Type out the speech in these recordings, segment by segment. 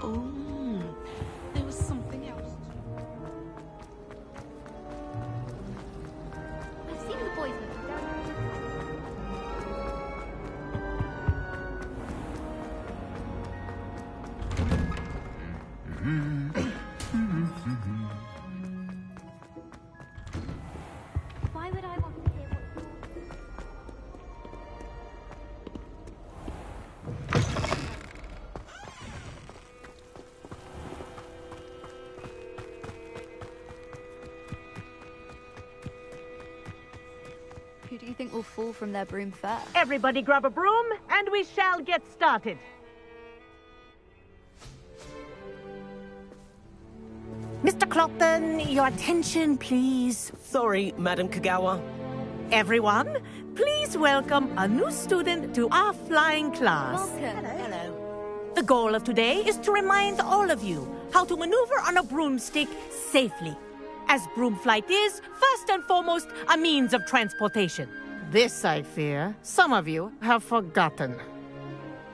Oh, there was something else. I've seen the boys looking down. Why would I want to hear what Who do you think will fall from their broom first? Everybody grab a broom, and we shall get started. Mr. Clopton, your attention, please. Sorry, Madam Kagawa. Everyone, please welcome a new student to our flying class. Welcome. Hello. The goal of today is to remind all of you how to maneuver on a broomstick safely. As broom flight is, first and foremost, a means of transportation. This, I fear, some of you have forgotten.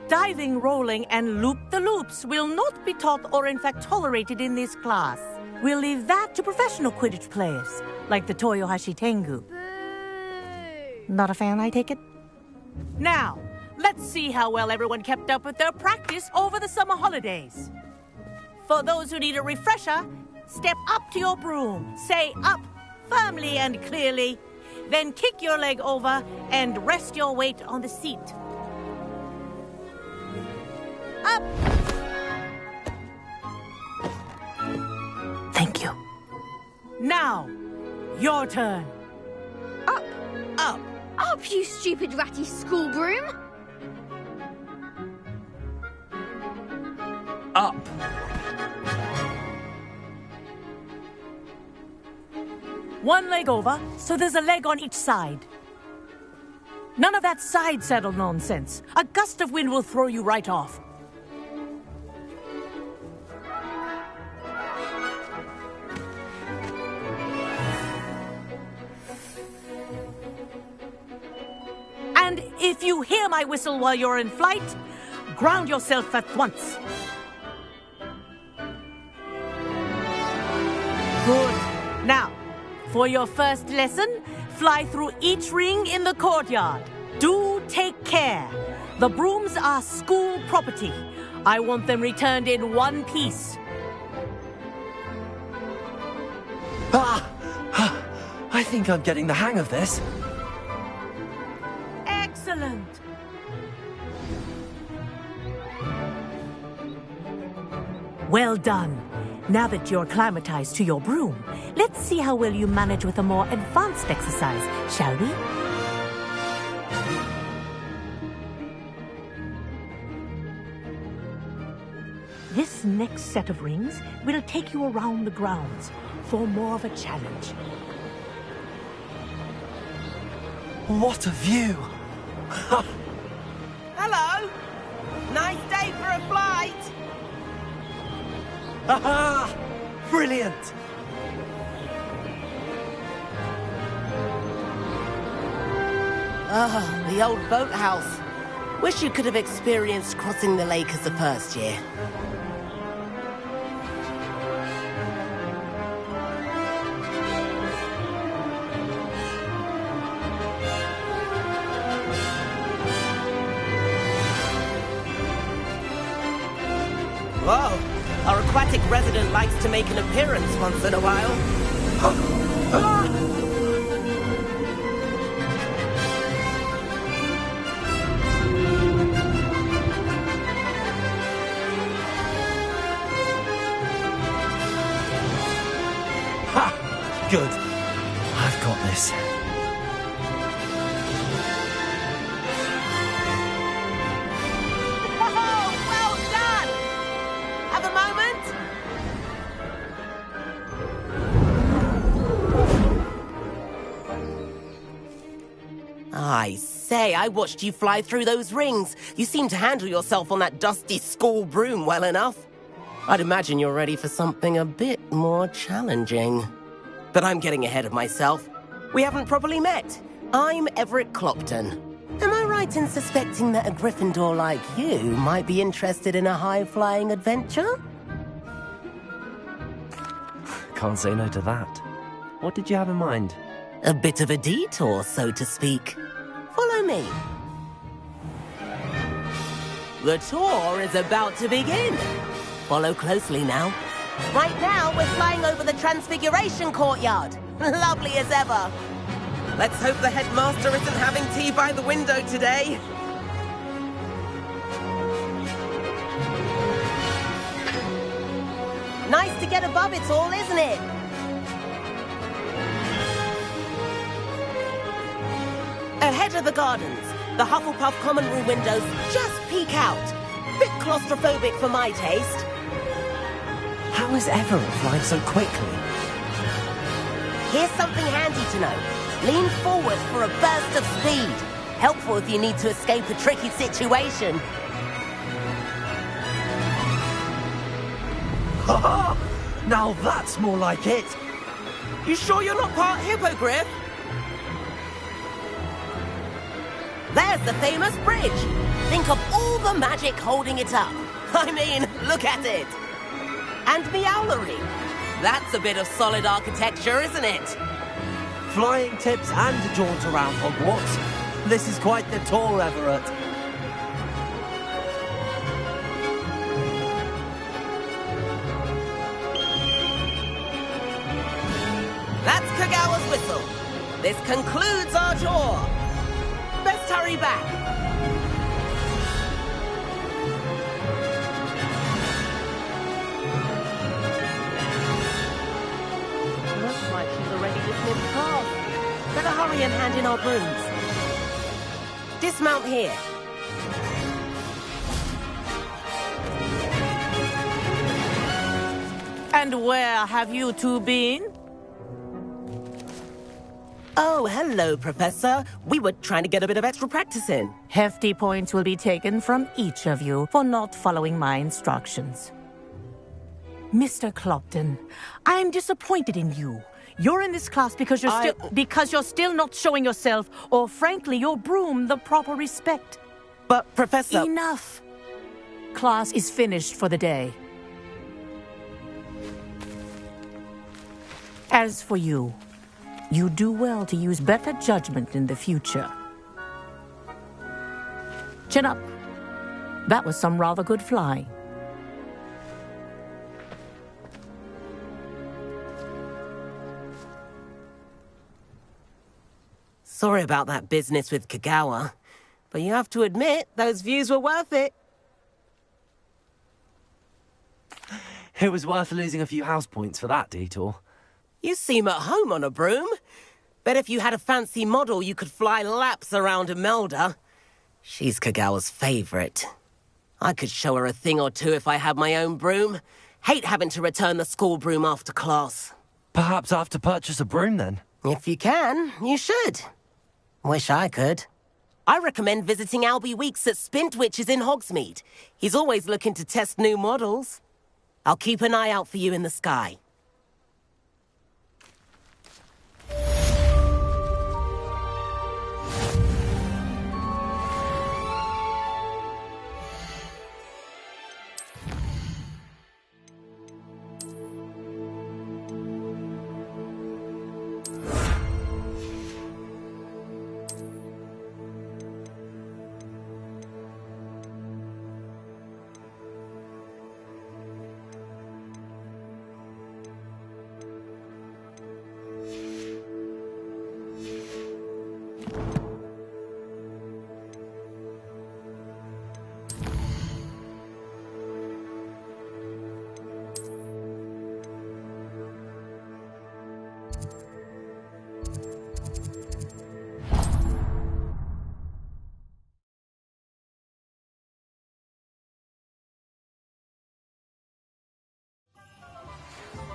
Diving, rolling, and loop-the-loops will not be taught or in fact tolerated in this class. We'll leave that to professional Quidditch players, like the Toyohashi Tengu. Boo! Not a fan, I take it? Now, let's see how well everyone kept up with their practice over the summer holidays. For those who need a refresher, step up to your broom, say up firmly and clearly, then kick your leg over and rest your weight on the seat. Up! Thank you. Now, your turn. Up! Up! Up, you stupid ratty school broom! Up. One leg over, so there's a leg on each side. None of that side saddle nonsense. A gust of wind will throw you right off. And if you hear my whistle while you're in flight, ground yourself at once. Good. Now, for your first lesson, fly through each ring in the courtyard. Do take care. The brooms are school property. I want them returned in one piece. I think I'm getting the hang of this. Excellent. Well done. Now that you're acclimatized to your broom, let's see how well you manage with a more advanced exercise, shall we? This next set of rings will take you around the grounds for more of a challenge. What a view! Hello! Nice day for a flight! Aha! Brilliant! Ah, the old boathouse. Wish you could have experienced crossing the lake as the first year. Whoa! Our aquatic resident likes to make an appearance once in a while. Ha! Good. I've got this. Well done! Have a moment? I say, I watched you fly through those rings. You seem to handle yourself on that dusty school broom well enough. I'd imagine you're ready for something a bit more challenging. But I'm getting ahead of myself. We haven't properly met. I'm Everett Clopton. Am I right right in suspecting that a Gryffindor like you might be interested in a high-flying adventure? Can't say no to that. What did you have in mind? A bit of a detour, so to speak. Follow me. The tour is about to begin. Follow closely now. Right now, we're flying over the Transfiguration Courtyard. Lovely as ever. Let's hope the headmaster isn't having tea by the window today. Nice to get above it all, isn't it? Ahead of the gardens, the Hufflepuff common room windows just peek out. Bit claustrophobic for my taste. How is Everett flying so quickly? Here's something handy to know. Lean forward for a burst of speed. Helpful if you need to escape a tricky situation. Ha! Now that's more like it! You sure you're not part hippogriff? There's the famous bridge. Think of all the magic holding it up. I mean, look at it. And the owlery. That's a bit of solid architecture, isn't it? Flying tips and a jaunt around Hogwarts. This is quite the tour, Everett. That's Kagawa's whistle. This concludes our tour. Best hurry back. Looks like she's already dismissed class. Better hurry and hand in our brooms. Dismount here. And where have you two been? Oh, hello, Professor. We were trying to get a bit of extra practice in. Hefty points will be taken from each of you for not following my instructions. Mr. Clopton, I'm disappointed in you. You're in this class because you're still not showing yourself, or frankly, your broom the proper respect. But, Professor... Enough. Class is finished for the day. As for you, you do well to use better judgment in the future. Chin up. That was some rather good flying. Sorry about that business with Kagawa, but you have to admit, those views were worth it. It was worth losing a few house points for that detour. You seem at home on a broom. Bet if you had a fancy model, you could fly laps around Imelda. She's Kagawa's favorite. I could show her a thing or two if I had my own broom. Hate having to return the school broom after class. Perhaps I have to purchase a broom then. If you can, you should. Wish I could. I recommend visiting Albie Weeks at Spintwitches in Hogsmeade. He's always looking to test new models. I'll keep an eye out for you in the sky.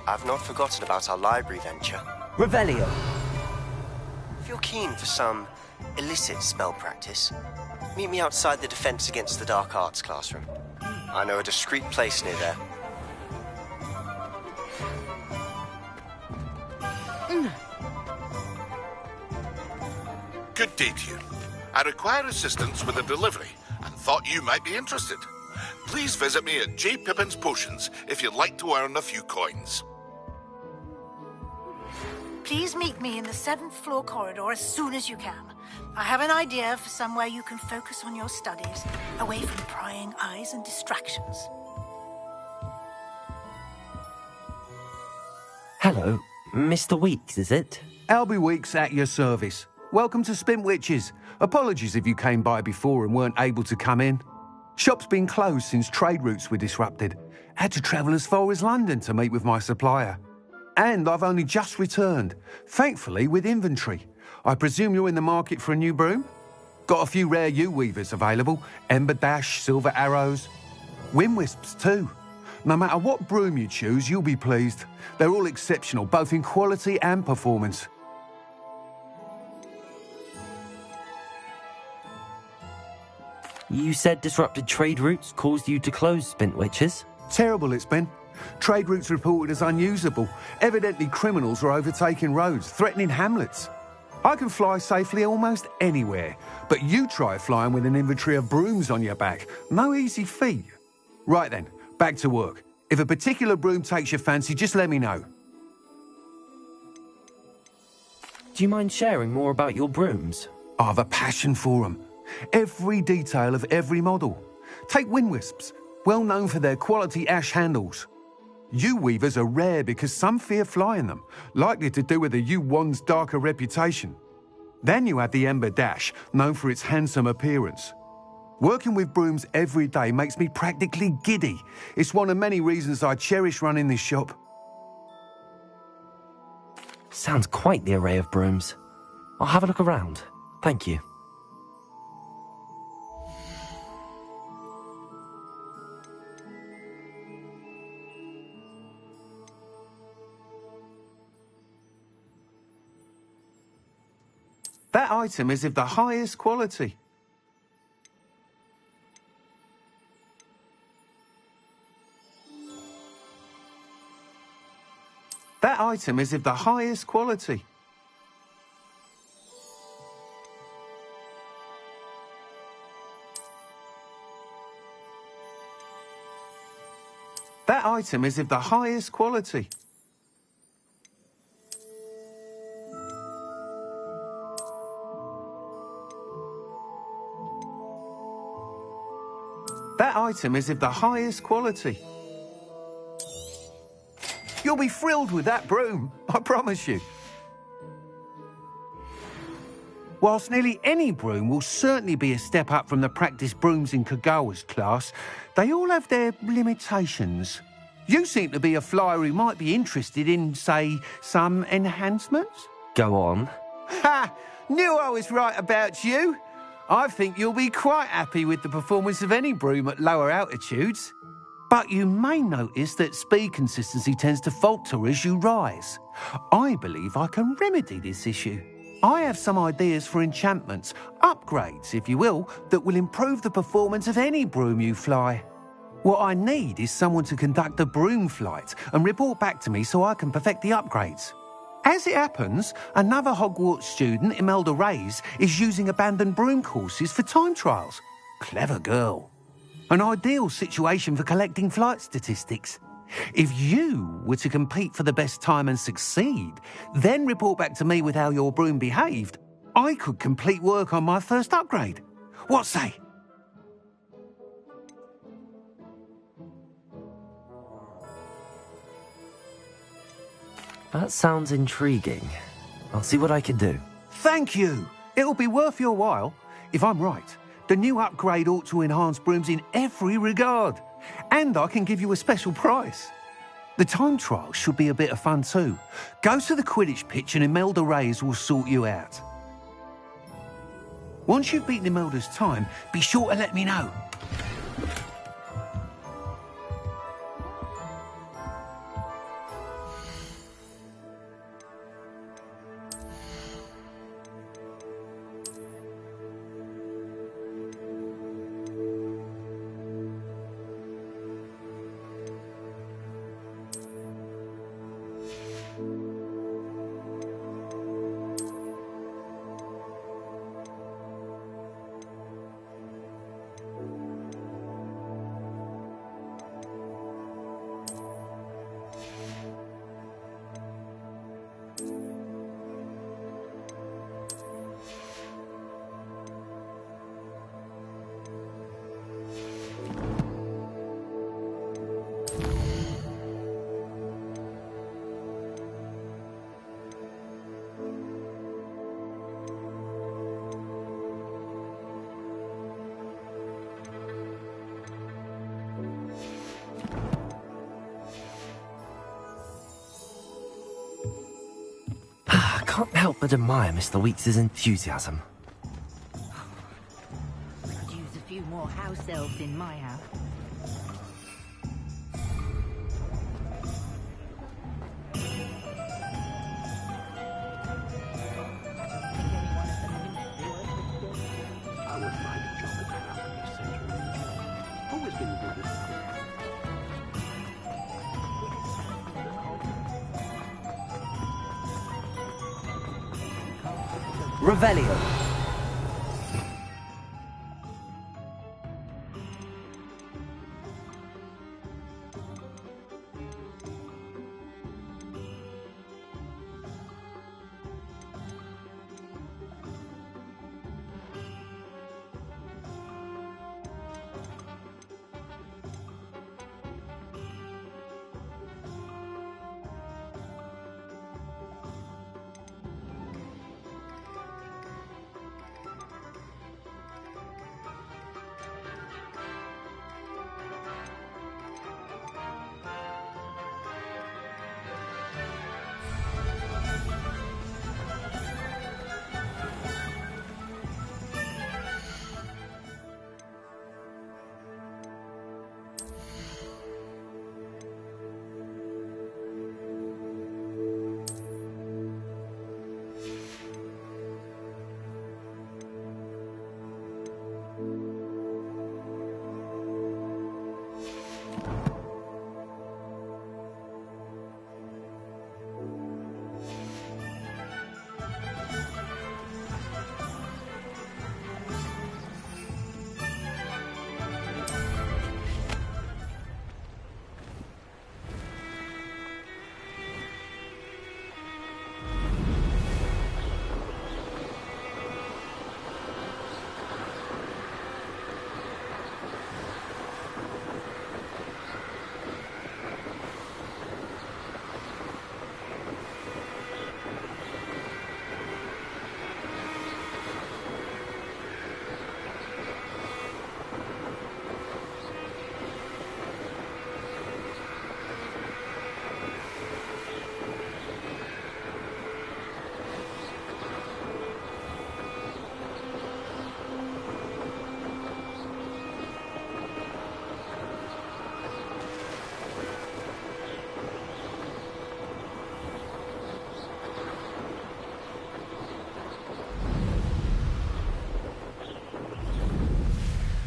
I've not forgotten about our library venture. Revelio. If you're keen for some illicit spell practice, meet me outside the Defense Against the Dark Arts classroom. I know a discreet place near there. Good day to you. I require assistance with a delivery and thought you might be interested. Please visit me at J. Pippin's Potions if you'd like to earn a few coins. Please meet me in the 7th floor corridor as soon as you can. I have an idea for somewhere you can focus on your studies, away from prying eyes and distractions. Hello, Mr. Weeks, is it? Albie Weeks at your service. Welcome to Spintwitches. Apologies if you came by before and weren't able to come in. Shop's been closed since trade routes were disrupted. Had to travel as far as London to meet with my supplier. And I've only just returned, thankfully with inventory. I presume you're in the market for a new broom? Got a few rare U-weavers available, Ember Dash, Silver Arrows, Wind Wisps too. No matter what broom you choose, you'll be pleased. They're all exceptional, both in quality and performance. You said disrupted trade routes caused you to close Spintwitches? Terrible it's been. Trade routes reported as unusable. Evidently criminals are overtaking roads, threatening hamlets. I can fly safely almost anywhere, but you try flying with an inventory of brooms on your back. No easy feat. Right then, back to work. If a particular broom takes your fancy, just let me know. Do you mind sharing more about your brooms? I have a passion for them. Every detail of every model. Take Wind Wisps, well known for their quality ash handles. U-weavers are rare because some fear flying them, likely to do with the U-wand's darker reputation. Then you have the Ember Dash, known for its handsome appearance. Working with brooms every day makes me practically giddy. It's one of many reasons I cherish running this shop. Sounds quite the array of brooms. I'll have a look around. Thank you. That item is of the highest quality. That item is of the highest quality. That item is of the highest quality. That item is of the highest quality. You'll be thrilled with that broom, I promise you. Whilst nearly any broom will certainly be a step up from the practice brooms in Kagawa's class, they all have their limitations. You seem to be a flyer who might be interested in, say, some enhancements? Go on. Ha! Knew I was right about you. I think you'll be quite happy with the performance of any broom at lower altitudes. But you may notice that speed consistency tends to falter as you rise. I believe I can remedy this issue. I have some ideas for enchantments, upgrades, if you will, that will improve the performance of any broom you fly. What I need is someone to conduct a broom flight and report back to me so I can perfect the upgrades. As it happens, another Hogwarts student, Imelda Reyes, is using abandoned broom courses for time trials. Clever girl. An ideal situation for collecting flight statistics. If you were to compete for the best time and succeed, then report back to me with how your broom behaved, I could complete work on my first upgrade. What say? That sounds intriguing. I'll see what I can do. Thank you. It'll be worth your while. If I'm right, the new upgrade ought to enhance brooms in every regard. And I can give you a special price. The time trial should be a bit of fun too. Go to the Quidditch pitch and Imelda Reyes will sort you out. Once you've beaten Imelda's time, be sure to let me know. can't help but admire Mr. Weeks' enthusiasm. Could use a few more house elves in my house. Revelio.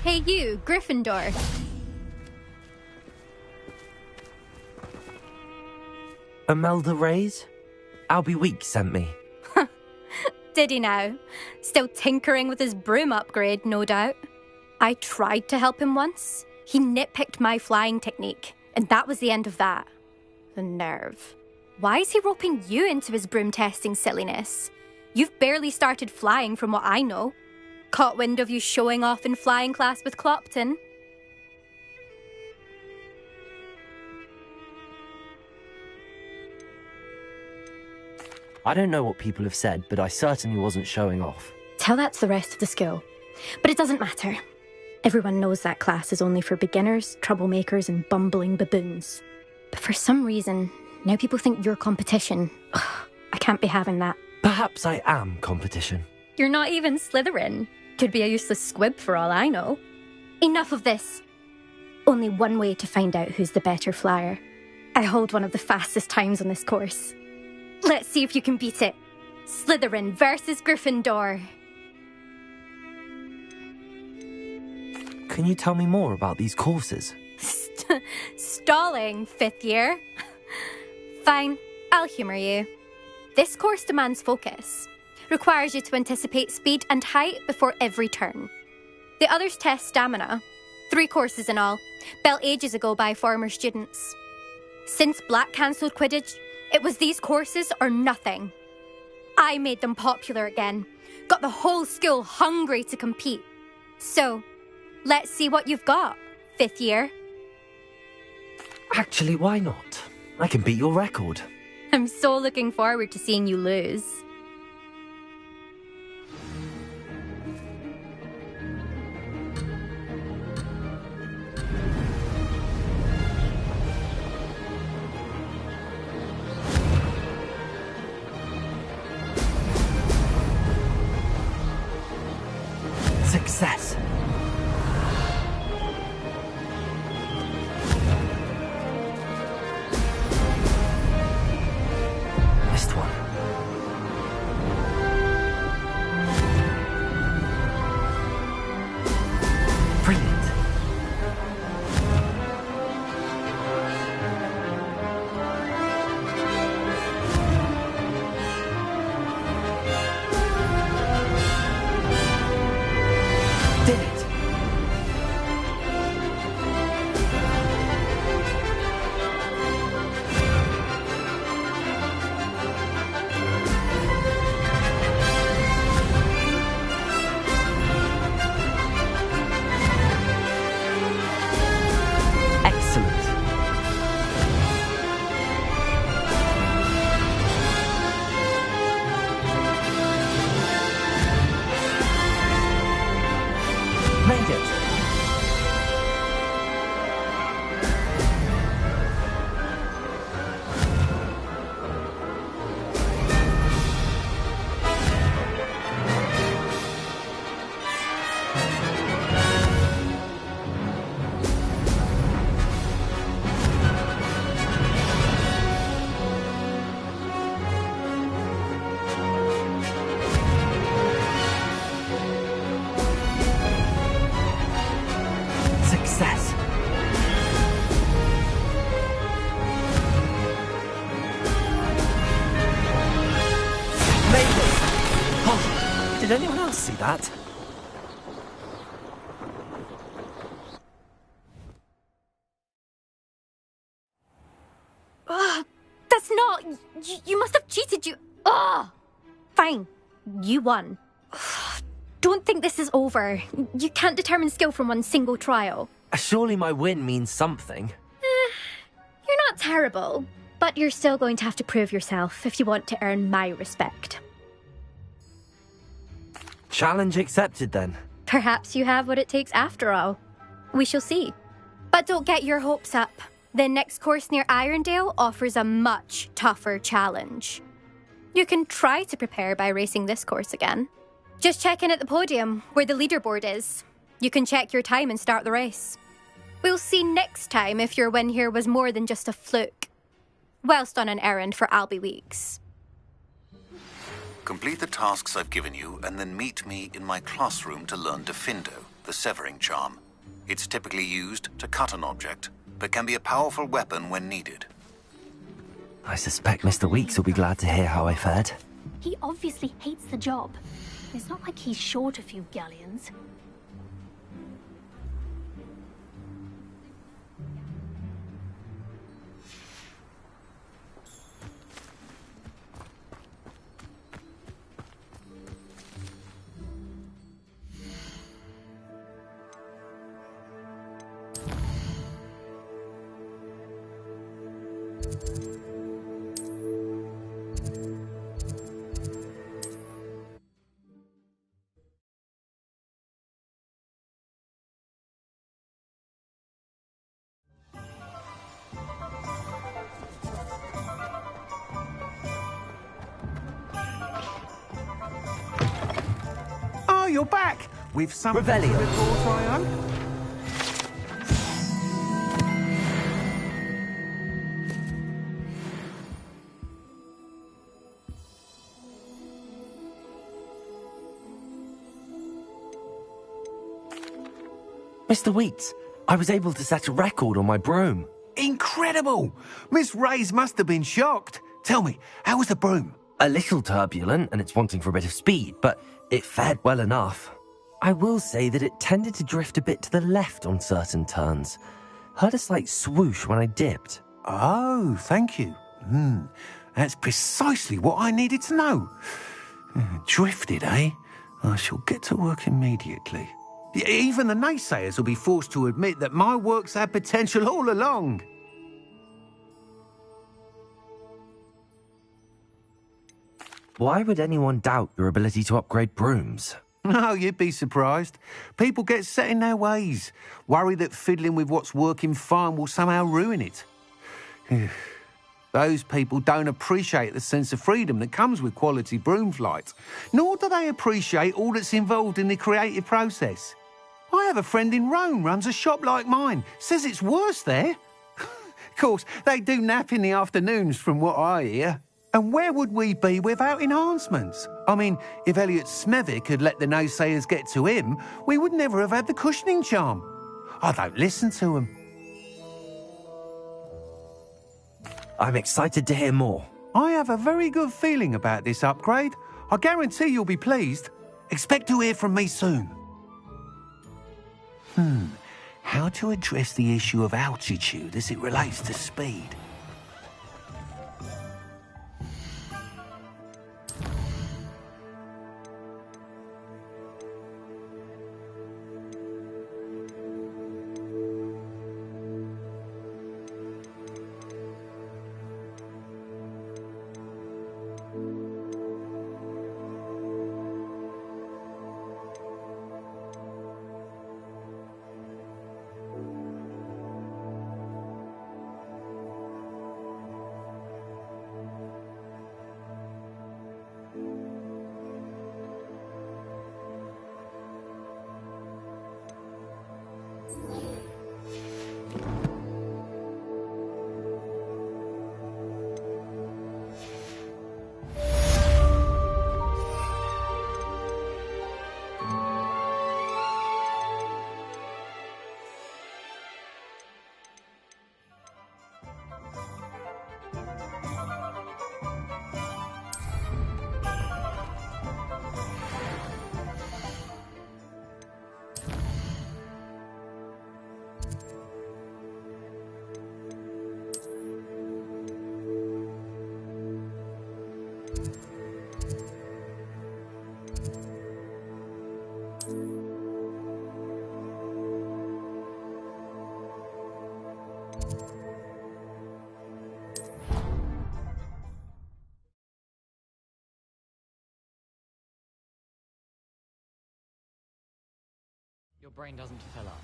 Hey you, Gryffindor. Imelda Reyes? Albie Weeks sent me. Did he now? Still tinkering with his broom upgrade, no doubt. I tried to help him once. He nitpicked my flying technique, and that was the end of that. The nerve. Why is he roping you into his broom testing silliness? You've barely started flying from what I know. Caught wind of you showing off in flying class with Clopton. I don't know what people have said, but I certainly wasn't showing off. Tell that to the rest of the school. But it doesn't matter. Everyone knows that class is only for beginners, troublemakers, and bumbling baboons. But for some reason, now people think you're competition. Ugh, I can't be having that. Perhaps I am competition. You're not even Slytherin. Could be a useless squib for all I know. Enough of this. Only one way to find out who's the better flyer. I hold one of the fastest times on this course. Let's see if you can beat it. Slytherin versus Gryffindor. Can you tell me more about these courses? Stalling, 5th year. Fine, I'll humour you. This course demands focus. Requires you to anticipate speed and height before every turn. The others test stamina. 3 courses in all, built ages ago by former students. Since Black cancelled Quidditch, it was these courses or nothing. I made them popular again. Got the whole school hungry to compete. So, let's see what you've got, 5th year. Actually, why not? I can beat your record. I'm so looking forward to seeing you lose. Success. Missed one. Brilliant. Did it. Excellent. Made it. Success. Made it. Oh, did anyone else see that? That's not... You must have cheated, you... Ugh! Fine. You won. Don't think this is over. You can't determine skill from one single trial. Surely my win means something. You're not terrible, but you're still going to have to prove yourself if you want to earn my respect. Challenge accepted then. Perhaps you have what it takes after all. We shall see. But don't get your hopes up. The next course near Irondale offers a much tougher challenge. You can try to prepare by racing this course again. Just check in at the podium, where the leaderboard is. You can check your time and start the race. We'll see next time if your win here was more than just a fluke. Whilst on an errand for Albie Weeks. Complete the tasks I've given you, and then meet me in my classroom to learn Defindo, the severing charm. It's typically used to cut an object, but can be a powerful weapon when needed. I suspect Mr. Weeks will be glad to hear how I fared. He obviously hates the job. It's not like he's short a few galleons. Oh, you're back! With some Revelio. report, I hope. Mr. Weeks, I was able to set a record on my broom. Incredible! Miss Reyes must have been shocked. Tell me, how was the broom? A little turbulent, and it's wanting for a bit of speed, but it fared well enough. I will say that it tended to drift a bit to the left on certain turns. Heard a slight swoosh when I dipped. Oh, thank you. That's precisely what I needed to know. Drifted, eh? I shall get to work immediately. Even the naysayers will be forced to admit that my work's had potential all along. Why would anyone doubt your ability to upgrade brooms? No, you'd be surprised. People get set in their ways, worry that fiddling with what's working fine will somehow ruin it. Those people don't appreciate the sense of freedom that comes with quality broom flight, nor do they appreciate all that's involved in the creative process. I have a friend in Rome runs a shop like mine, says it's worse there. Of course, they do nap in the afternoons from what I hear. And where would we be without enhancements? I mean, if Elliot Smethwick had let the naysayers get to him, we would never have had the cushioning charm. I don't listen to them. I'm excited to hear more. I have a very good feeling about this upgrade. I guarantee you'll be pleased. Expect to hear from me soon. How to address the issue of altitude as it relates to speed? Your brain doesn't fill up.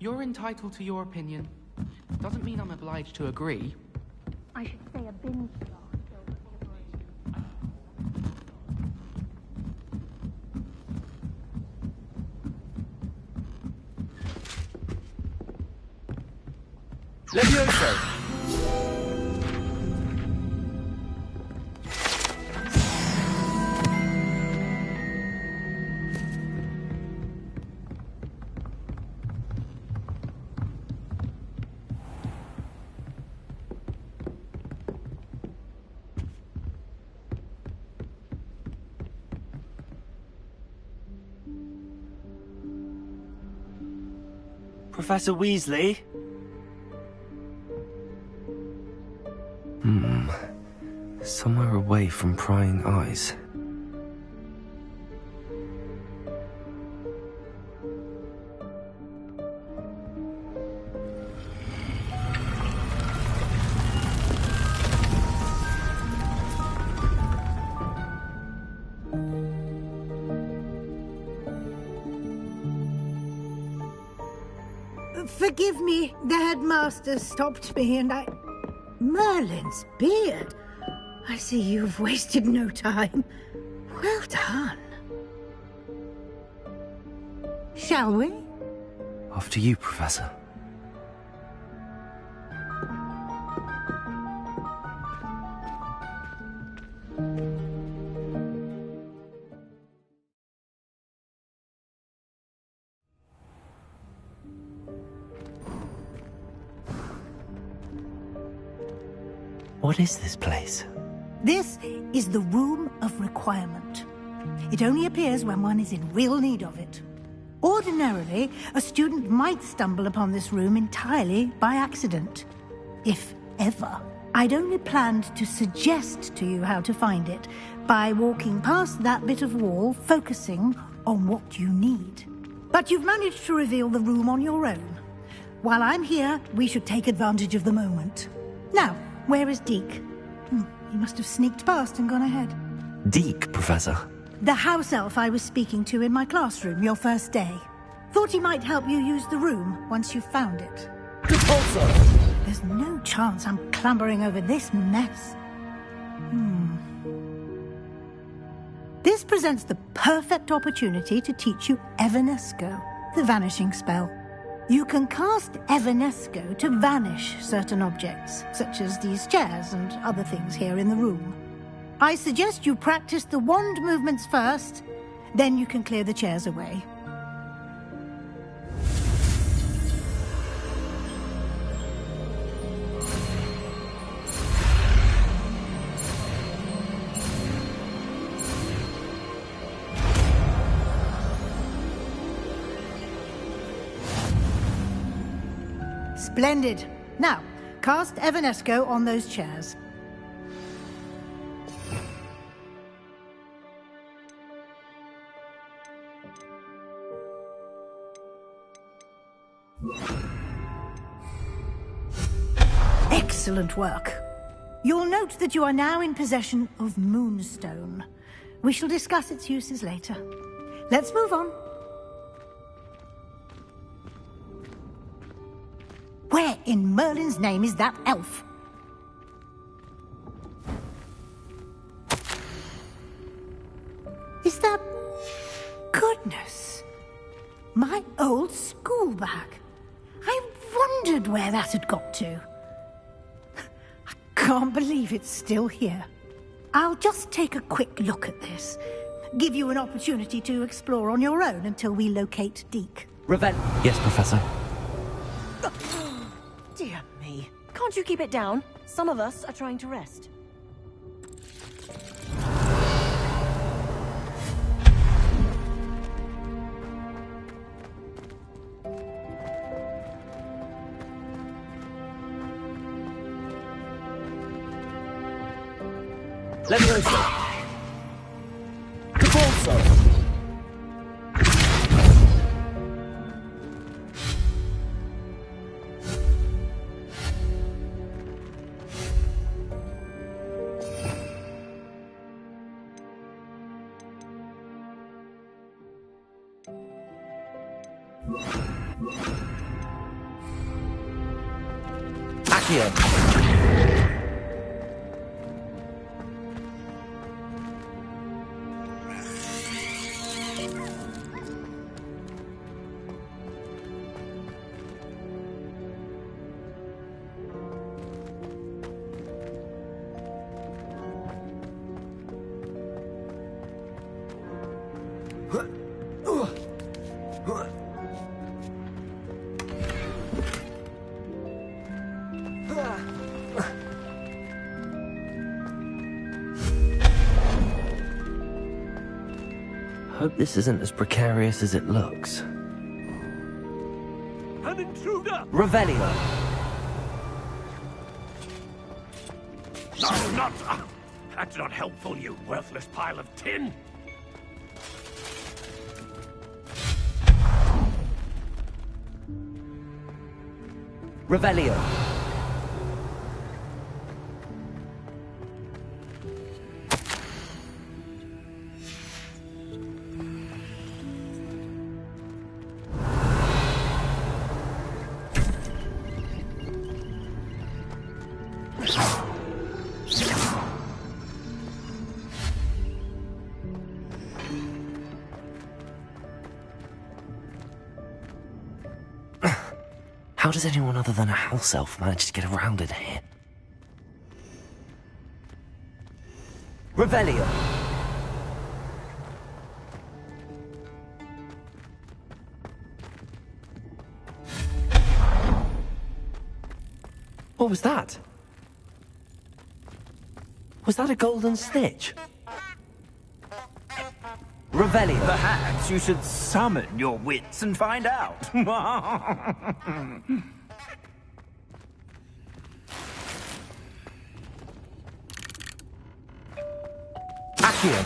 You're entitled to your opinion. Doesn't mean I'm obliged to agree. I should say a bin slot. Levioso! Professor Weasley? Somewhere away from prying eyes. Forgive me, the headmaster stopped me and I... Merlin's beard. I see you've wasted no time. Well done. Shall we? After you, Professor. What is this place? This is the Room of Requirement. It only appears when one is in real need of it. Ordinarily, a student might stumble upon this room entirely by accident. If ever. I'd only planned to suggest to you how to find it by walking past that bit of wall, focusing on what you need. But you've managed to reveal the room on your own. While I'm here, we should take advantage of the moment. Now, where is Deke? He must have sneaked past and gone ahead. Deke, Professor. The house elf I was speaking to in my classroom your first day. Thought he might help you use the room once you've found it. Also, There's There's no chance I'm clambering over this mess. This presents the perfect opportunity to teach you Evanesco, the vanishing spell. You can cast Evanesco to vanish certain objects, such as these chairs and other things here in the room. I suggest you practice the wand movements first, then you can clear the chairs away. Splendid. Now, cast Evanesco on those chairs. Excellent work. You'll note that you are now in possession of Moonstone. We shall discuss its uses later. Let's move on. Where in Merlin's name is that elf? Is that... Goodness! My old school bag. I wondered where that had got to. I can't believe it's still here. I'll just take a quick look at this. Give you an opportunity to explore on your own until we locate Deke. Yes, Professor. Dear me. Can't you keep it down? Some of us are trying to rest. Levioso. Capulso. Accio. Hope this isn't as precarious as it looks. An intruder! Revelio! No, not... that's not helpful, you worthless pile of tin! Revelio! How does anyone other than a house elf manage to get around in here? Revelio! What was that? Was that a golden snitch? Revelio! Perhaps you should summon your wits and find out. Accio!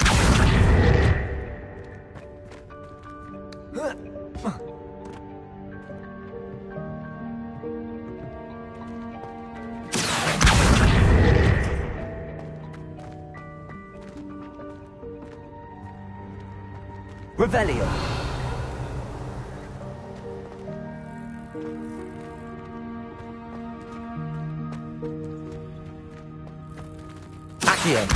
Revelio! Accio.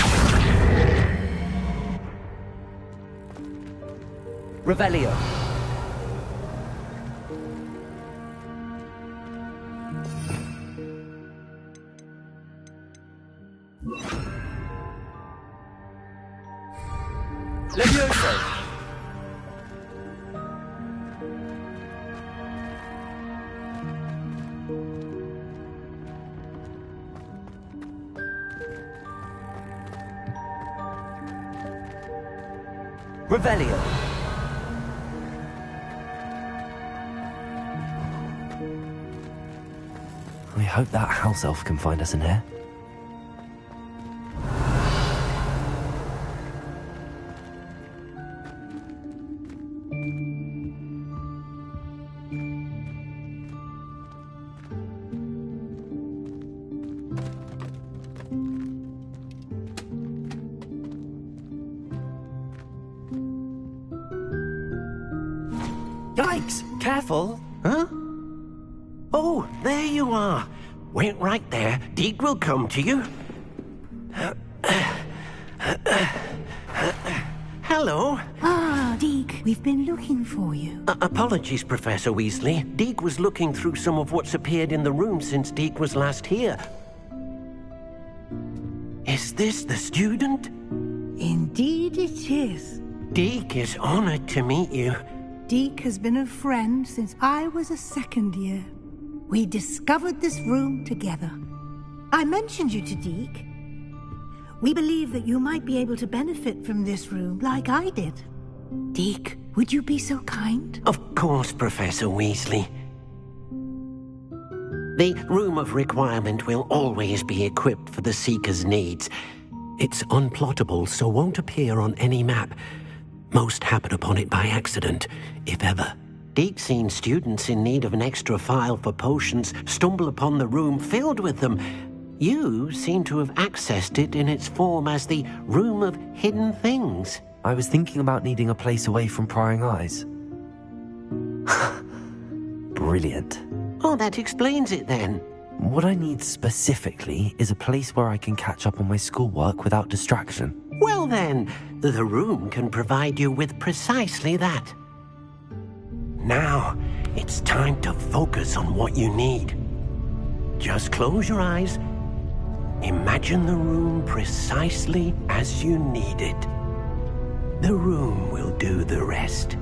Revelio. Levioso. Revelio. I hope that house elf can find us in here. Yikes! Careful. Huh? Oh, there you are. Wait right there. Deke will come to you. Hello. Ah, Deke, we've been looking for you. Apologies, Professor Weasley. Deke was looking through some of what's appeared in the room since Deke was last here. Is this the student? Indeed it is. Deke is honored to meet you. Deke has been a friend since I was a second year. We discovered this room together. I mentioned you to Deke. We believe that you might be able to benefit from this room like I did. Deke, would you be so kind? Of course, Professor Weasley. The Room of Requirement will always be equipped for the Seeker's needs. It's unplottable, so won't appear on any map. Most happen upon it by accident, if ever. Deke's seen students in need of an extra file for potions stumble upon the room filled with them. You seem to have accessed it in its form as the Room of Hidden Things. I was thinking about needing a place away from prying eyes. Brilliant. Oh, that explains it then. What I need specifically is a place where I can catch up on my schoolwork without distraction. Well then, the room can provide you with precisely that. Now, it's time to focus on what you need. Just close your eyes. Imagine the room precisely as you need it. The room will do the rest.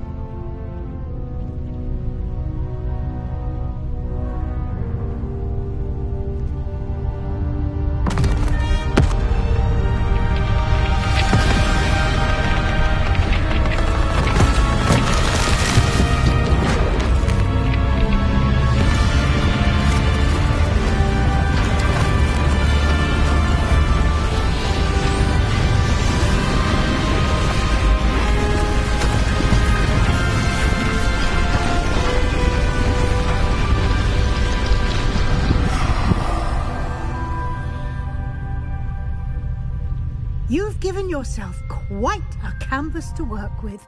You've given yourself quite a canvas to work with.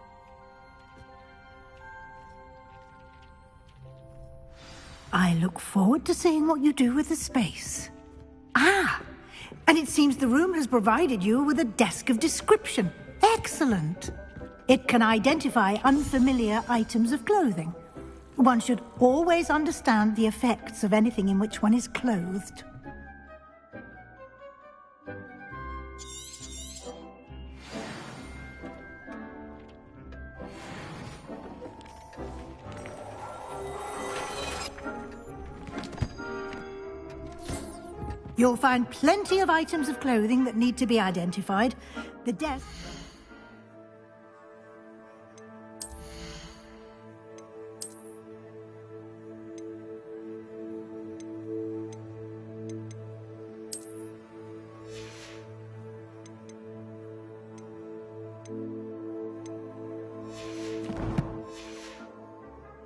I look forward to seeing what you do with the space. Ah, and it seems the room has provided you with a desk of description. Excellent. It can identify unfamiliar items of clothing. One should always understand the effects of anything in which one is clothed. You'll find plenty of items of clothing that need to be identified. The desk...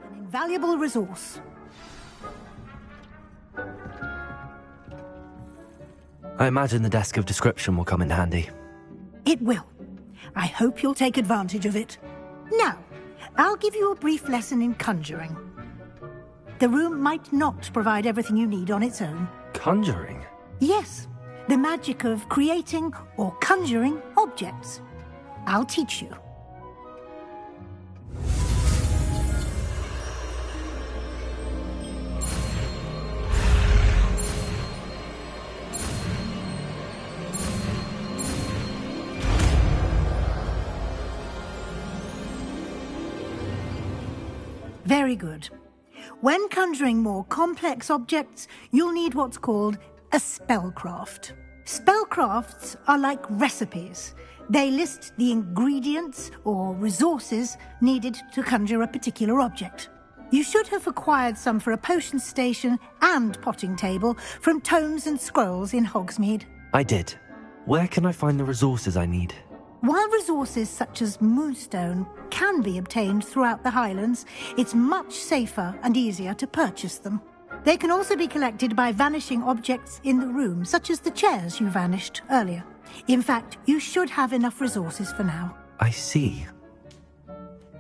An invaluable resource. I imagine the desk of description will come in handy. It will. I hope you'll take advantage of it. Now, I'll give you a brief lesson in conjuring. The room might not provide everything you need on its own. Conjuring? Yes. The magic of creating or conjuring objects. I'll teach you. Very good. When conjuring more complex objects, you'll need what's called a spellcraft. Spellcrafts are like recipes. They list the ingredients or resources needed to conjure a particular object. You should have acquired some for a potion station and potting table from tomes and scrolls in Hogsmeade. I did. Where can I find the resources I need? While resources such as moonstone can be obtained throughout the Highlands, it's much safer and easier to purchase them. They can also be collected by vanishing objects in the room, such as the chairs you vanished earlier. In fact, you should have enough resources for now. I see.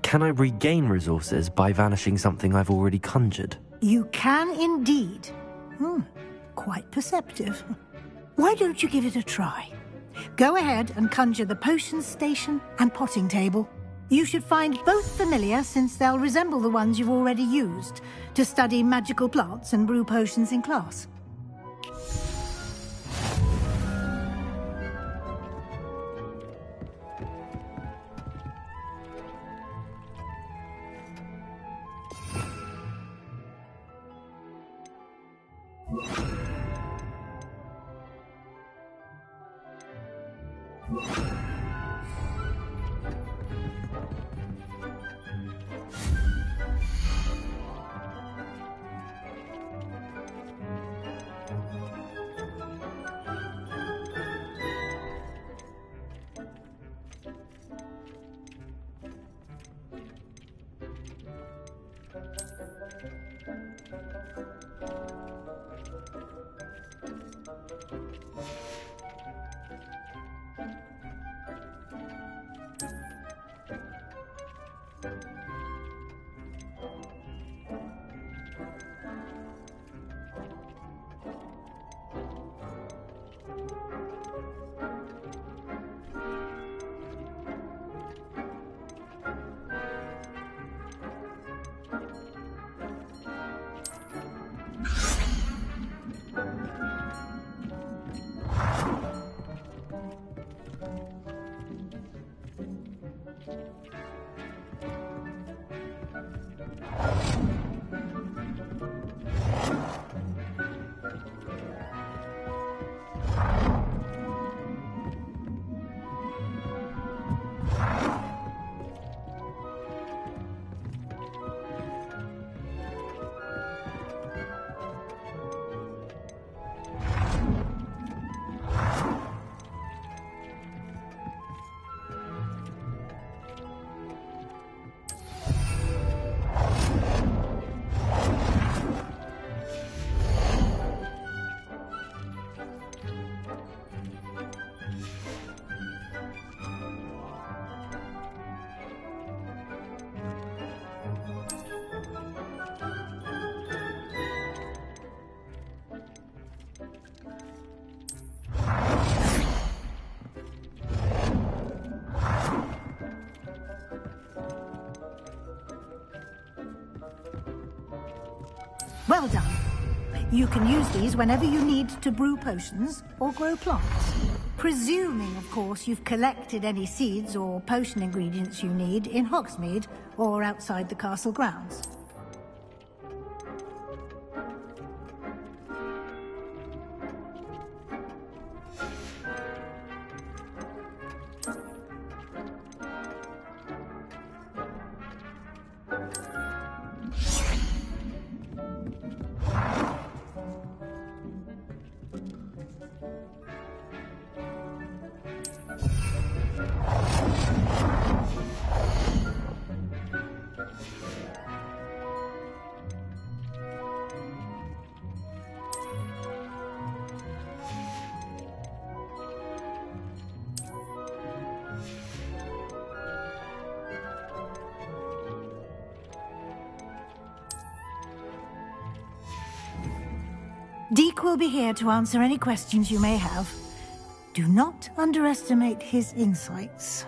Can I regain resources by vanishing something I've already conjured? You can indeed. Quite perceptive. Why don't you give it a try? Go ahead and conjure the potion station and potting table. You should find both familiar, since they'll resemble the ones you've already used to study magical plants and brew potions in class. Well done. You can use these whenever you need to brew potions or grow plants. Presuming, of course, you've collected any seeds or potion ingredients you need in Hogsmeade or outside the castle grounds. Deke will be here to answer any questions you may have. Do not underestimate his insights.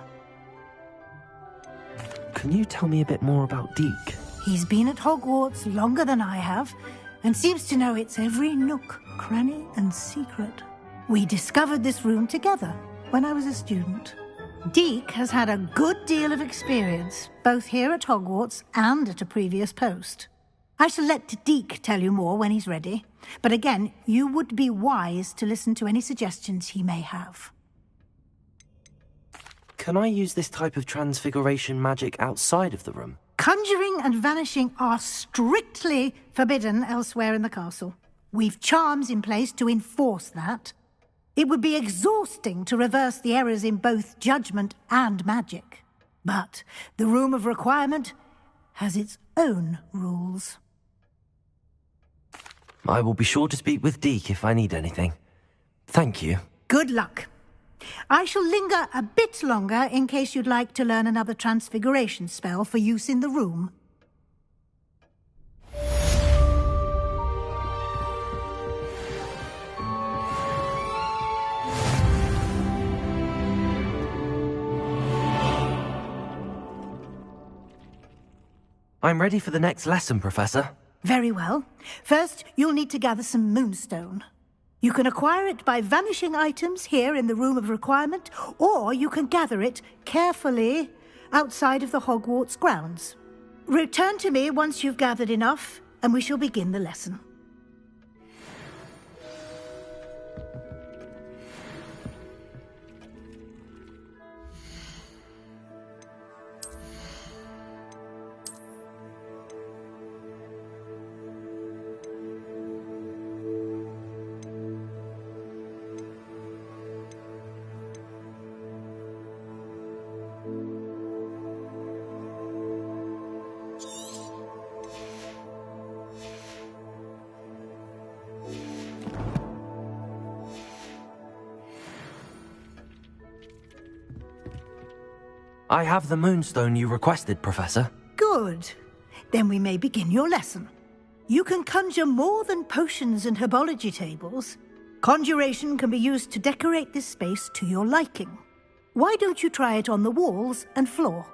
Can you tell me a bit more about Deke? He's been at Hogwarts longer than I have, and seems to know its every nook, cranny, and secret. We discovered this room together when I was a student. Deke has had a good deal of experience, both here at Hogwarts and at a previous post. I shall let Deke tell you more when he's ready, but again, you would be wise to listen to any suggestions he may have. Can I use this type of transfiguration magic outside of the room? Conjuring and vanishing are strictly forbidden elsewhere in the castle. We've charms in place to enforce that. It would be exhausting to reverse the errors in both judgment and magic. But the Room of Requirement has its own rules. I will be sure to speak with Deke if I need anything. Thank you. Good luck. I shall linger a bit longer in case you'd like to learn another transfiguration spell for use in the room. I'm ready for the next lesson, Professor. Very well. First, you'll need to gather some moonstone. You can acquire it by vanishing items here in the Room of Requirement, or you can gather it carefully outside of the Hogwarts grounds. Return to me once you've gathered enough, and we shall begin the lesson. I have the moonstone you requested, Professor. Good. Then we may begin your lesson. You can conjure more than potions and herbology tables. Conjuration can be used to decorate this space to your liking. Why don't you try it on the walls and floor?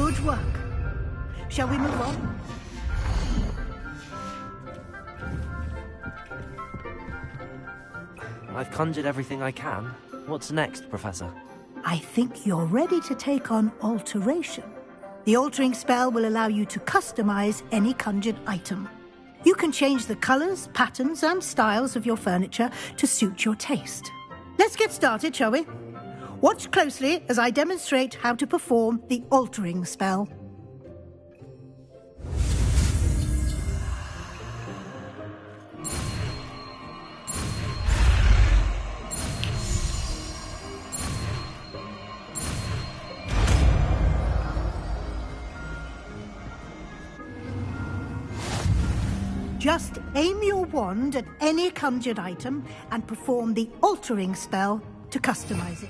Good work. Shall we move on? I've conjured everything I can. What's next, Professor? I think you're ready to take on alteration. The altering spell will allow you to customize any conjured item. You can change the colors, patterns, and styles of your furniture to suit your taste. Let's get started, shall we? Watch closely as I demonstrate how to perform the altering spell. Just aim your wand at any conjured item and perform the altering spell to customize it.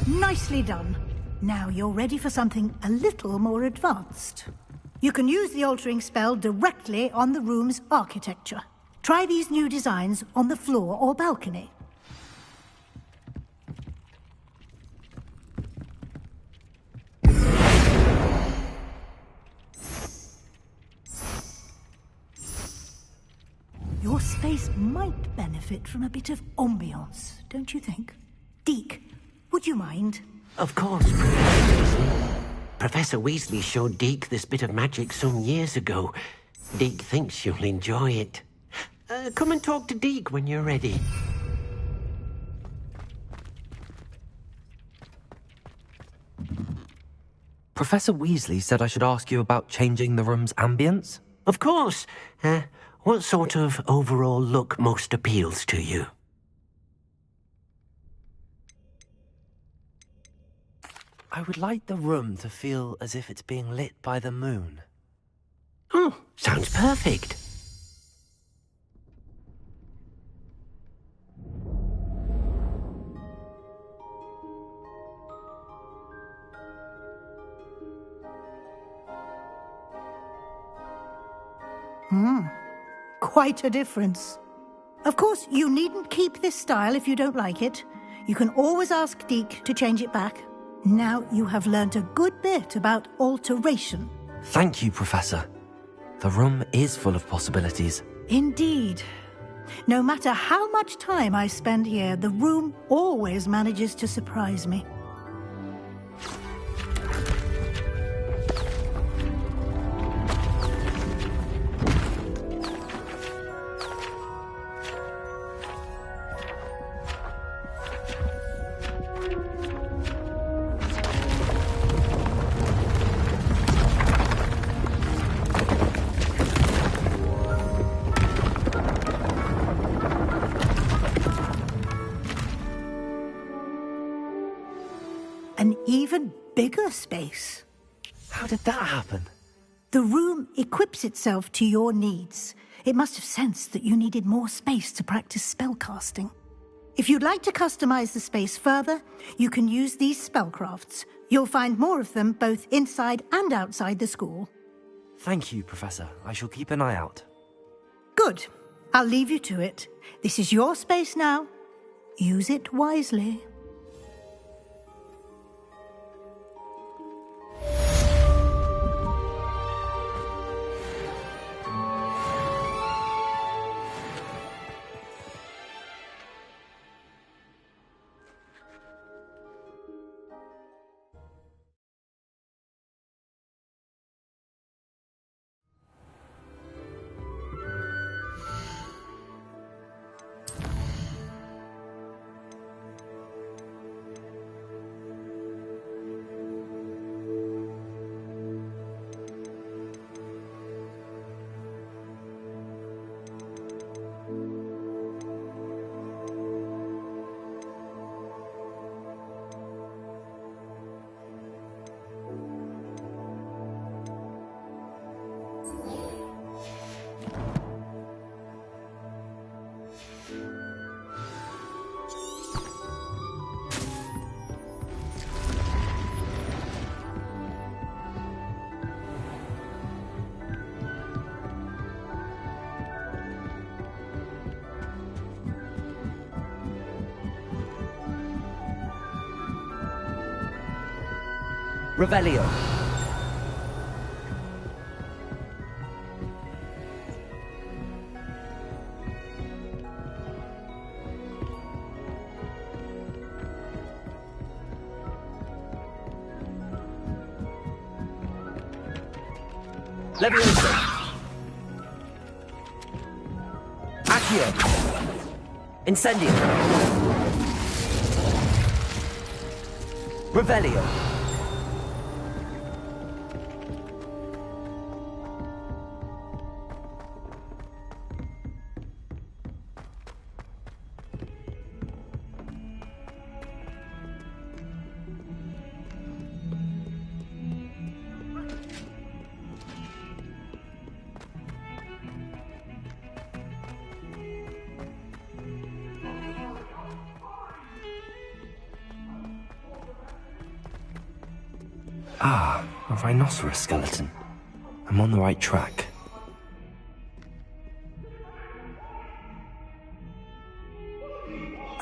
Nicely done. Now you're ready for something a little more advanced. You can use the altering spell directly on the room's architecture. Try these new designs on the floor or balcony. Your space might benefit from a bit of ambiance, don't you think? Deke, would you mind? Of course, Professor Weasley. Professor Weasley showed Deke this bit of magic some years ago. Deke thinks you'll enjoy it. Come and talk to Deke when you're ready. Professor Weasley said I should ask you about changing the room's ambience? Of course. What sort of overall look most appeals to you? I would like the room to feel as if it's being lit by the moon. Oh, sounds perfect. Quite a difference. Of course, you needn't keep this style if you don't like it. You can always ask Deke to change it back. Now you have learnt a good bit about alteration. Thank you, Professor. The room is full of possibilities. Indeed. No matter how much time I spend here, the room always manages to surprise me. An even bigger space. How did that happen? The room equips itself to your needs. It must have sensed that you needed more space to practice spellcasting. If you'd like to customize the space further, you can use these spellcrafts. You'll find more of them both inside and outside the school. Thank you, Professor. I shall keep an eye out. Good. I'll leave you to it. This is your space now. Use it wisely. Revelio. Levioso. Accio. Incendio. Revelio. Ah, a rhinoceros skeleton. I'm on the right track.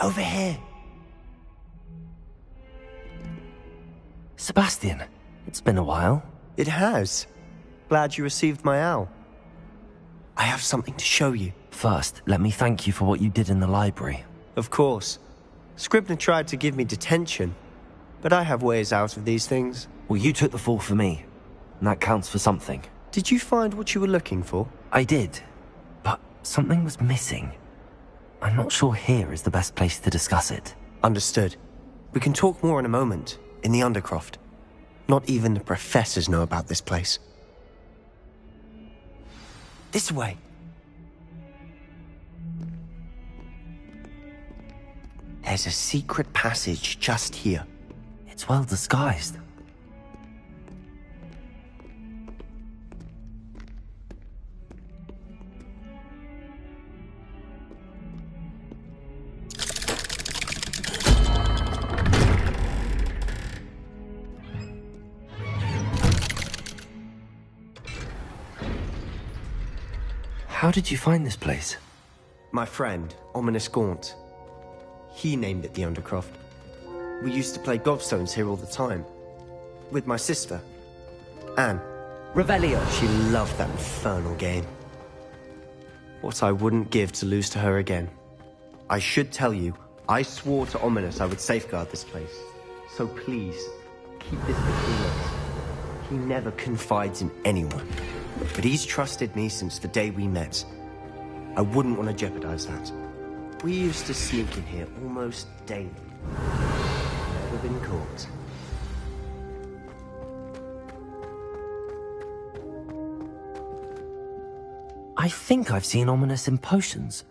Over here. Sebastian, it's been a while. It has. Glad you received my owl. I have something to show you. First, let me thank you for what you did in the library. Of course. Scribner tried to give me detention, but I have ways out of these things. Well, you took the fall for me, and that counts for something. Did you find what you were looking for? I did, but something was missing. I'm not sure here is the best place to discuss it. Understood. We can talk more in a moment, in the Undercroft. Not even the professors know about this place. This way. There's a secret passage just here. It's well disguised. How did you find this place? My friend, Ominous Gaunt. He named it the Undercroft. We used to play gobstones here all the time. With my sister, Anne. Revelio. She loved that infernal game. what I wouldn't give to lose to her again. I should tell you, I swore to Ominous I would safeguard this place. So please, keep this between us. He never confides in anyone, but he's trusted me since the day we met. I wouldn't want to jeopardize that. We used to sneak in here almost daily. Never been caught. I think I've seen Ominous in potions.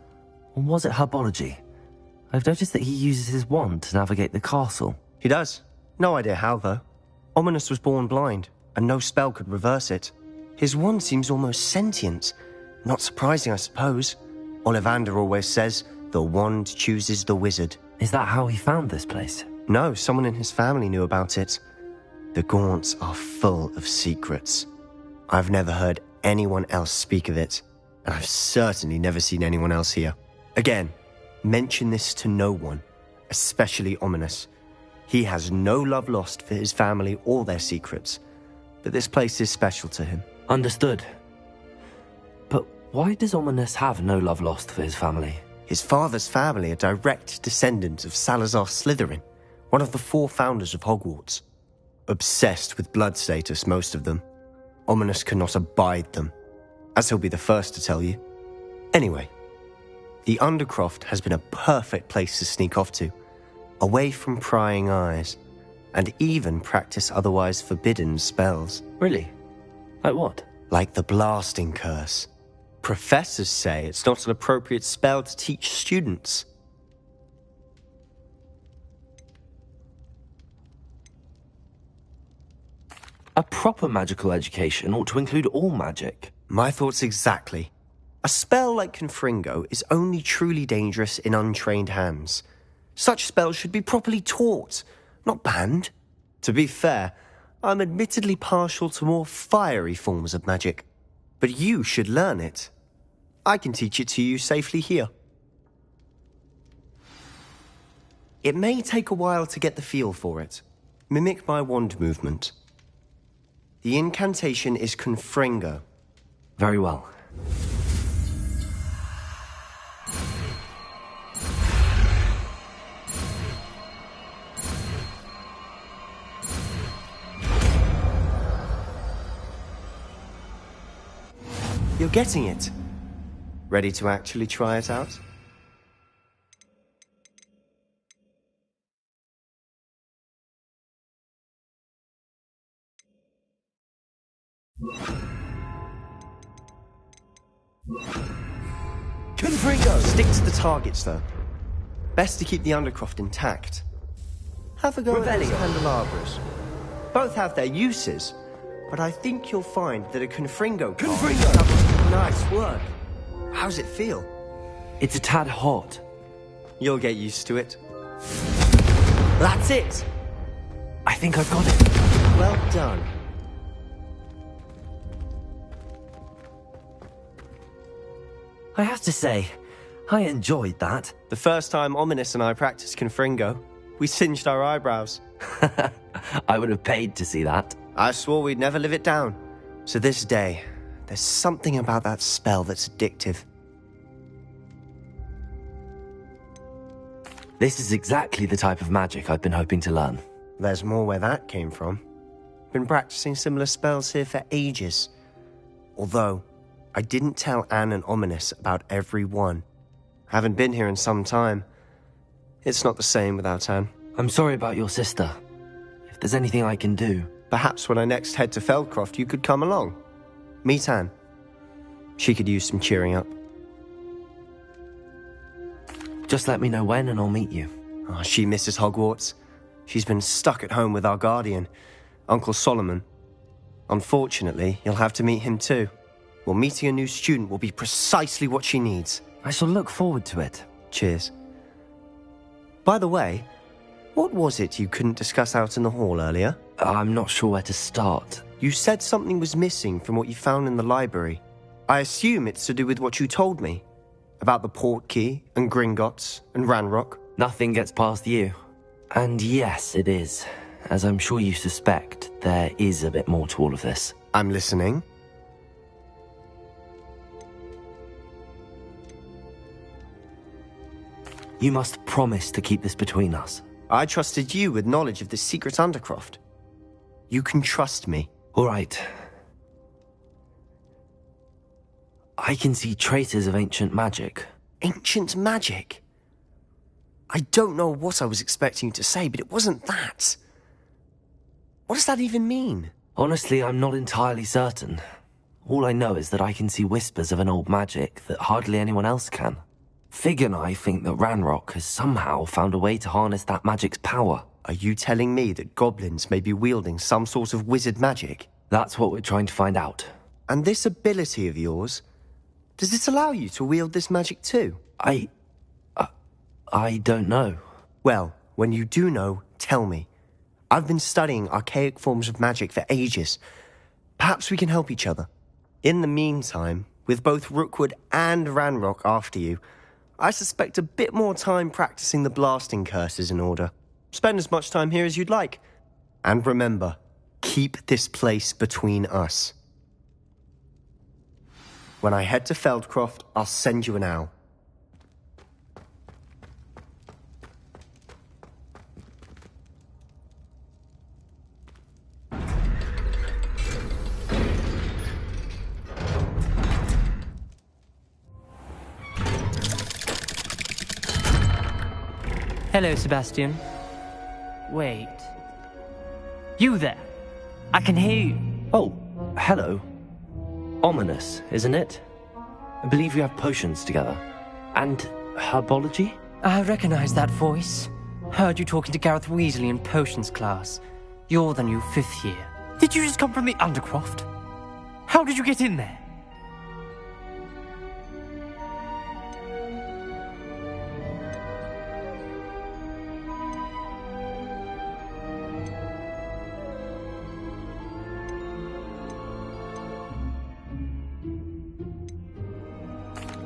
Or was it herbology? I've noticed that he uses his wand to navigate the castle. He does. No idea how, though. Ominous was born blind, and no spell could reverse it. His wand seems almost sentient. Not surprising, I suppose. Ollivander always says, the wand chooses the wizard. Is that how he found this place? No, someone in his family knew about it. The Gaunts are full of secrets. I've never heard anyone else speak of it, and I've certainly never seen anyone else here. Again, mention this to no one, especially Ominous. He has no love lost for his family or their secrets, but this place is special to him. Understood. But why does Ominous have no love lost for his family? His father's family are direct descendants of Salazar Slytherin, one of the 4 founders of Hogwarts. Obsessed with blood status, most of them. Ominous cannot abide them, as he'll be the first to tell you. Anyway, the Undercroft has been a perfect place to sneak off to, away from prying eyes, and even practice otherwise forbidden spells. Really? Like what? Like the Blasting Curse. Professors say it's not an appropriate spell to teach students. A proper magical education ought to include all magic. My thoughts exactly. A spell like Confringo is only truly dangerous in untrained hands. Such spells should be properly taught, not banned. To be fair, I'm admittedly partial to more fiery forms of magic. But you should learn it. I can teach it to you safely here. It may take a while to get the feel for it. Mimic my wand movement. The incantation is Confringo. Very well. You're getting it. Ready to actually try it out? Confringo! Stick to the targets, though. Best to keep the Undercroft intact. Have a go at those candelabras. Both have their uses, but I think you'll find that a Confringo card... Nice work. How's it feel? It's a tad hot. You'll get used to it. That's it! I think I've got it. Well done. I have to say, I enjoyed that. The first time Ominous and I practiced Confringo, we singed our eyebrows. I would have paid to see that. I swore we'd never live it down. To this day, there's something about that spell that's addictive. This is exactly the type of magic I've been hoping to learn. There's more where that came from. Been practicing similar spells here for ages. Although, I didn't tell Anne and Ominous about every one. Haven't been here in some time. It's not the same without Anne. I'm sorry about your sister. If there's anything I can do... Perhaps when I next head to Feldcroft, you could come along. Meet Anne. She could use some cheering up. Just let me know when and I'll meet you. Oh, she misses Hogwarts. She's been stuck at home with our guardian, Uncle Solomon. Unfortunately, you'll have to meet him too. Well, meeting a new student will be precisely what she needs. I shall look forward to it. Cheers. By the way, what was it you couldn't discuss out in the hall earlier? I'm not sure where to start. You said something was missing from what you found in the library. I assume it's to do with what you told me. About the Portkey, and Gringotts, and Ranrock. Nothing gets past you. And yes, it is. As I'm sure you suspect, there is a bit more to all of this. I'm listening. You must promise to keep this between us. I trusted you with knowledge of the secret undercroft. You can trust me. All right. I can see traces of ancient magic. Ancient magic? I don't know what I was expecting you to say, but it wasn't that. What does that even mean? Honestly, I'm not entirely certain. All I know is that I can see whispers of an old magic that hardly anyone else can. Fig and I think that Ranrock has somehow found a way to harness that magic's power. Are you telling me that goblins may be wielding some sort of wizard magic? That's what we're trying to find out. And this ability of yours, does it allow you to wield this magic too? I don't know. Well, when you do know, tell me. I've been studying archaic forms of magic for ages. Perhaps we can help each other. In the meantime, with both Rookwood and Ranrock after you, I suspect a bit more time practicing the blasting curse is in order. Spend as much time here as you'd like. And remember, keep this place between us. When I head to Feldcroft, I'll send you an owl. Hello, Sebastian. Wait. You there? I can hear you. Oh, hello. Ominous, isn't it? I believe we have potions together. And herbology? I recognize that voice. Heard you talking to Gareth Weasley in potions class. You're the new 5th year. Did you just come from the Undercroft? How did you get in there?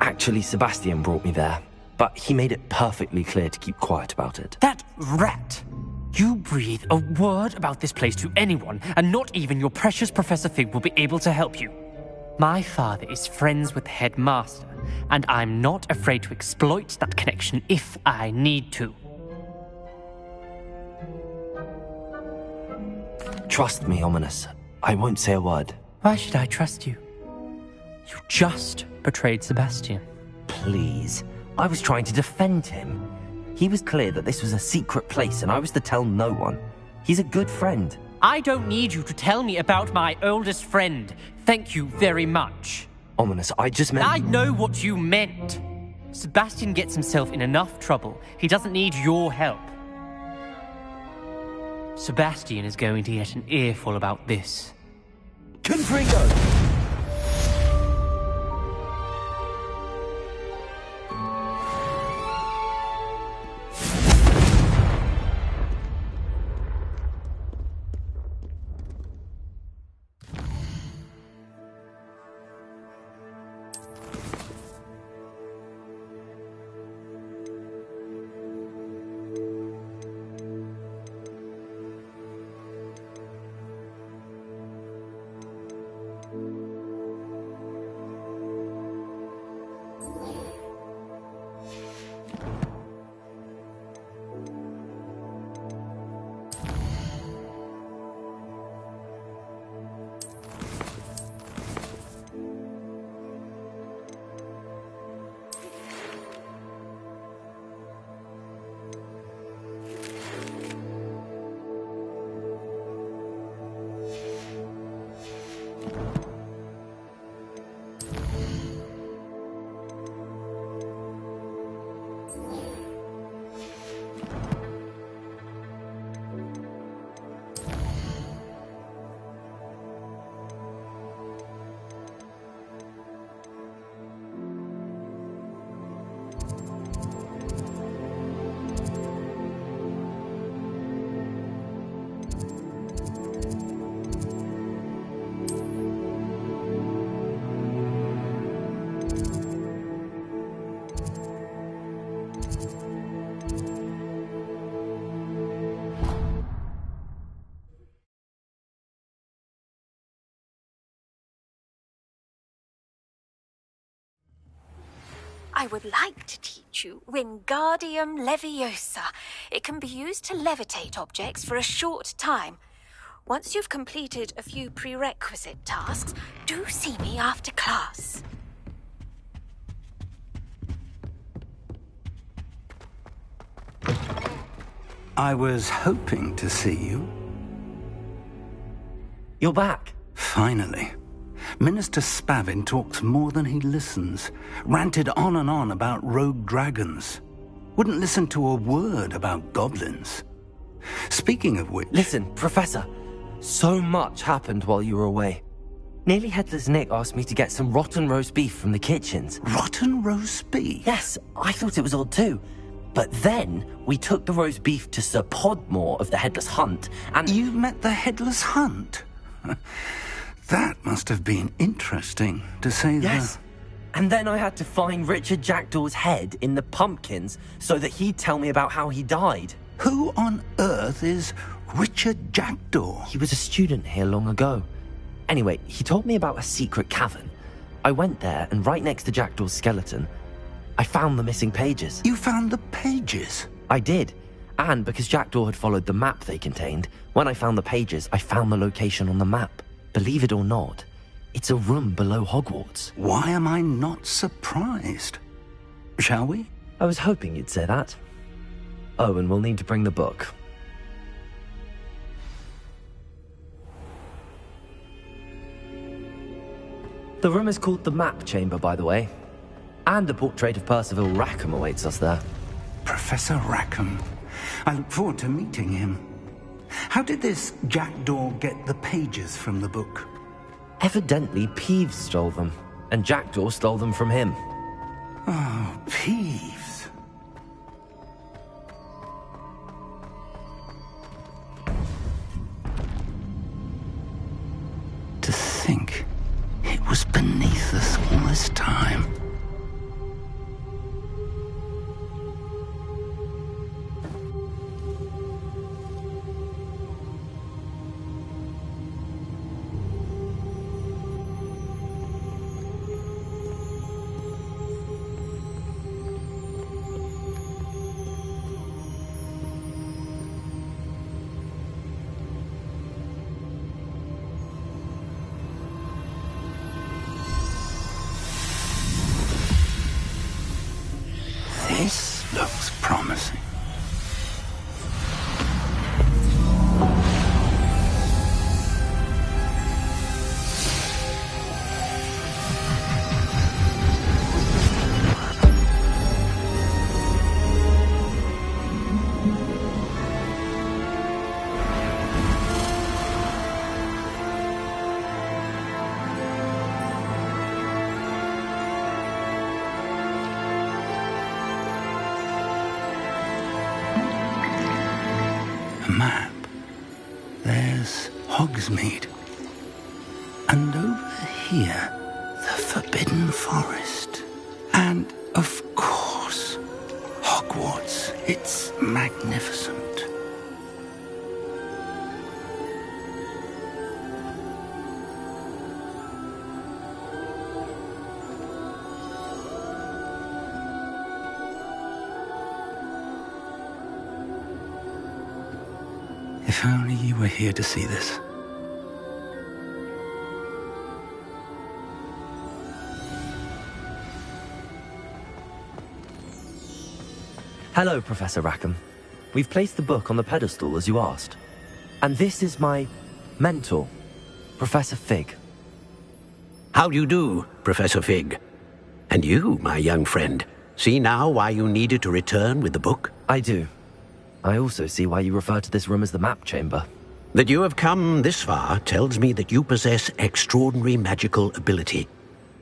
Actually, Sebastian brought me there, but he made it perfectly clear to keep quiet about it. That rat! You breathe a word about this place to anyone, and not even your precious Professor Fig will be able to help you. My father is friends with the headmaster, and I'm not afraid to exploit that connection if I need to. Trust me, Ominous. I won't say a word. Why should I trust you? You just betrayed Sebastian. Please. I was trying to defend him. He was clear that this was a secret place and I was to tell no one. He's a good friend. I don't need you to tell me about my oldest friend. Thank you very much. Ominous, I just meant... I know what you meant. Sebastian gets himself in enough trouble. He doesn't need your help. Sebastian is going to get an earful about this. Confringo! I would like to teach you Wingardium Leviosa. It can be used to levitate objects for a short time. Once you've completed a few prerequisite tasks, do see me after class. I was hoping to see you. You're back. Finally. Minister Spavin talks more than he listens. Ranted on and on about rogue dragons. Wouldn't listen to a word about goblins. Speaking of which... Listen, Professor. So much happened while you were away. Nearly Headless Nick asked me to get some rotten roast beef from the kitchens. Rotten roast beef? Yes, I thought it was odd too. But then we took the roast beef to Sir Podmore of the Headless Hunt, and... You met the Headless Hunt? That must have been interesting, to say the... Yes. And then I had to find Richard Jackdaw's head in the pumpkins so that he'd tell me about how he died. Who on earth is Richard Jackdaw? He was a student here long ago. Anyway, he told me about a secret cavern. I went there, and right next to Jackdaw's skeleton, I found the missing pages. You found the pages? I did. And because Jackdaw had followed the map they contained, when I found the pages, I found the location on the map. Believe it or not, it's a room below Hogwarts. Why am I not surprised? Shall we? I was hoping you'd say that. Oh, and we'll need to bring the book. The room is called the Map Chamber, by the way. And a portrait of Percival Rackham awaits us there. Professor Rackham. I look forward to meeting him. How did this Jackdaw get the pages from the book? Evidently, Peeves stole them, and Jackdaw stole them from him. Oh, Peeves. To think it was beneath us all this time. This looks promising. Map. There's Hogsmeade. And over here, the Forbidden Forest. And, of course, Hogwarts. It's magnificent. If only you were here to see this. Hello, Professor Rackham. We've placed the book on the pedestal as you asked. And this is my mentor, Professor Fig. How do you do, Professor Fig? And you, my young friend, see now why you needed to return with the book? I do. I also see why you refer to this room as the Map Chamber. That you have come this far tells me that you possess extraordinary magical ability,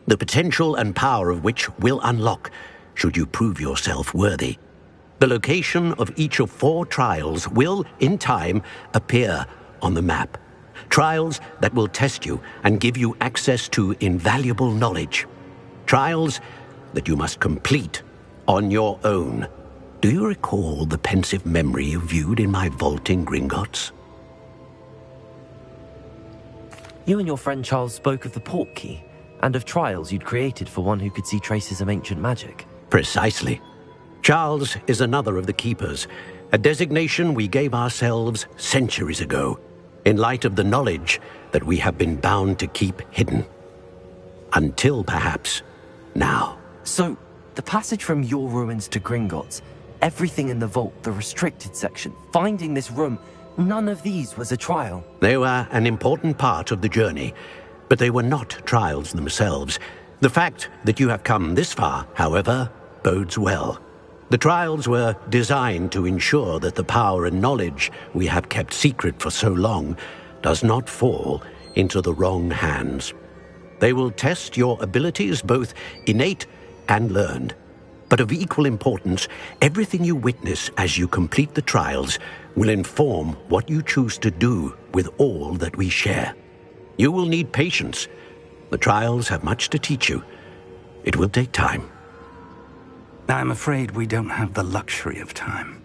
the potential and power of which will unlock should you prove yourself worthy. The location of each of 4 trials will, in time, appear on the map. Trials that will test you and give you access to invaluable knowledge. Trials that you must complete on your own. Do you recall the pensive memory you viewed in my vault in Gringotts? You and your friend Charles spoke of the Portkey, and of trials you'd created for one who could see traces of ancient magic. Precisely. Charles is another of the keepers, a designation we gave ourselves centuries ago, in light of the knowledge that we have been bound to keep hidden. Until, perhaps, now. So, the passage from your ruins to Gringotts, everything in the vault, the restricted section, finding this room, none of these was a trial. They were an important part of the journey, but they were not trials themselves. The fact that you have come this far, however, bodes well. The trials were designed to ensure that the power and knowledge we have kept secret for so long does not fall into the wrong hands. They will test your abilities, both innate and learned. But of equal importance, everything you witness as you complete the trials will inform what you choose to do with all that we share. You will need patience. The trials have much to teach you. It will take time. I'm afraid we don't have the luxury of time.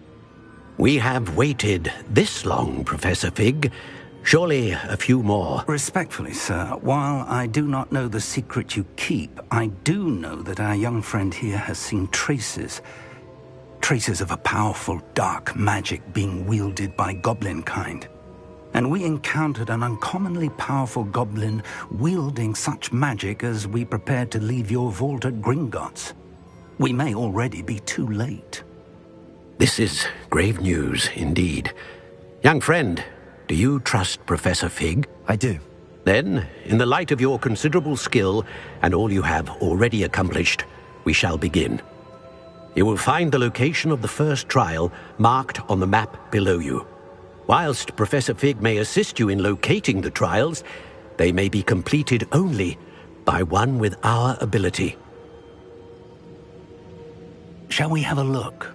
We have waited this long, Professor Fig. Surely a few more. Respectfully, sir, while I do not know the secret you keep, I do know that our young friend here has seen traces of a powerful dark magic being wielded by goblin kind. And we encountered an uncommonly powerful goblin wielding such magic as we prepared to leave your vault at Gringotts. We may already be too late. This is grave news indeed. Young friend, do you trust Professor Fig? I do. Then, in the light of your considerable skill and all you have already accomplished, we shall begin. You will find the location of the first trial marked on the map below you. Whilst Professor Fig may assist you in locating the trials, they may be completed only by one with our ability. Shall we have a look?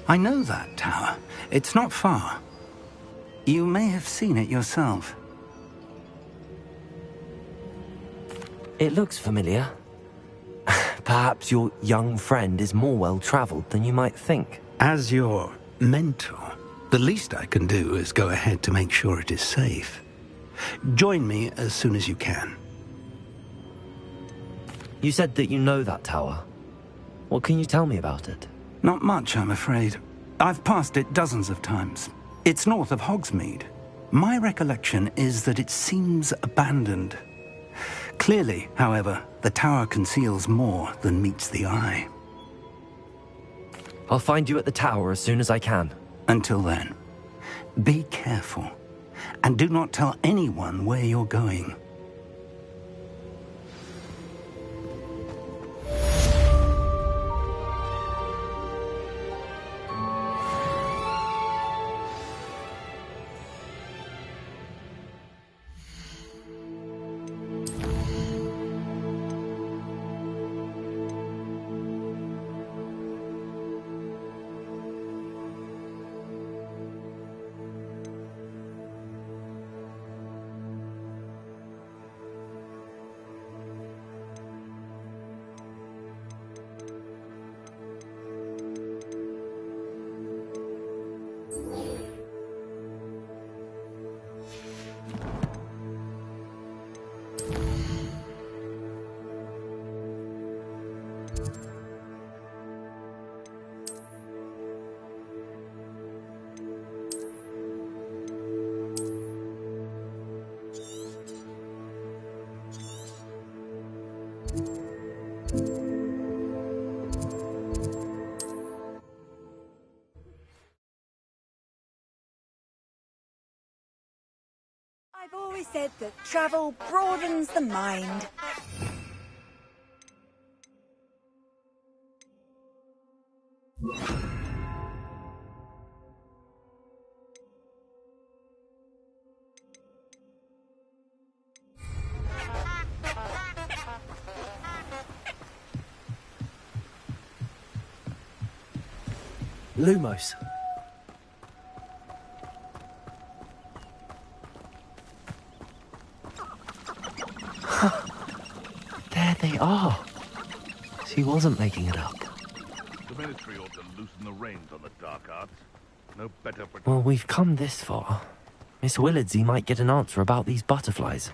I know that tower. It's not far. You may have seen it yourself. It looks familiar. Perhaps your young friend is more well-traveled than you might think. As your mentor, the least I can do is go ahead to make sure it is safe. Join me as soon as you can. You said that you know that tower. What can you tell me about it? Not much, I'm afraid. I've passed it dozens of times. It's north of Hogsmeade. My recollection is that it seems abandoned. Clearly, however, the tower conceals more than meets the eye. I'll find you at the tower as soon as I can. Until then, be careful, and do not tell anyone where you're going. I've always said that travel broadens the mind. Lumos. There they are. She wasn't making it up. The military ought to loosen the reins on the dark arts. No better for... Well, we've come this far. Miss Willardsey might get an answer about these butterflies.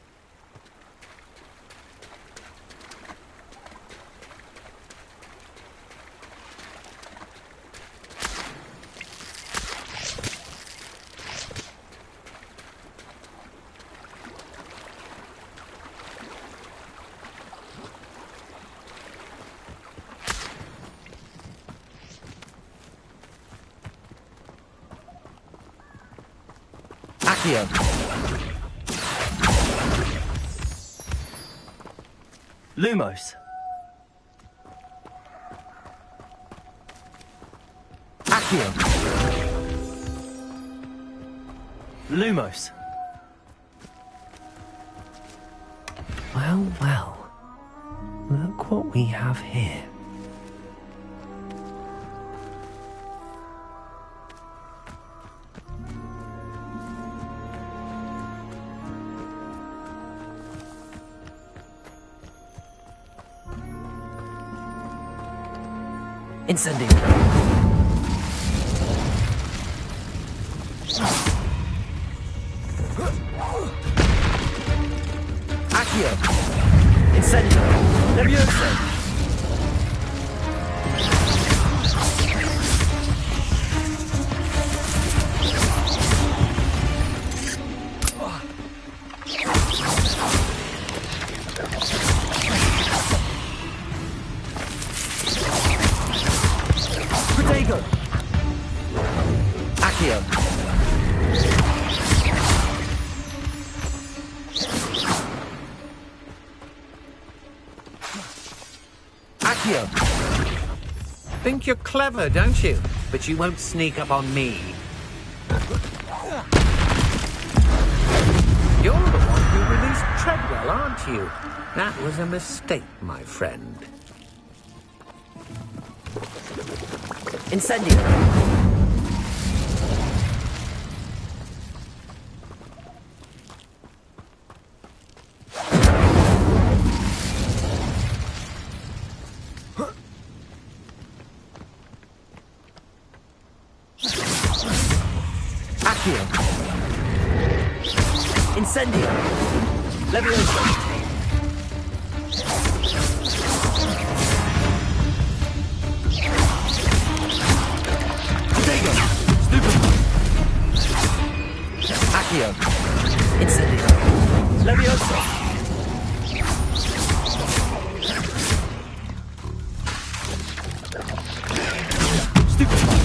Accio. Lumos. Accio. Lumos. Well, well. Look what we have here. Incendio. Accio. Incendio. Levioso. Protego. Accio. Accio. Think you're clever, don't you? But you won't sneak up on me. You're the one who released Treadwell, aren't you? That was a mistake, my friend. Incendio. Accio. Incendio. Levioso. Protego. Stupefy. Accio. Incendio. Levioso. Stupefy.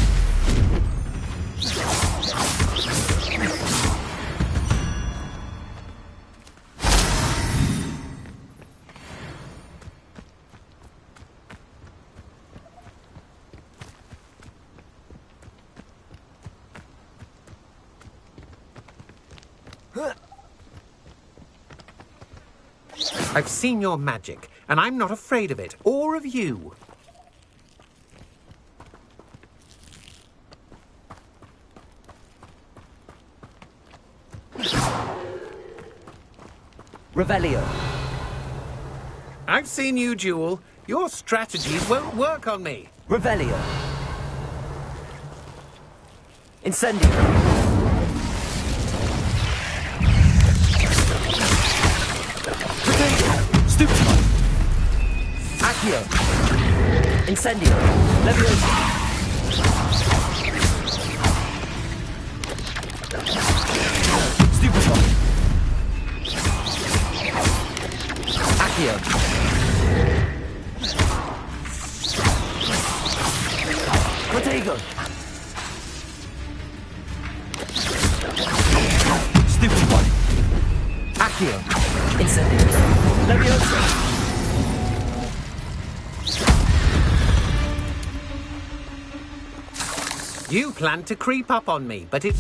I've seen your magic, and I'm not afraid of it, or of you. Revelio. I've seen you duel. Your strategies won't work on me. Revelio. Incendio. Stupefy. Accio. Incendio. Levioso. Stupefy. Accio. Protego. Stupefy. Accio. Incendio. Levioso. You planned to creep up on me, but it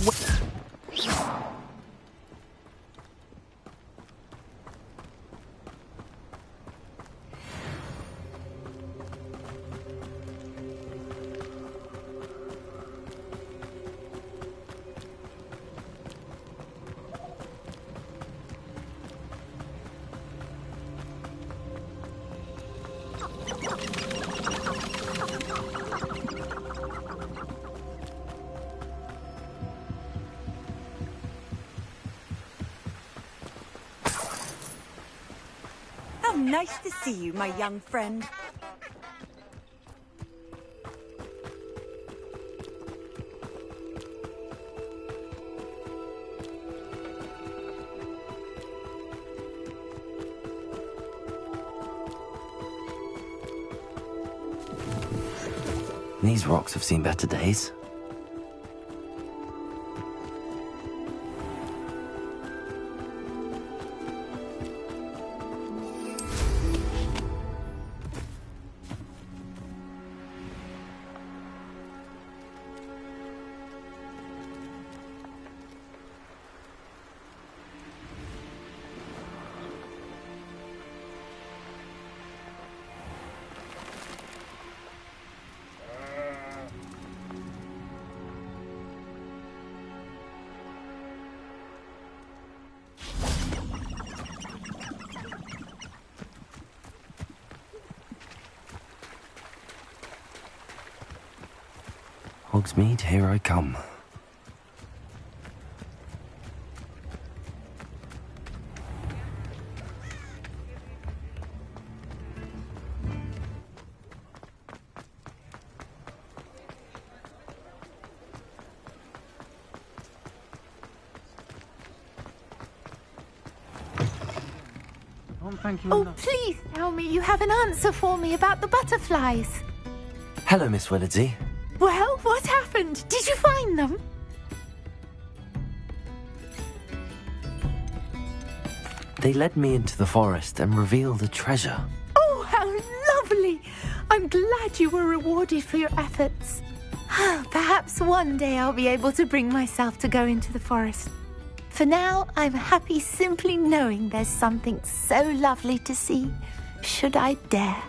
How nice to see you, my young friend. These rocks have seen better days. Hogsmeade, here I come. Oh, please tell me you have an answer for me about the butterflies. Hello, Miss Willardsey. Well, what happened? Did you find them? They led me into the forest and revealed a treasure. Oh, how lovely! I'm glad you were rewarded for your efforts. Perhaps one day I'll be able to bring myself to go into the forest. For now, I'm happy simply knowing there's something so lovely to see, should I dare.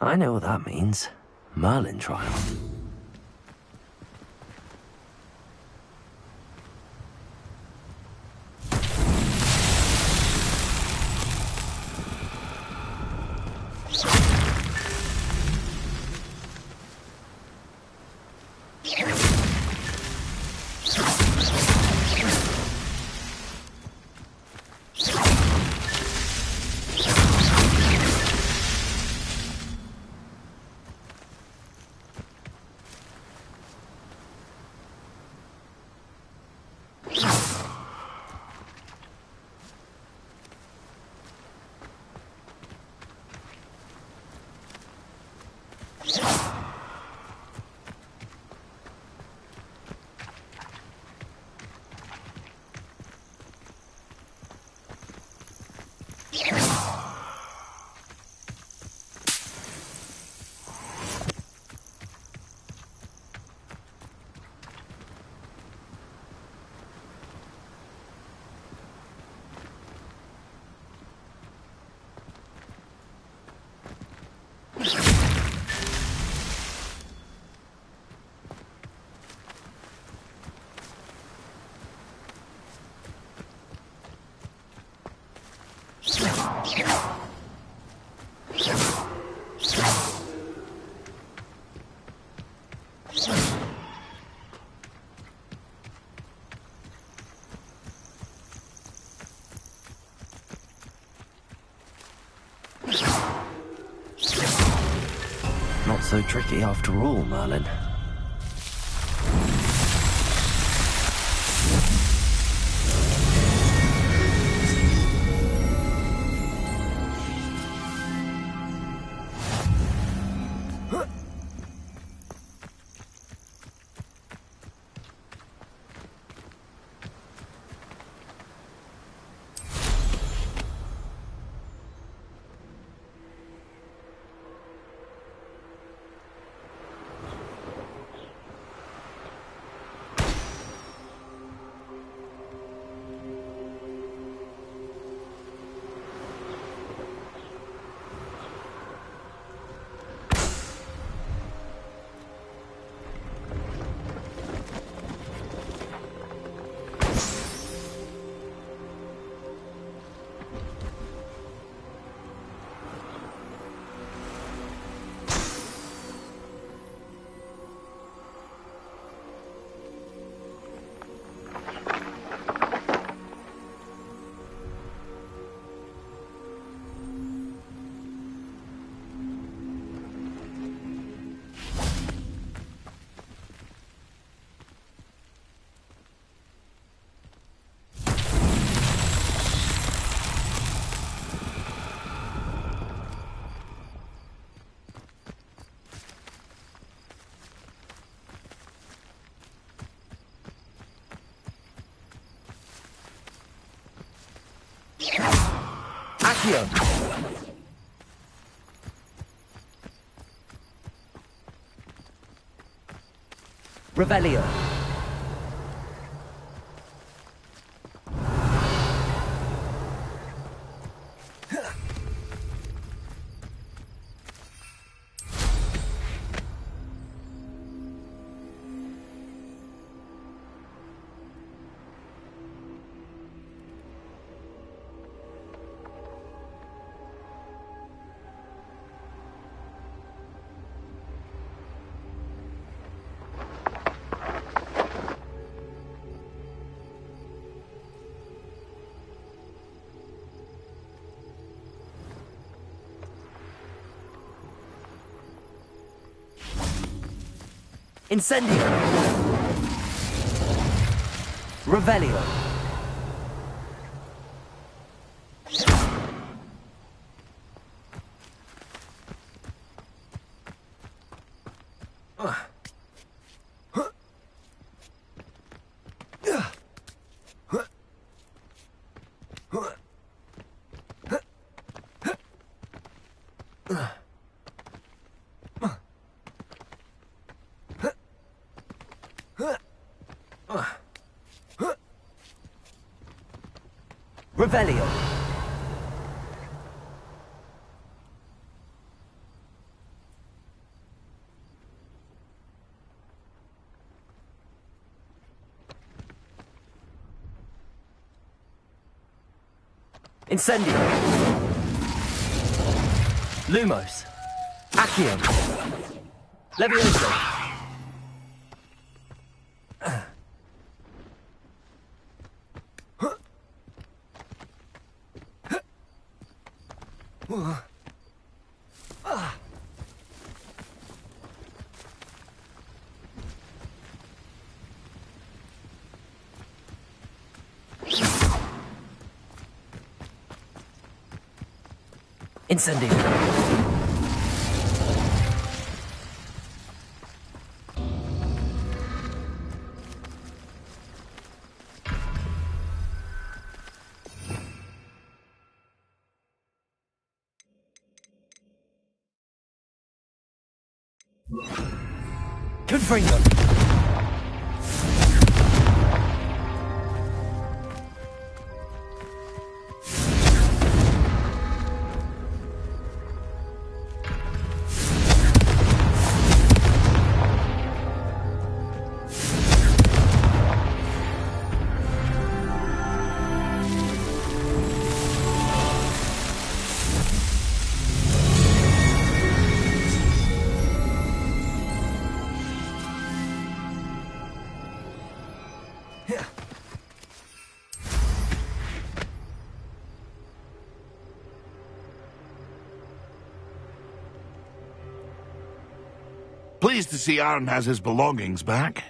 I know what that means. Merlin trial. Not so tricky after all, Merlin. Accio! Revelio! Incendio! Revelio! Revelio! Incendio! Lumos! Accio! Levioso! Incendio! Confringo! Pleased to see Arn has his belongings back.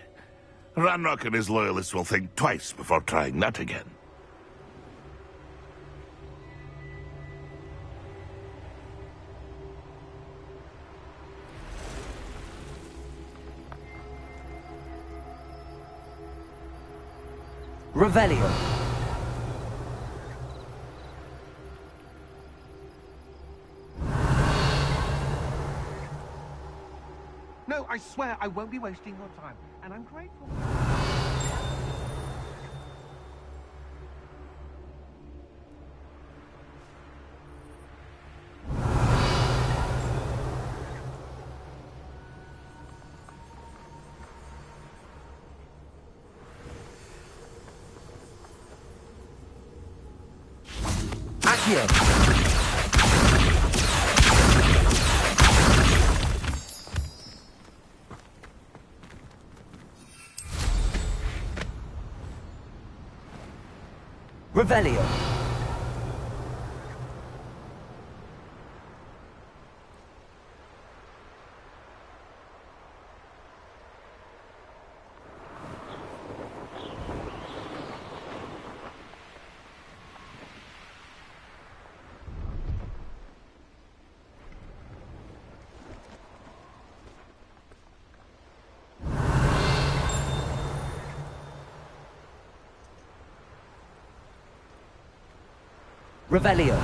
Ranrock and his loyalists will think twice before trying that again. Revelio. No, I swear I won't be wasting your time, and I'm grateful. Accio! Revelio. Revelio.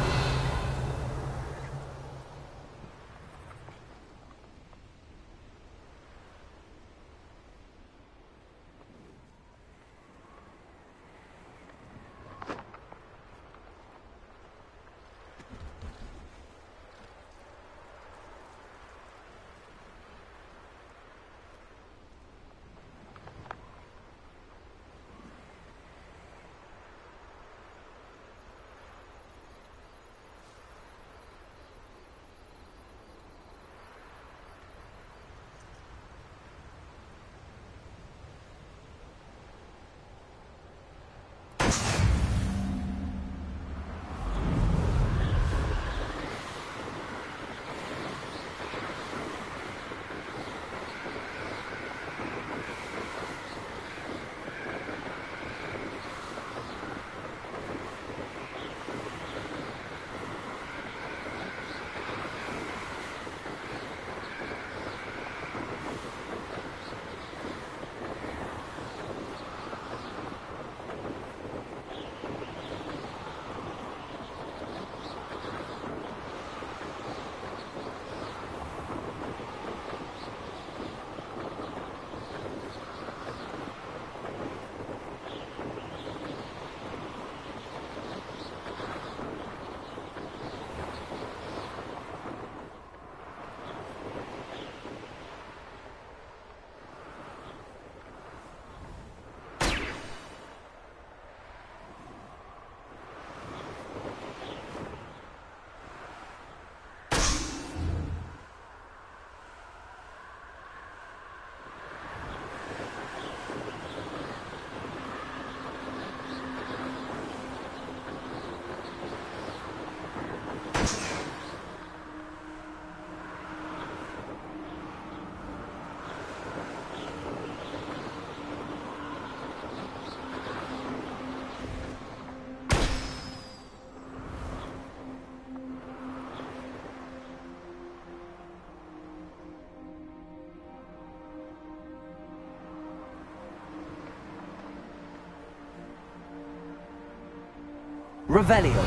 Revelio.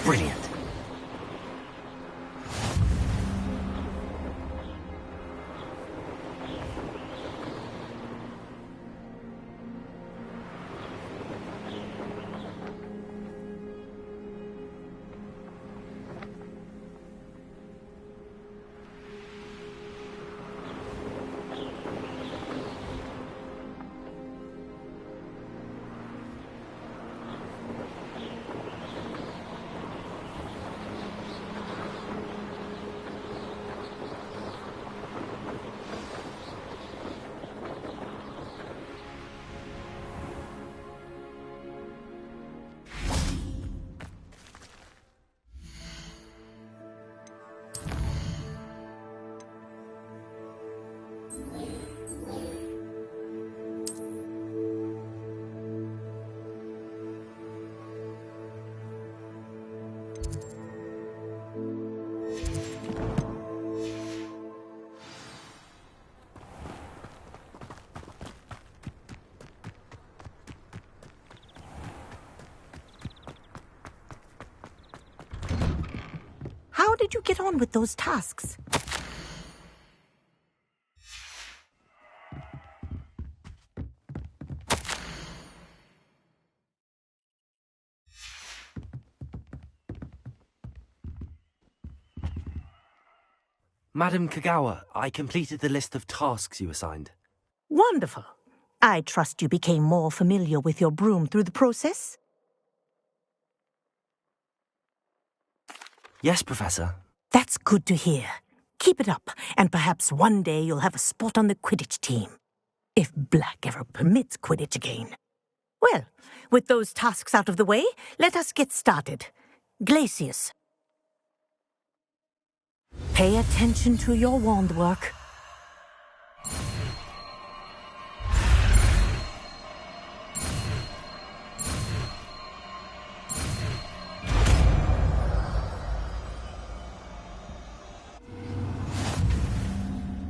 Brilliant. How did you get on with those tasks? Madam Kagawa, I completed the list of tasks you assigned. Wonderful. I trust you became more familiar with your broom through the process? Yes, Professor. That's good to hear. Keep it up, and perhaps one day you'll have a spot on the Quidditch team. If Black ever permits Quidditch again. Well, with those tasks out of the way, let us get started. Glacius. Pay attention to your wand work.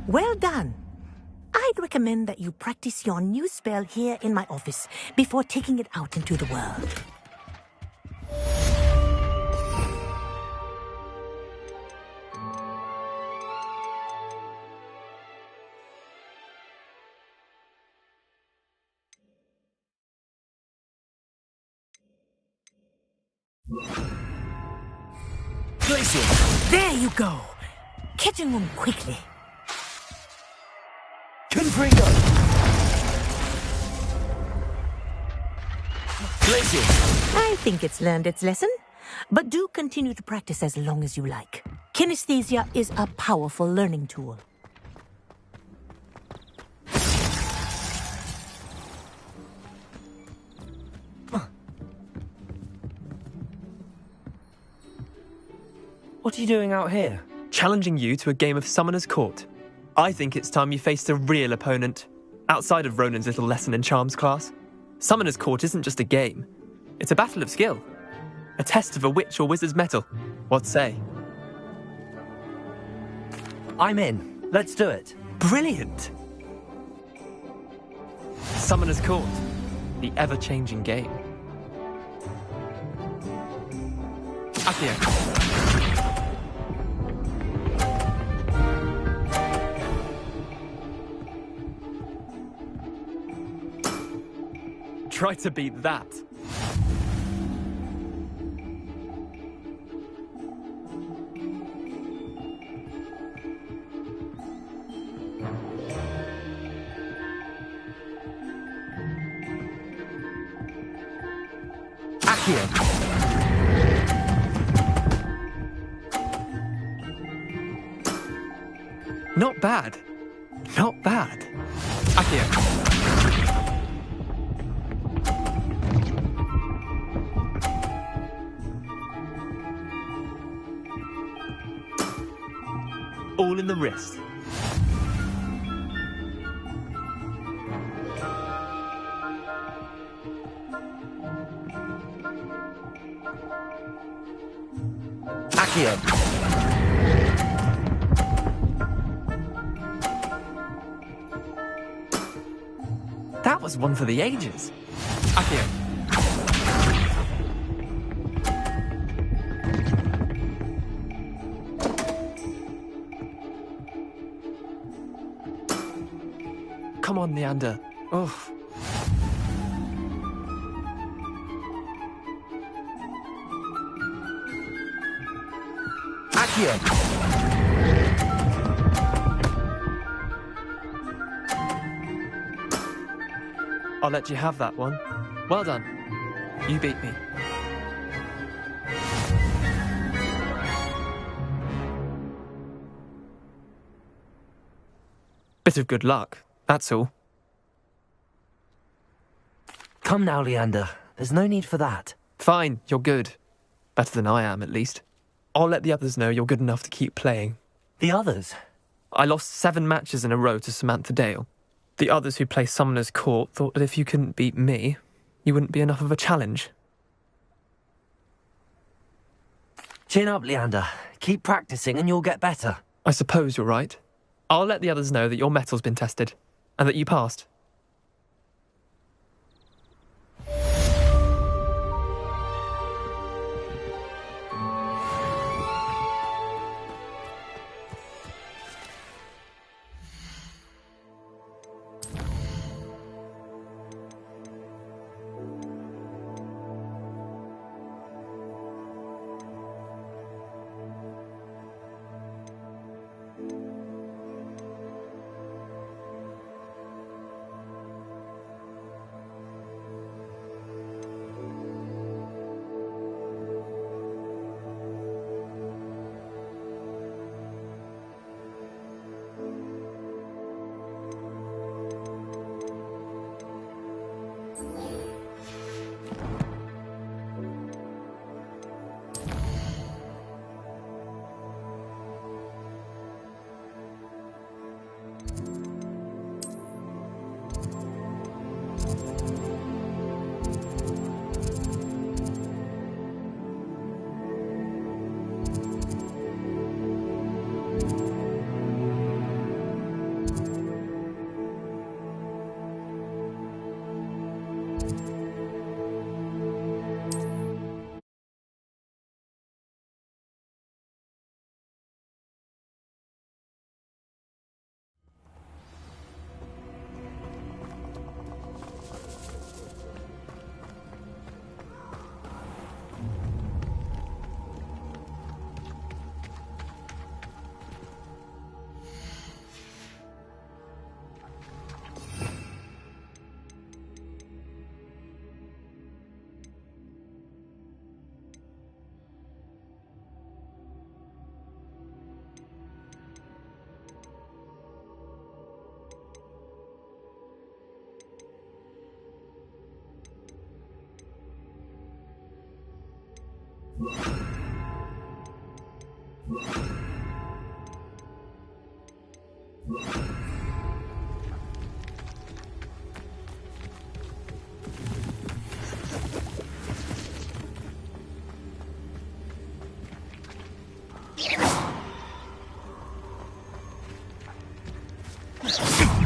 Well done. I'd recommend that you practice your new spell here in my office before taking it out into the world. Glacius! There you go. Catching them quickly. Confringo! Glacius! I think it's learned its lesson, but do continue to practice as long as you like. Kinesthesia is a powerful learning tool. What are you doing out here? Challenging you to a game of Summoner's Court. I think it's time you faced a real opponent, outside of Ronan's little lesson in charms class. Summoner's Court isn't just a game. It's a battle of skill. A test of a witch or wizard's mettle. What say? I'm in. Let's do it. Brilliant! Summoner's Court. The ever-changing game. Accio. Try to beat that. Accio. Not bad. Not bad. Accio. All in the wrist. Accio. That was one for the ages. Accio. on, Leander. Oh. Accio! I'll let you have that one. Well done. You beat me. Bit of good luck, that's all. Come now, Leander. There's no need for that. Fine, you're good. Better than I am, at least. I'll let the others know you're good enough to keep playing. The others? I lost 7 matches in a row to Samantha Dale. The others who play Summoner's Court thought that if you couldn't beat me, you wouldn't be enough of a challenge. Chin up, Leander. Keep practicing and you'll get better. I suppose you're right. I'll let the others know that your metal's been tested, and that you passed.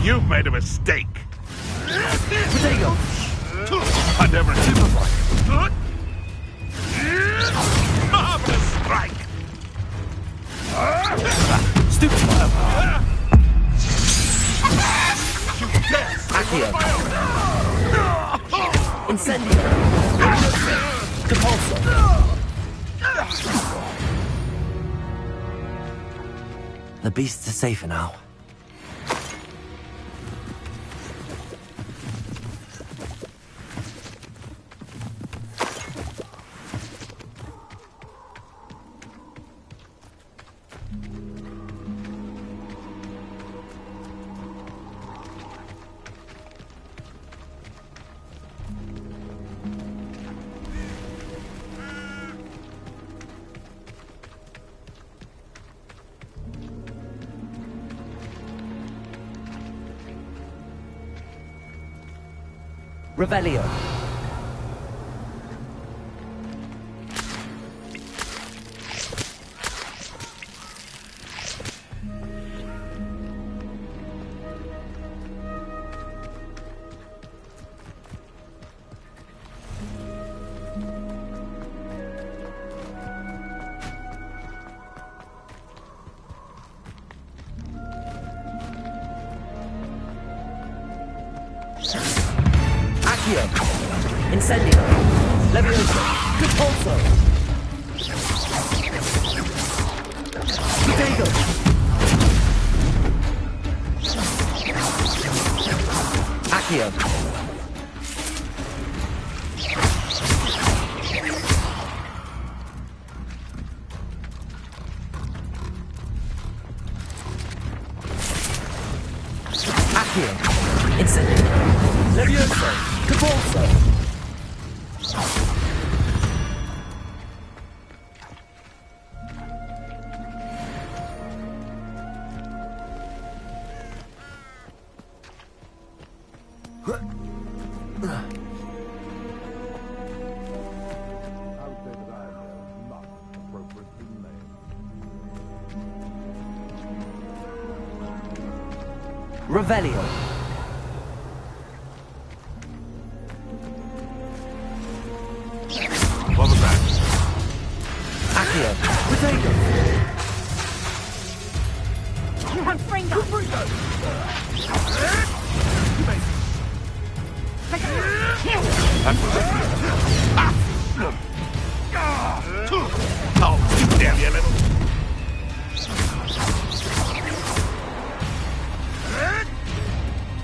You've made a mistake. Potato! I never did it like it. Marvelous strike! Stupid! You dare! Accio! Incendio! Depulso! The beasts are safer now. Revelio. Accio. Incendio. Levioso. Repulso. Potato. Accio. Accio. Incendio. Levioso. Repulso. Revelio. What was that? Accio. Potato. Confringo! Oh, you damn you little...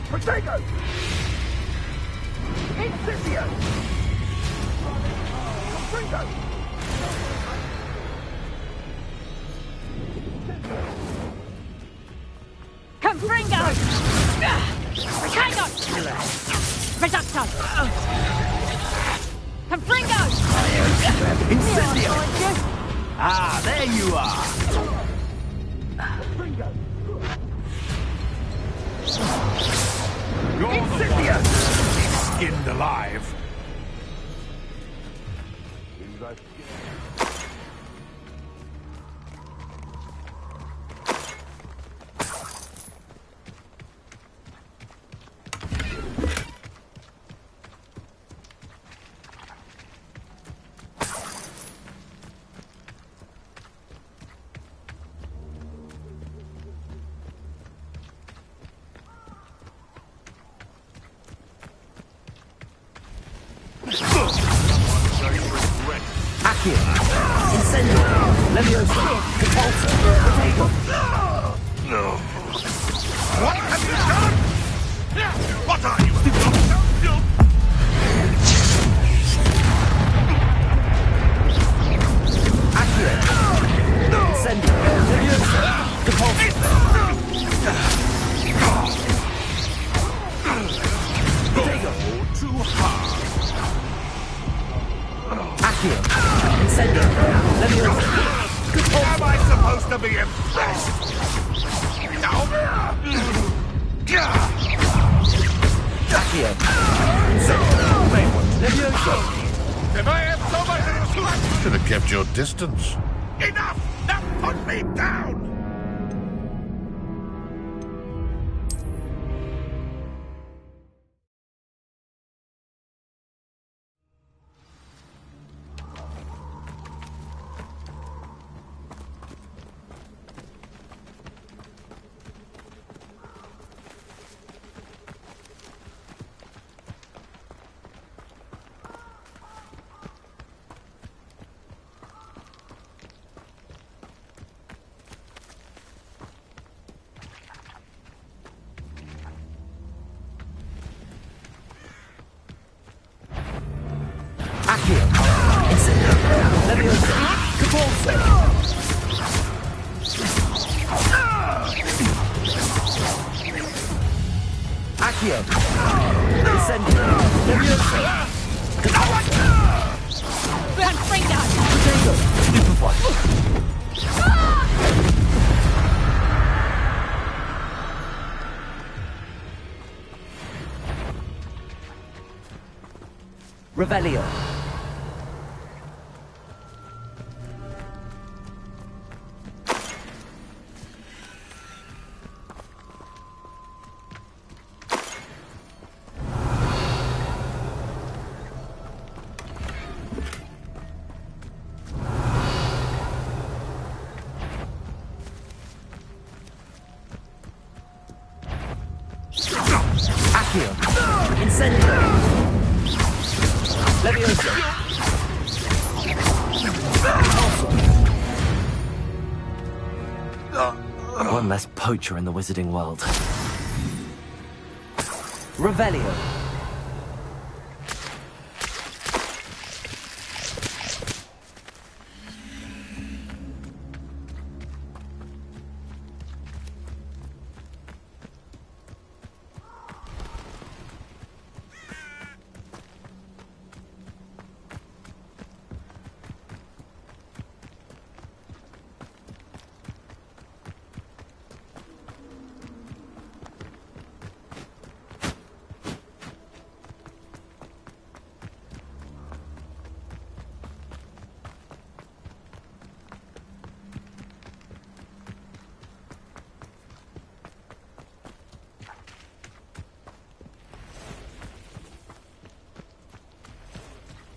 Potato! Incendio! Confringo! Confringo! Potato! Reducto! Confringo! Incendio! Ah, there you are! You're the one he's skinned alive. Accio. Incendio. Levioso. Repulso. Potato. No. What have you done? What are you? Accio. Incendio. Levioso. Repulso. Potato. Too hard. Accio. Incendio. Levioso. Am I supposed to be impressed? No. Accio. Incendio. Levioso. If I have so much little slack, should have kept your distance. Enough! Now put me down! Accio. Incendio. Levioso. Repulso. Accio. Incendio. Levioso. Confringo! Potato. Stupefy. Revelio. Accio. Incendio! Leviosa! One less poacher in the wizarding world. Revelio.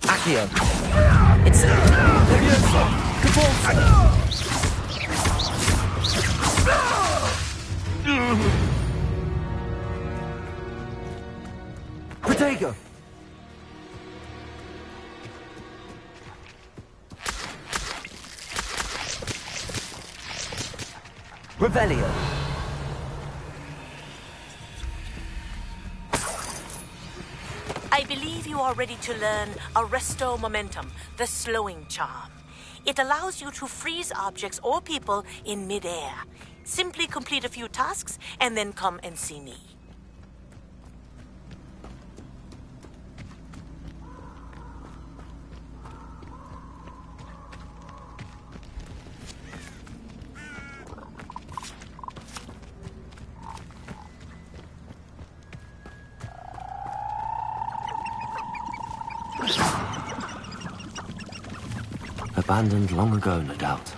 Accio. It's Leviosa. Caporza. Protego. Revelio. I believe you are ready to learn Arresto Momentum, the slowing charm. It allows you to freeze objects or people in midair. Simply complete a few tasks and then come and see me. Abandoned long ago, no doubt.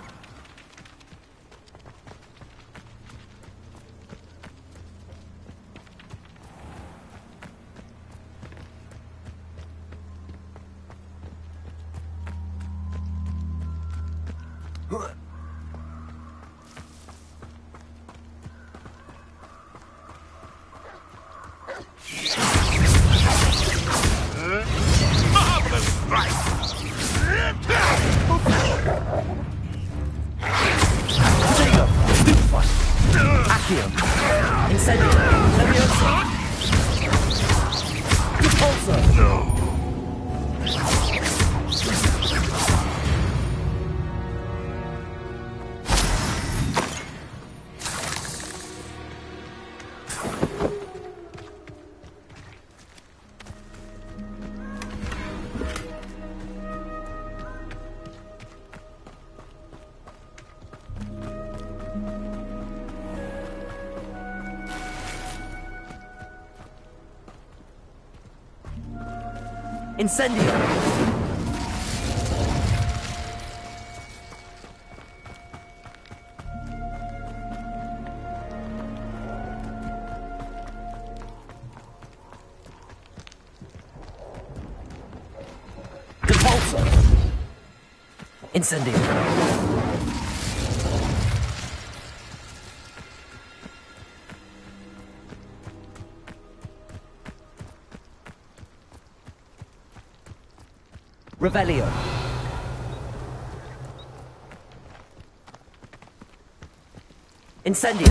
Incendio! Depulso! Incendio! Revelio. Incendio.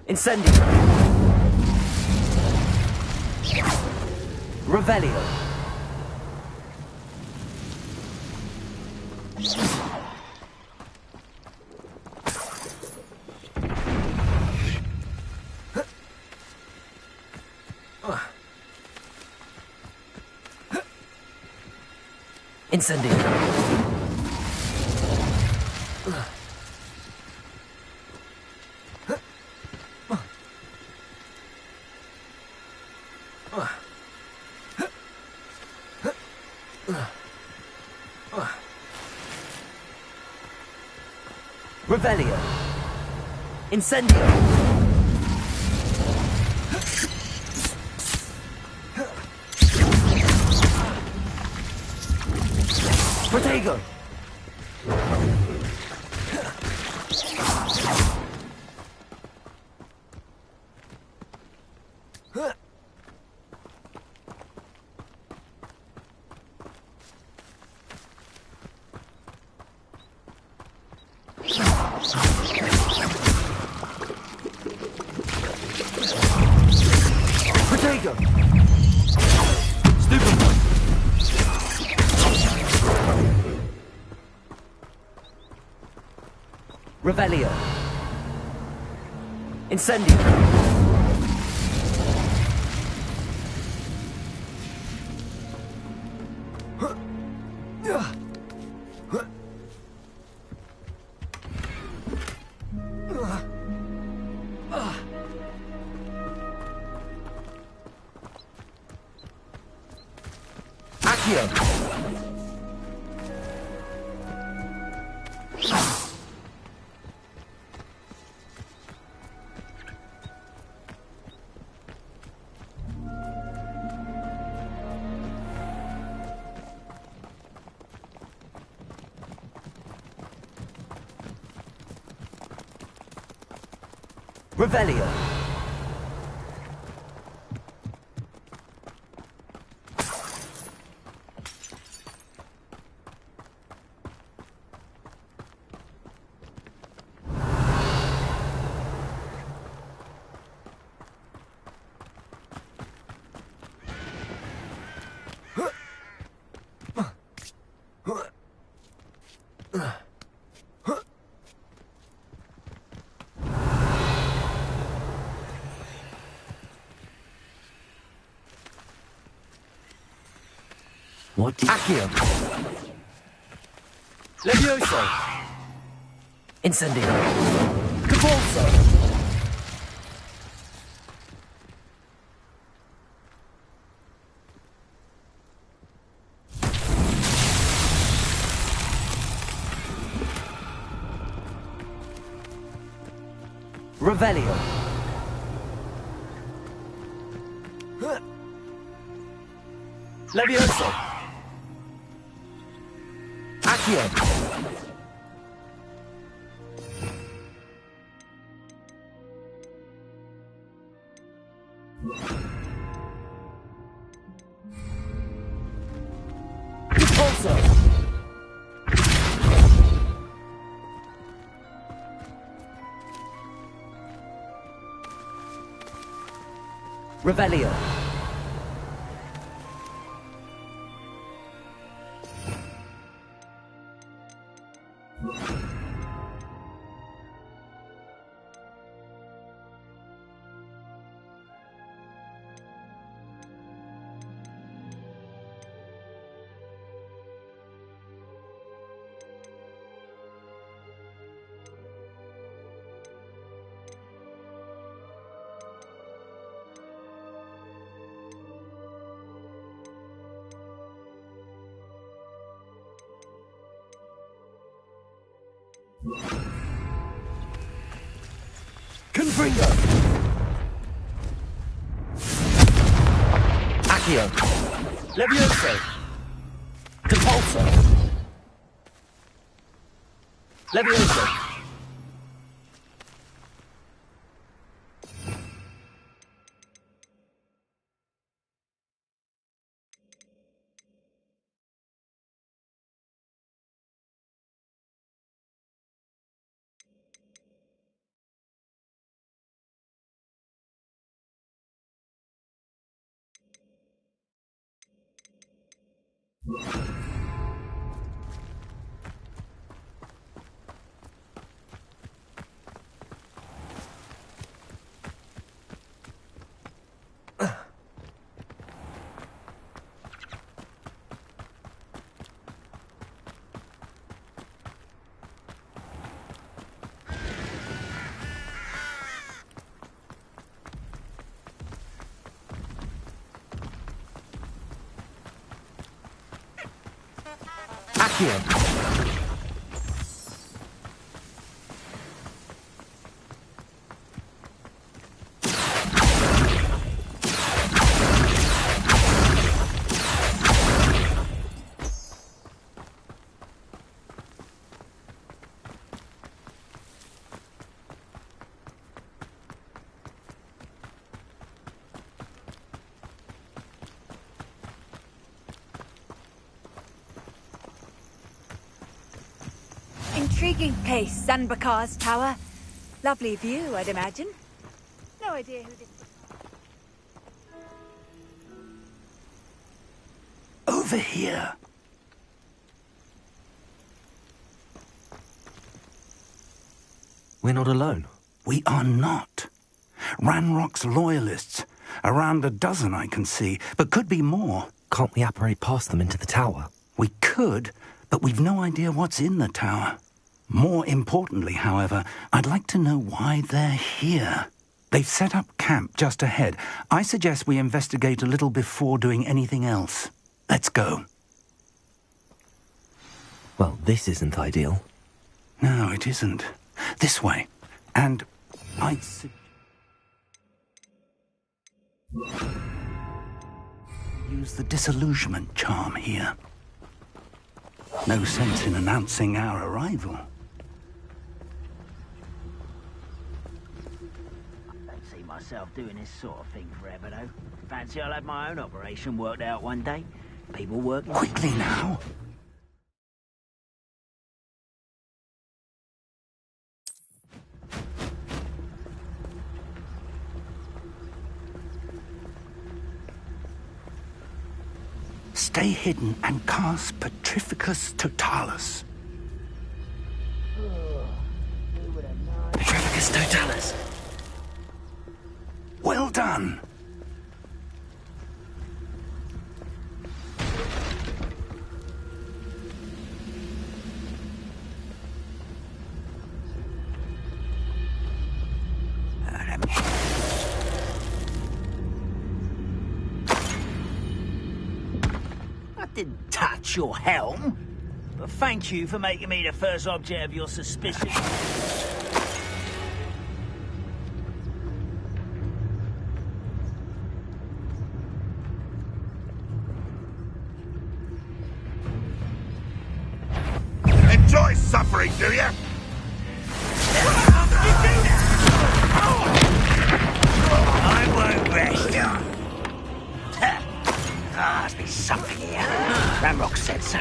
Incendio. Revelio. Incendio. Revelio. Incendio. Protego! Protego! Stupid one! Revelio. Incendio. Accio. Revelio. What did... Accio. Levioso. Incendio. Capolso. Revelio. Levioso. Accio. Repulso. Revelio. Confringo. Accio. Levioso. Depulso. Levioso. Accio. intriguing place, Sanbakar's tower. Lovely view, I'd imagine. No idea who did. Over here. We're not alone. We are not. Ranrock's loyalists. Around a dozen I can see, but could be more. Can't we apparate past them into the tower? We could, but we've no idea what's in the tower. More importantly, however, I'd like to know why they're here. They've set up camp just ahead. I suggest we investigate a little before doing anything else. Let's go. Well, this isn't ideal. No, it isn't. This way. And I'd use the disillusionment charm here. No sense in announcing our arrival. I don't see myself doing this sort of thing forever, though. Fancy I'll have my own operation worked out one day. People working... Quickly now! Stay hidden and cast Petrificus Totalis. Petrificus Totalis. Well done. Didn't touch your helm, but thank you for making me the first object of your suspicion. Enjoy suffering, do you? I won't rest. Must be something here. Ranrock said so.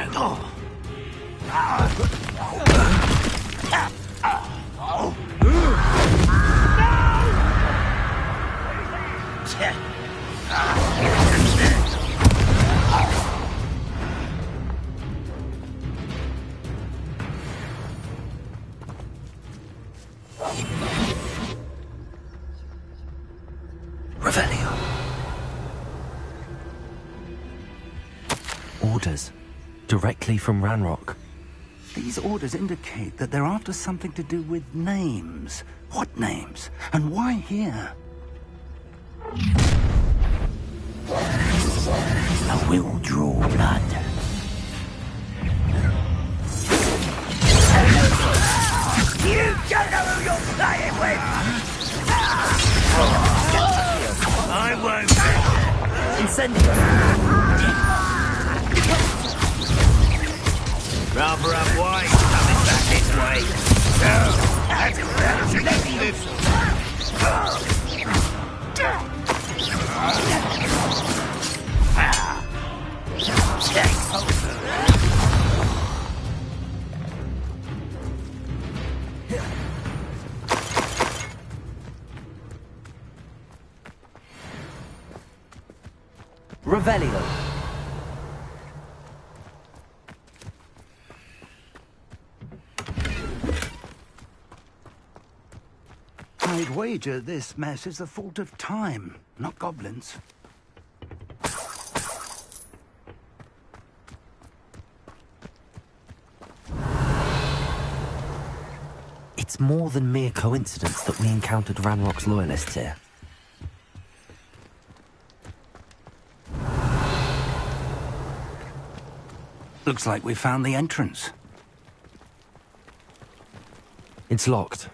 Revelio. Orders. Directly from Ranrock. These orders indicate that they're after something to do with names. What names? And why here? I will draw blood. You don't know who you're playing with! I won't. Rather unwise coming back this way. Revelio. I'd wager this mess is the fault of time, not goblins. It's more than mere coincidence that we encountered Ranrock's loyalists here. Looks like we found the entrance. It's locked.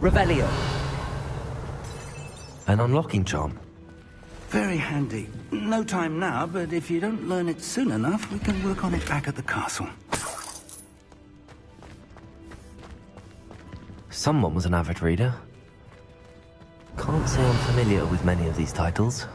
Revelio. An unlocking charm. Very handy. No time now, but if you don't learn it soon enough, we can work on it back at the castle. Someone was an avid reader. Can't say I'm familiar with many of these titles.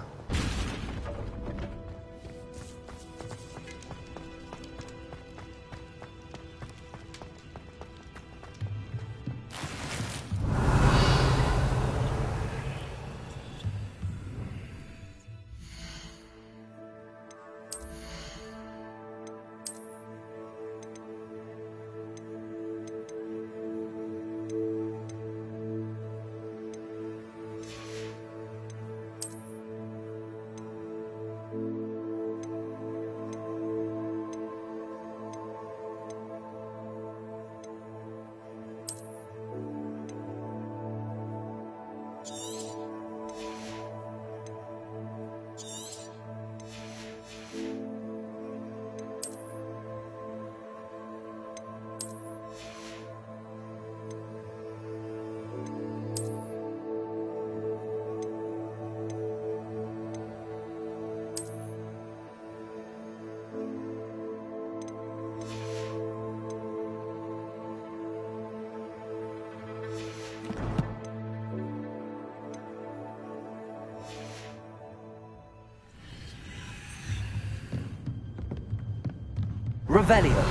Revelio.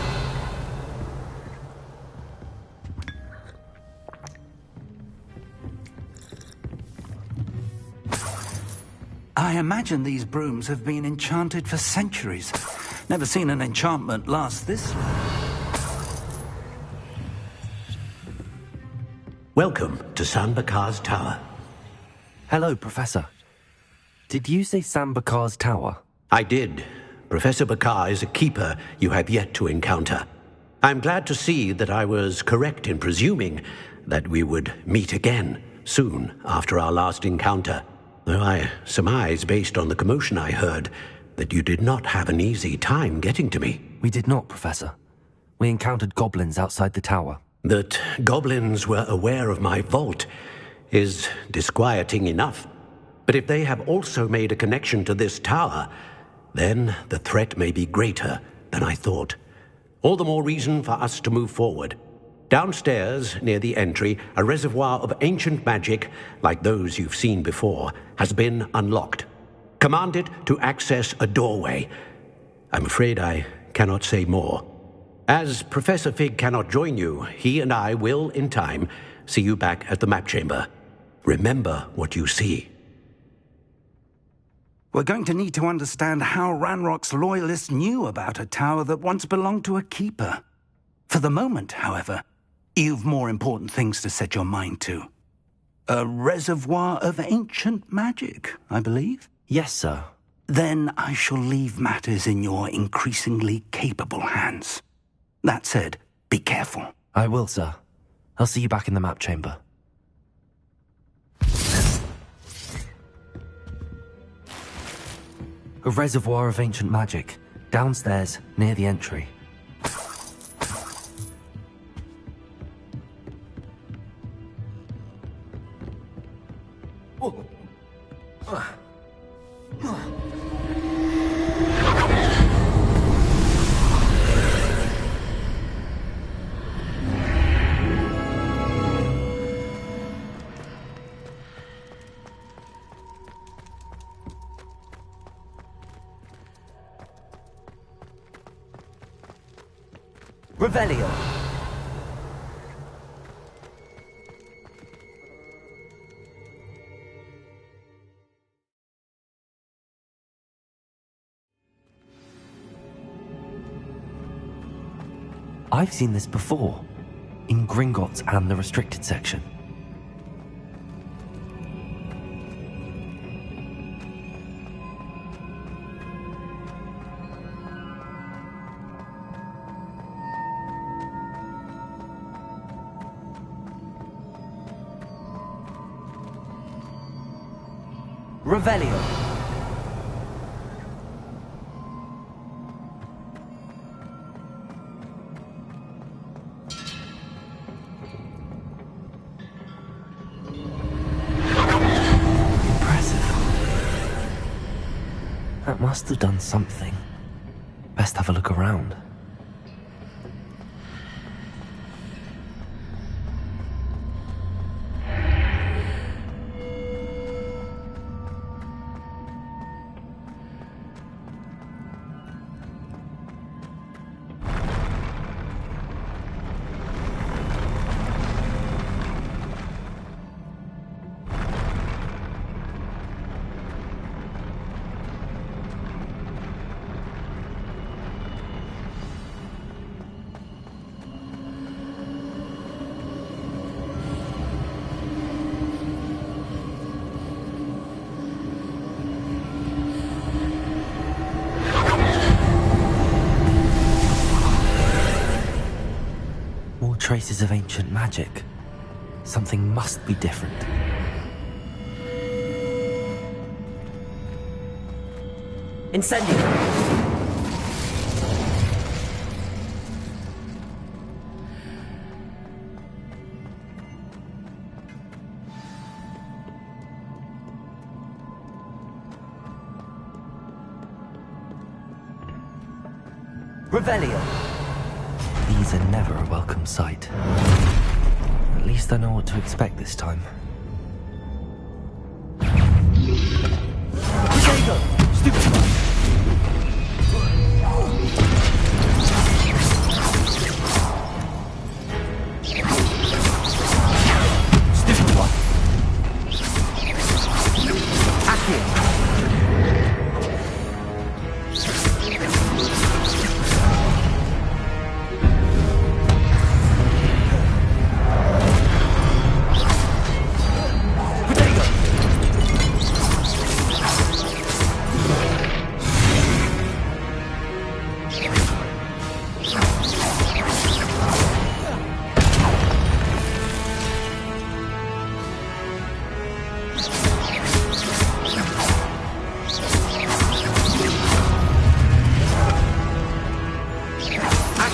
I imagine these brooms have been enchanted for centuries. Never seen an enchantment last this long. Welcome to Sambakar's Tower. Hello, Professor. Did you say Sambakar's Tower? I did. Professor Bakar is a keeper you have yet to encounter. I'm glad to see that I was correct in presuming that we would meet again soon after our last encounter. Though I surmise, based on the commotion I heard, that you did not have an easy time getting to me. We did not, Professor. We encountered goblins outside the tower. That goblins were aware of my vault is disquieting enough. But if they have also made a connection to this tower, then the threat may be greater than I thought. All the more reason for us to move forward. Downstairs, near the entry, a reservoir of ancient magic, like those you've seen before, has been unlocked. Command it to access a doorway. I'm afraid I cannot say more. As Professor Fig cannot join you, he and I will, in time, see you back at the map chamber. Remember what you see. We're going to need to understand how Ranrock's loyalists knew about a tower that once belonged to a keeper. For the moment, however, you've more important things to set your mind to. A reservoir of ancient magic, I believe? Yes, sir. Then I shall leave matters in your increasingly capable hands. That said, be careful. I will, sir. I'll see you back in the map chamber. A reservoir of ancient magic, downstairs, near the entry. Revelio. I've seen this before, in Gringotts and the restricted section. Revelio. Impressive. That must have done something. Best have a look around. Traces of ancient magic. Something must be different. Incendio! Revelio! These are never a welcome sight. At least I know what to expect this time. Stupid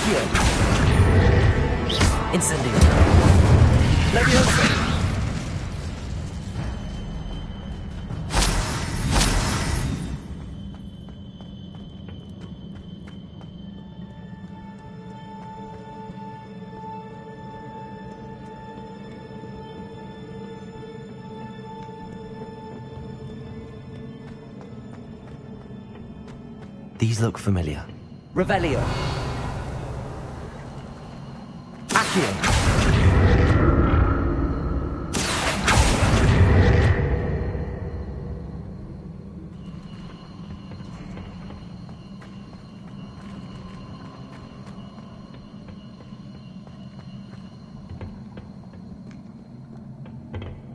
Accio! Incendio! Leviosa! These look familiar. Revelio. Accio.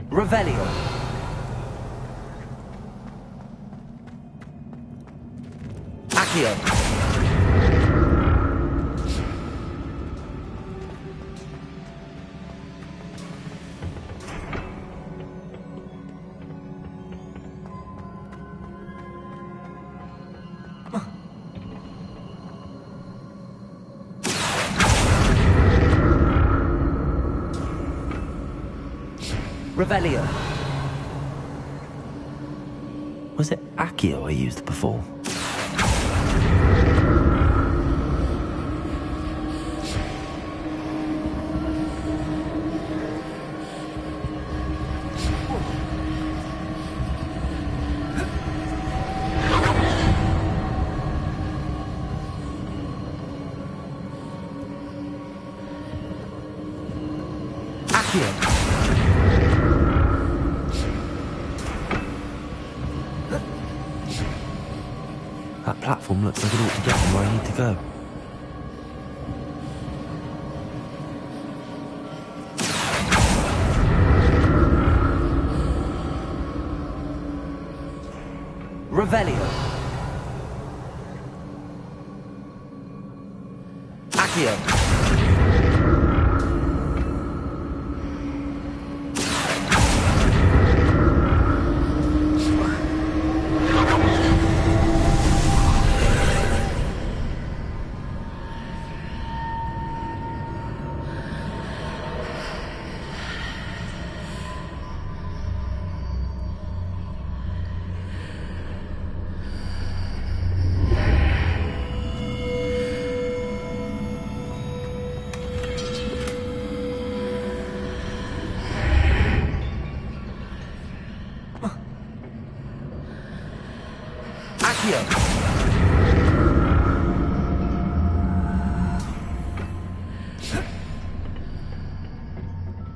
Revelio. Accio. Revelio. Was it Accio I used before? Accio. That platform looks like it ought to get me where I need to go. Revelio. Accio.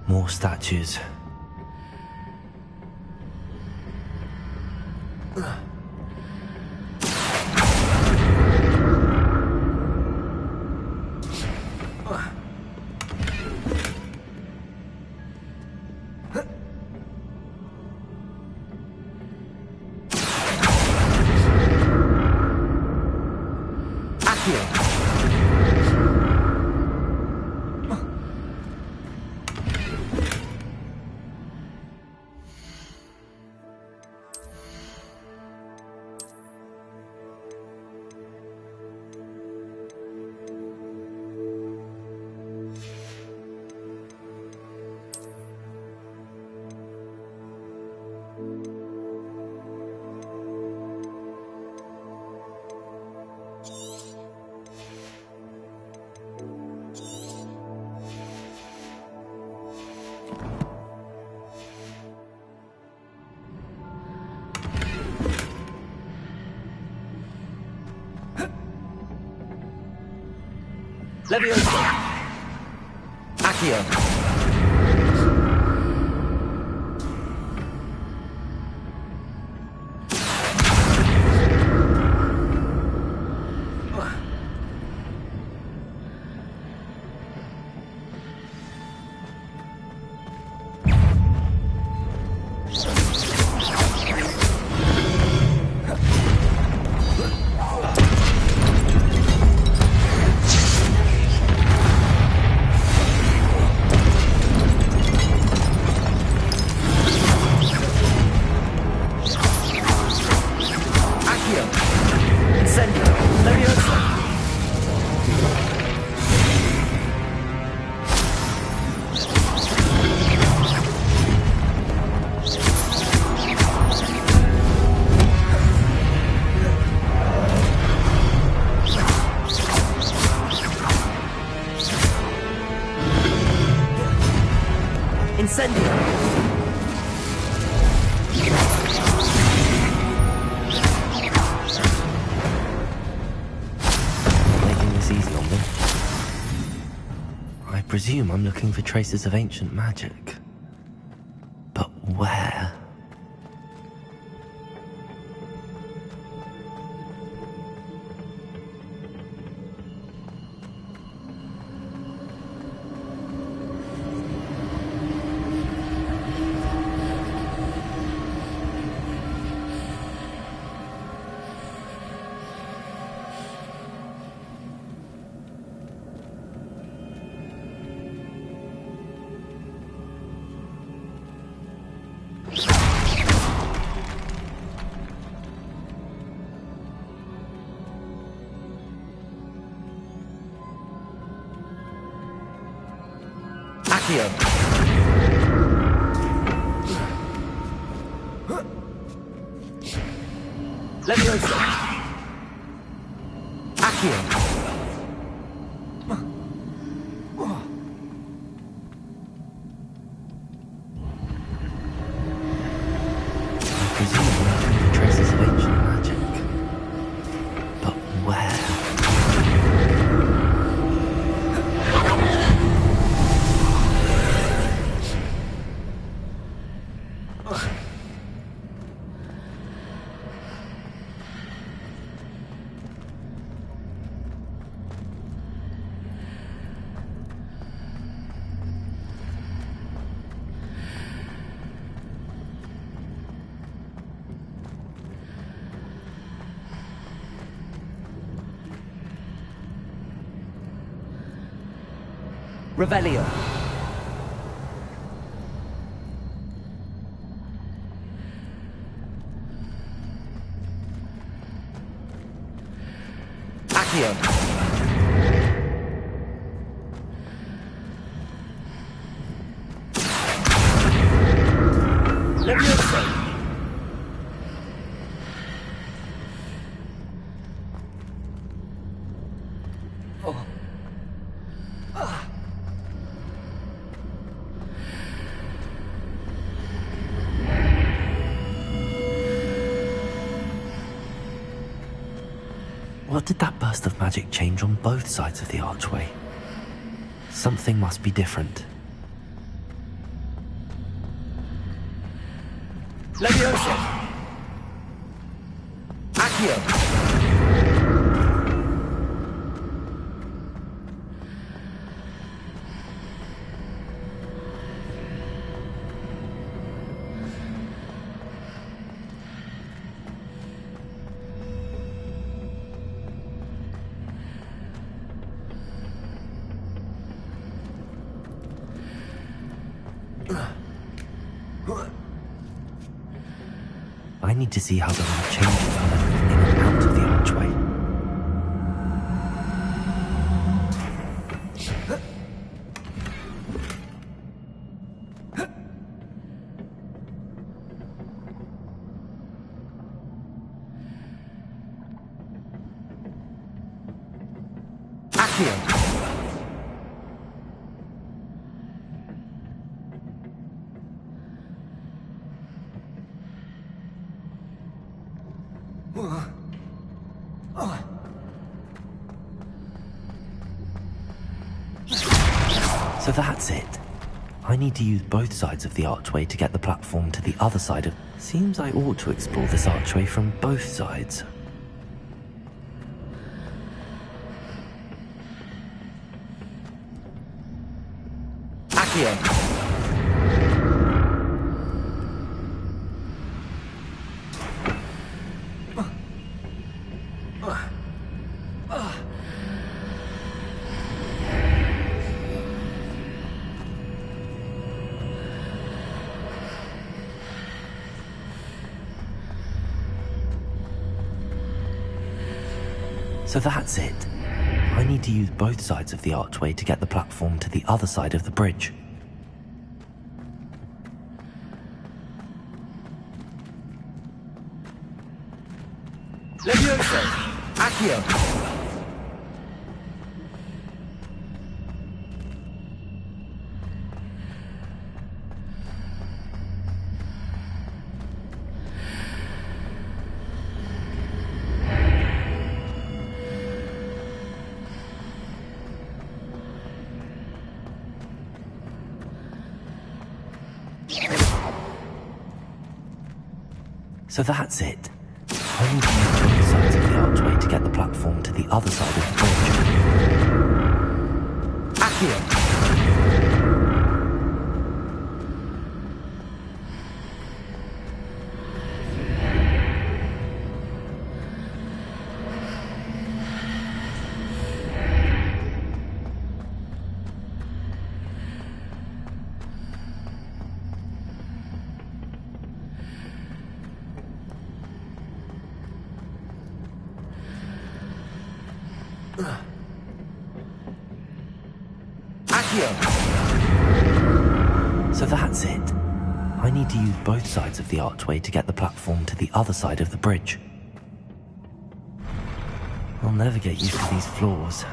More statues. Leviosa. Accio. Incendio! Making this easy on them. I presume I'm looking for traces of ancient magic. But where? Accio. Leviosa. Accio. I presume we're looking for traces of ancient magic. But where? Revelio. Accio. Leviosa. What did that burst of magic change on both sides of the archway? Something must be different. Leviosa! Accio! I need to see how the light changes when I move in and out of the archway. Accio! So that's it. I need to use both sides of the archway to get the platform to the other side of... Seems I ought to explore this archway from both sides. Accio! So that's it. I need to use both sides of the archway to get the platform to the other side of the bridge. Leviosa! Accio! So that's it. I need to use both sides of the archway to get the platform to the other side of the bridge. Accio! So that's it. I need to use both sides of the archway to get the platform to the other side of the bridge. I'll never get used to these floors.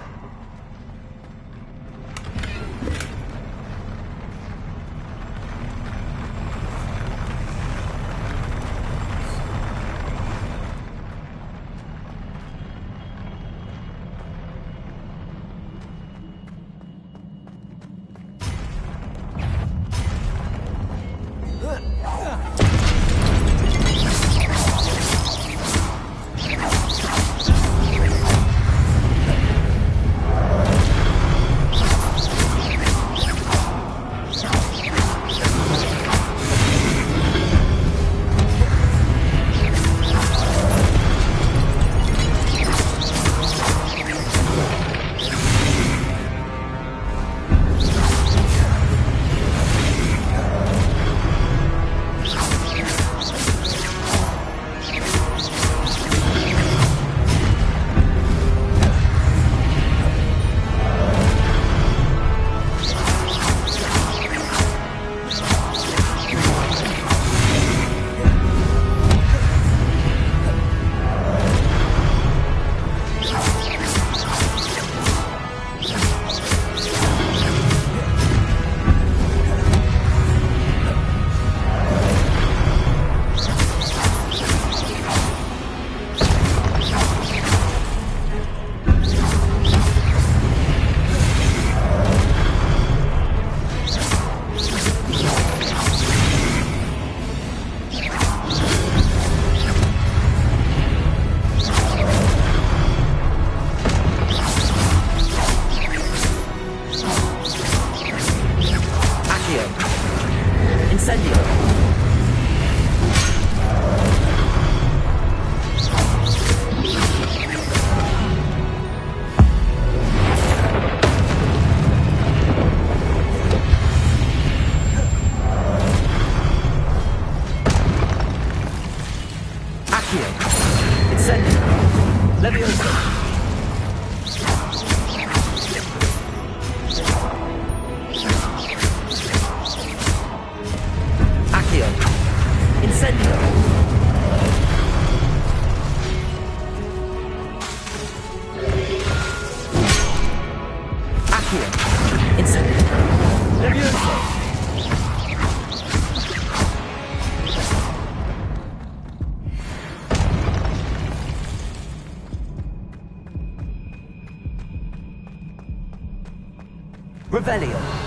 Revelio.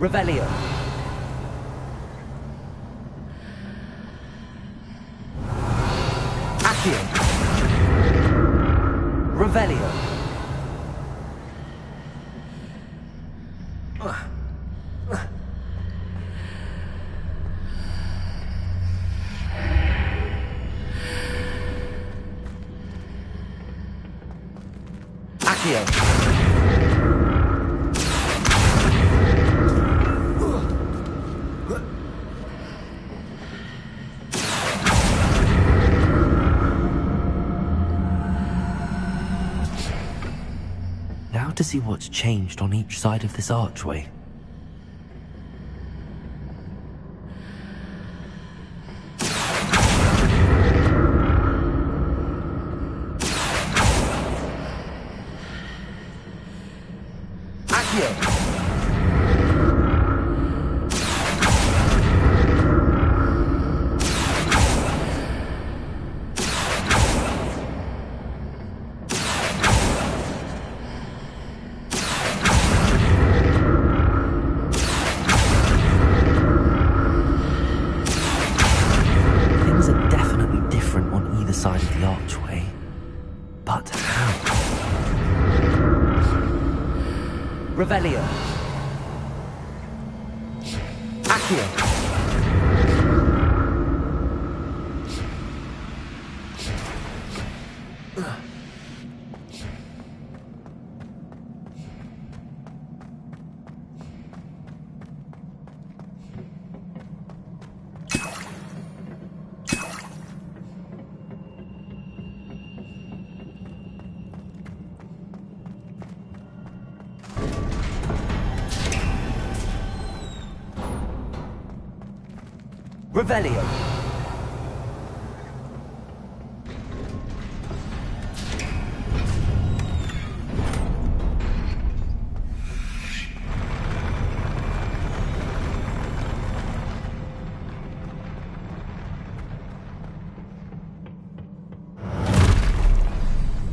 Revelio. Accio. Revelio. Accio. Now how to see what's changed on each side of this archway. Side of the archway. But how? Revelio. Accio. Revelio.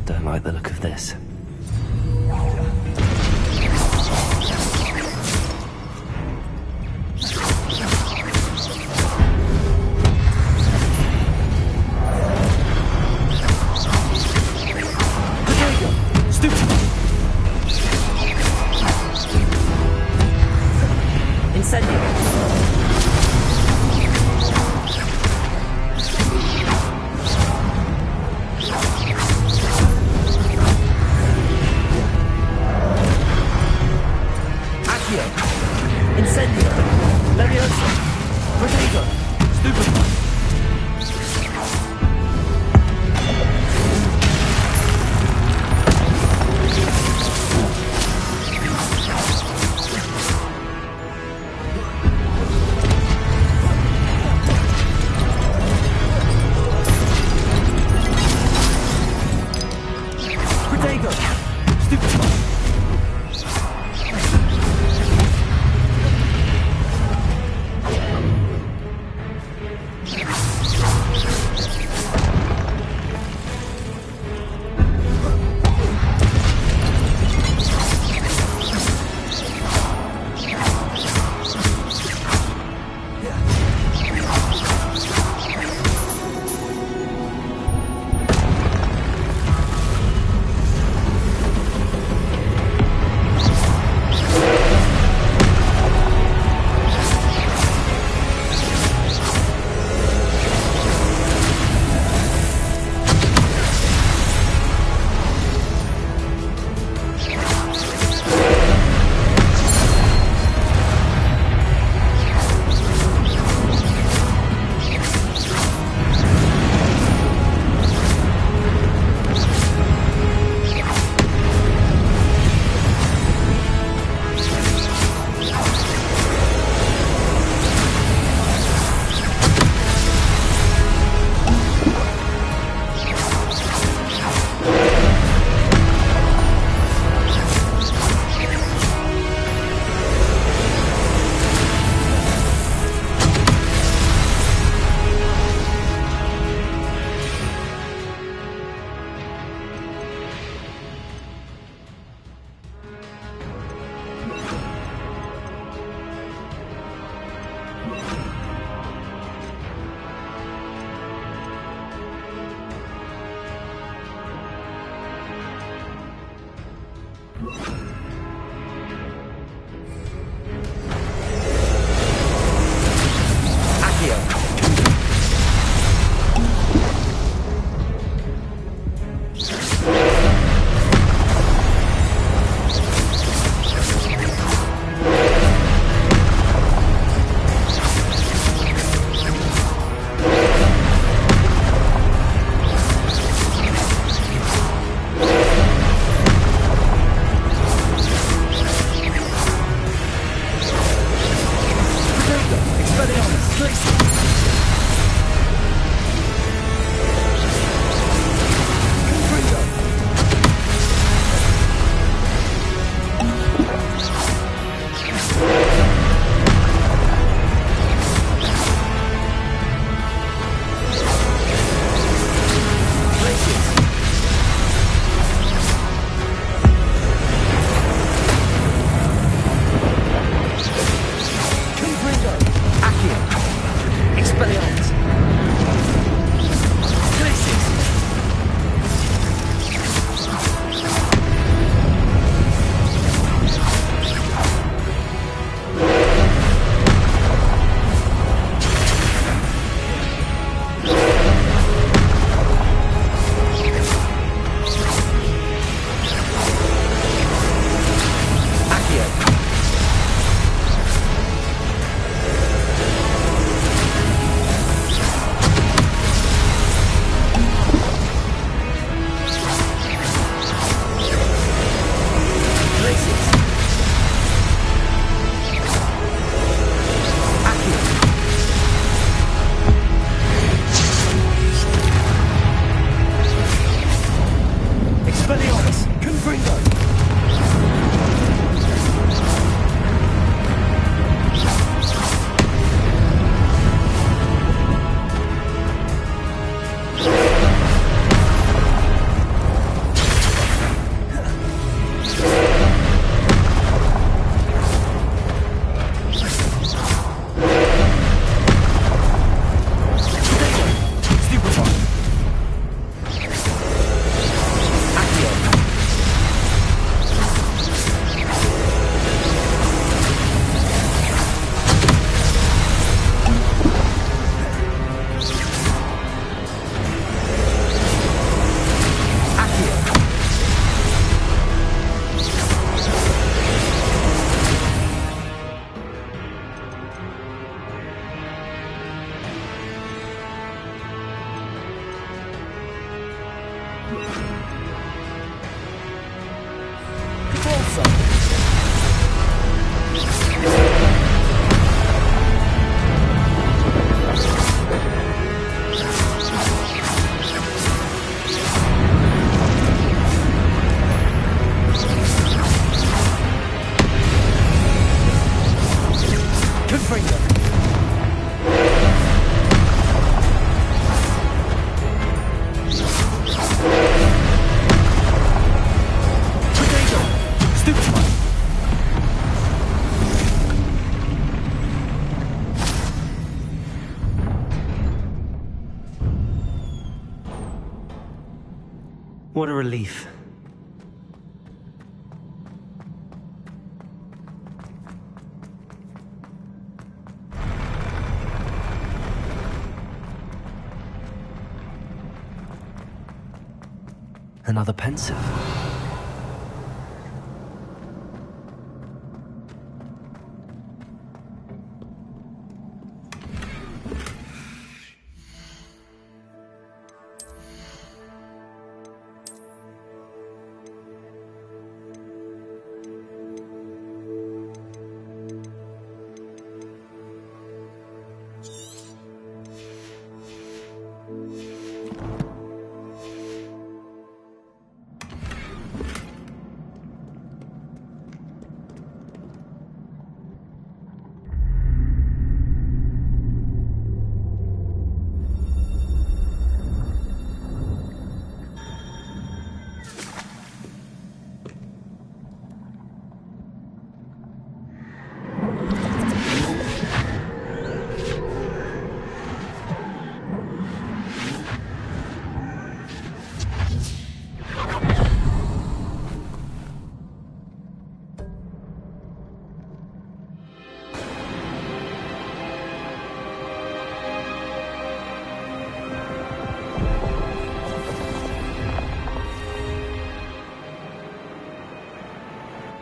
Don't like the look of this. What a relief. Another pensive.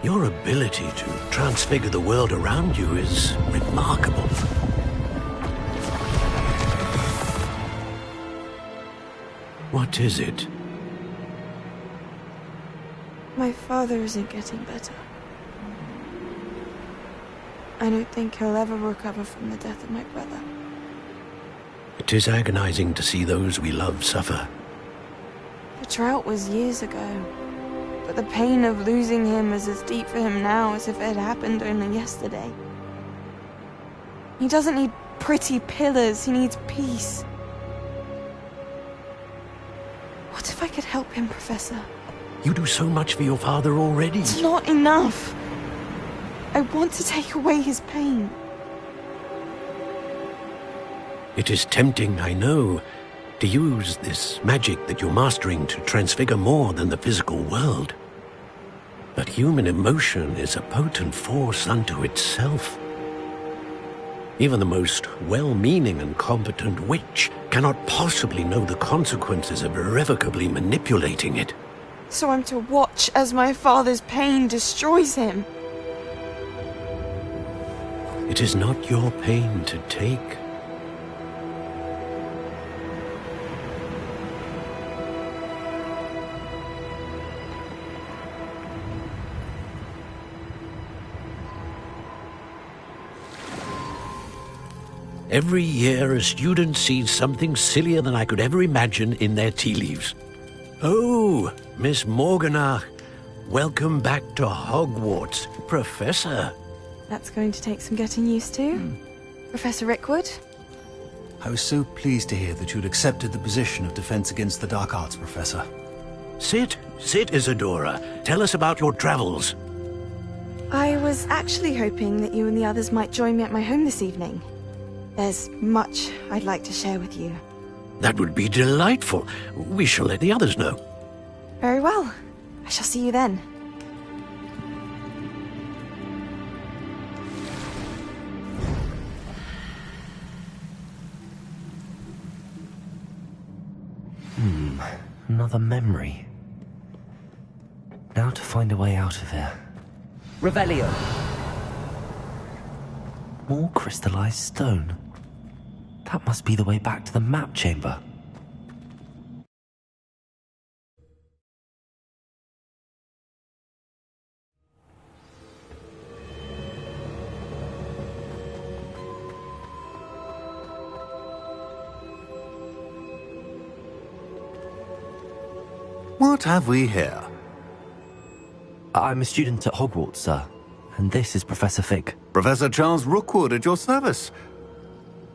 Your ability to transfigure the world around you is remarkable. What is it? My father isn't getting better. I don't think he'll ever recover from the death of my brother. It is agonizing to see those we love suffer. The drought was years ago, but the pain of losing him is as deep for him now as if it had happened only yesterday. He doesn't need pretty pillars, he needs peace. What if I could help him, Professor? You do so much for your father already. It's not enough. I want to take away his pain. It is tempting, I know, to use this magic that you're mastering to transfigure more than the physical world. But human emotion is a potent force unto itself. Even the most well-meaning and competent witch cannot possibly know the consequences of irrevocably manipulating it. So I'm to watch as my father's pain destroys him. It is not your pain to take. Every year, a student sees something sillier than I could ever imagine in their tea leaves. Oh, Miss Morganach, welcome back to Hogwarts, Professor. That's going to take some getting used to. Professor Rickwood? I was so pleased to hear that you'd accepted the position of Defense Against the Dark Arts, Professor. Sit, Isadora. Tell us about your travels. I was actually hoping that you and the others might join me at my home this evening. There's much I'd like to share with you. That would be delightful. We shall let the others know. Very well. I shall see you then. Another memory. Now to find a way out of here. Revelio. More crystallized stone. That must be the way back to the map chamber. What have we here? I'm a student at Hogwarts, sir. And this is Professor Fig. Professor Charles Rookwood at your service.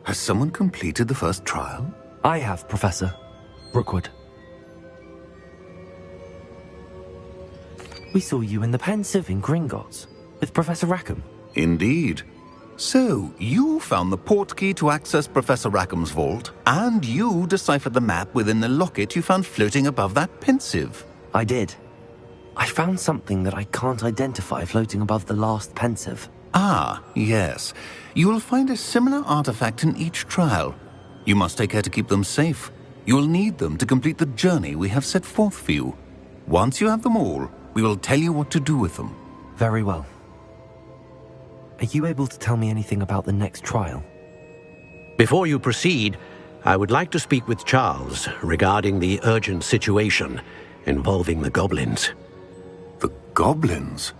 Has someone completed the first trial? I have, Professor Rookwood. We saw you in the Pensive in Gringotts with Professor Rackham. Indeed. So, you found the portkey to access Professor Rackham's vault, and you deciphered the map within the locket you found floating above that Pensive. I did. I found something that I can't identify floating above the last Pensive. Ah, yes. You will find a similar artifact in each trial. You must take care to keep them safe. You will need them to complete the journey we have set forth for you. Once you have them all, we will tell you what to do with them. Very well. Are you able to tell me anything about the next trial? Before you proceed, I would like to speak with Charles regarding the urgent situation involving the goblins. The goblins?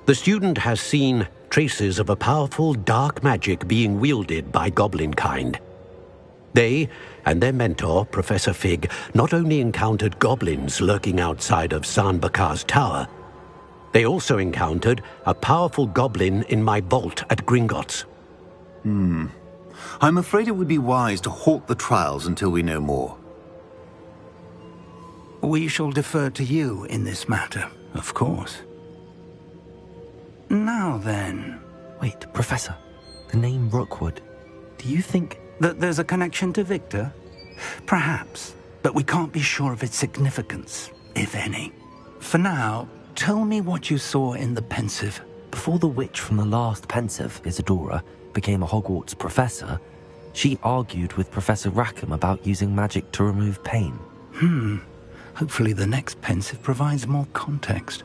The student has seen traces of a powerful dark magic being wielded by goblin kind. They and their mentor, Professor Fig, not only encountered goblins lurking outside of Sanbakar's tower, they also encountered a powerful goblin in my vault at Gringotts. I'm afraid it would be wise to halt the trials until we know more. We shall defer to you in this matter, of course. Now then... Wait, Professor. The name Rookwood. Do you think... that there's a connection to Victor? Perhaps, but we can't be sure of its significance, if any. For now, tell me what you saw in the Pensive. Before the witch from the last Pensive, Isadora, became a Hogwarts professor, she argued with Professor Rackham about using magic to remove pain. Hopefully the next Pensive provides more context.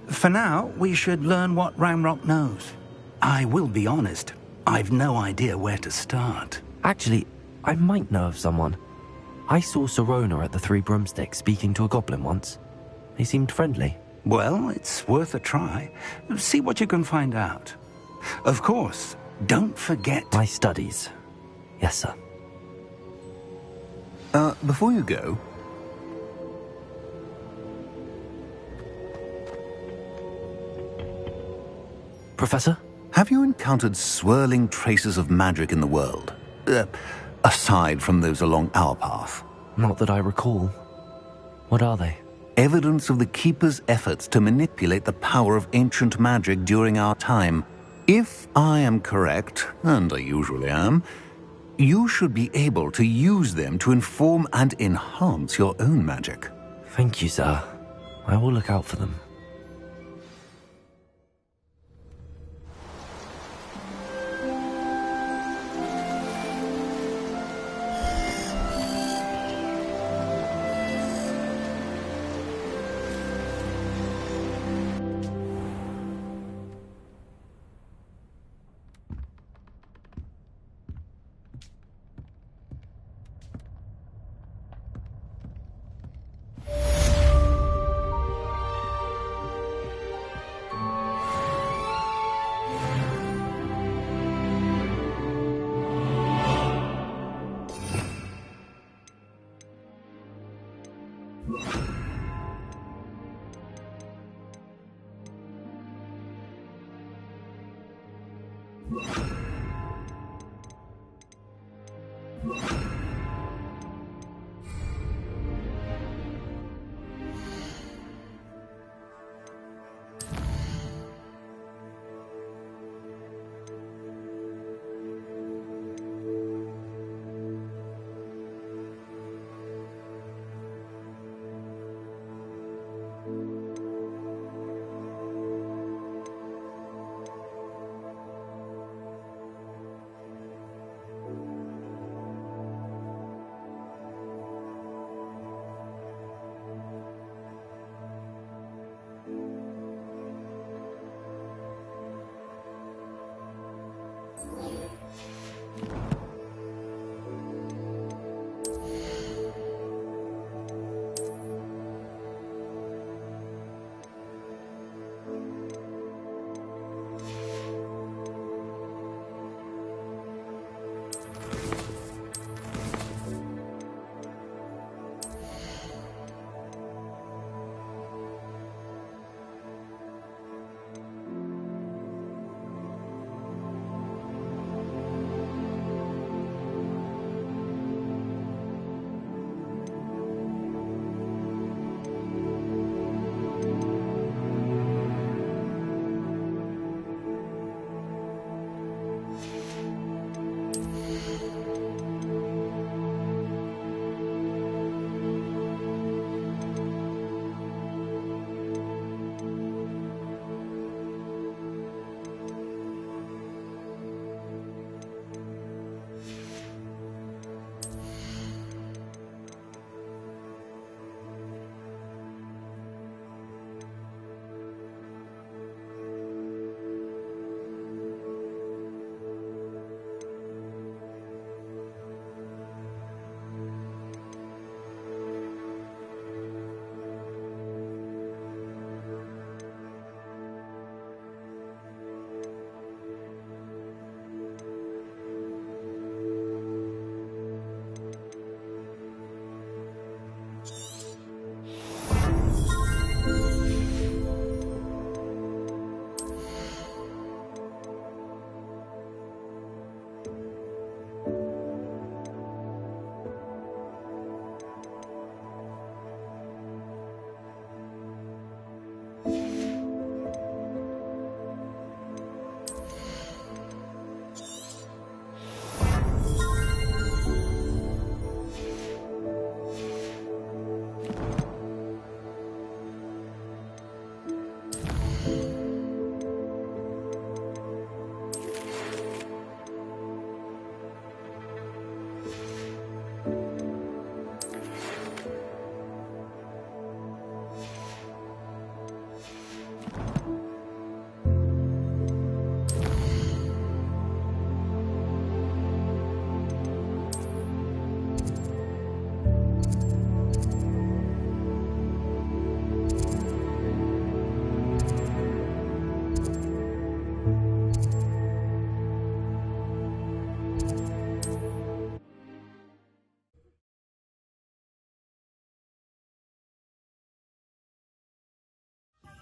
For now, we should learn what Ramrock knows. I will be honest, I've no idea where to start. Actually, I might know of someone. I saw Serona at the Three Broomsticks speaking to a goblin once. They seemed friendly. Well, it's worth a try. See what you can find out. Of course, don't forget... my studies. Yes, sir. Before you go... Professor? Have you encountered swirling traces of magic in the world? Aside from those along our path? Not that I recall. What are they? Evidence of the Keeper's efforts to manipulate the power of ancient magic during our time. If I am correct, and I usually am, you should be able to use them to inform and enhance your own magic. Thank you, sir. I will look out for them.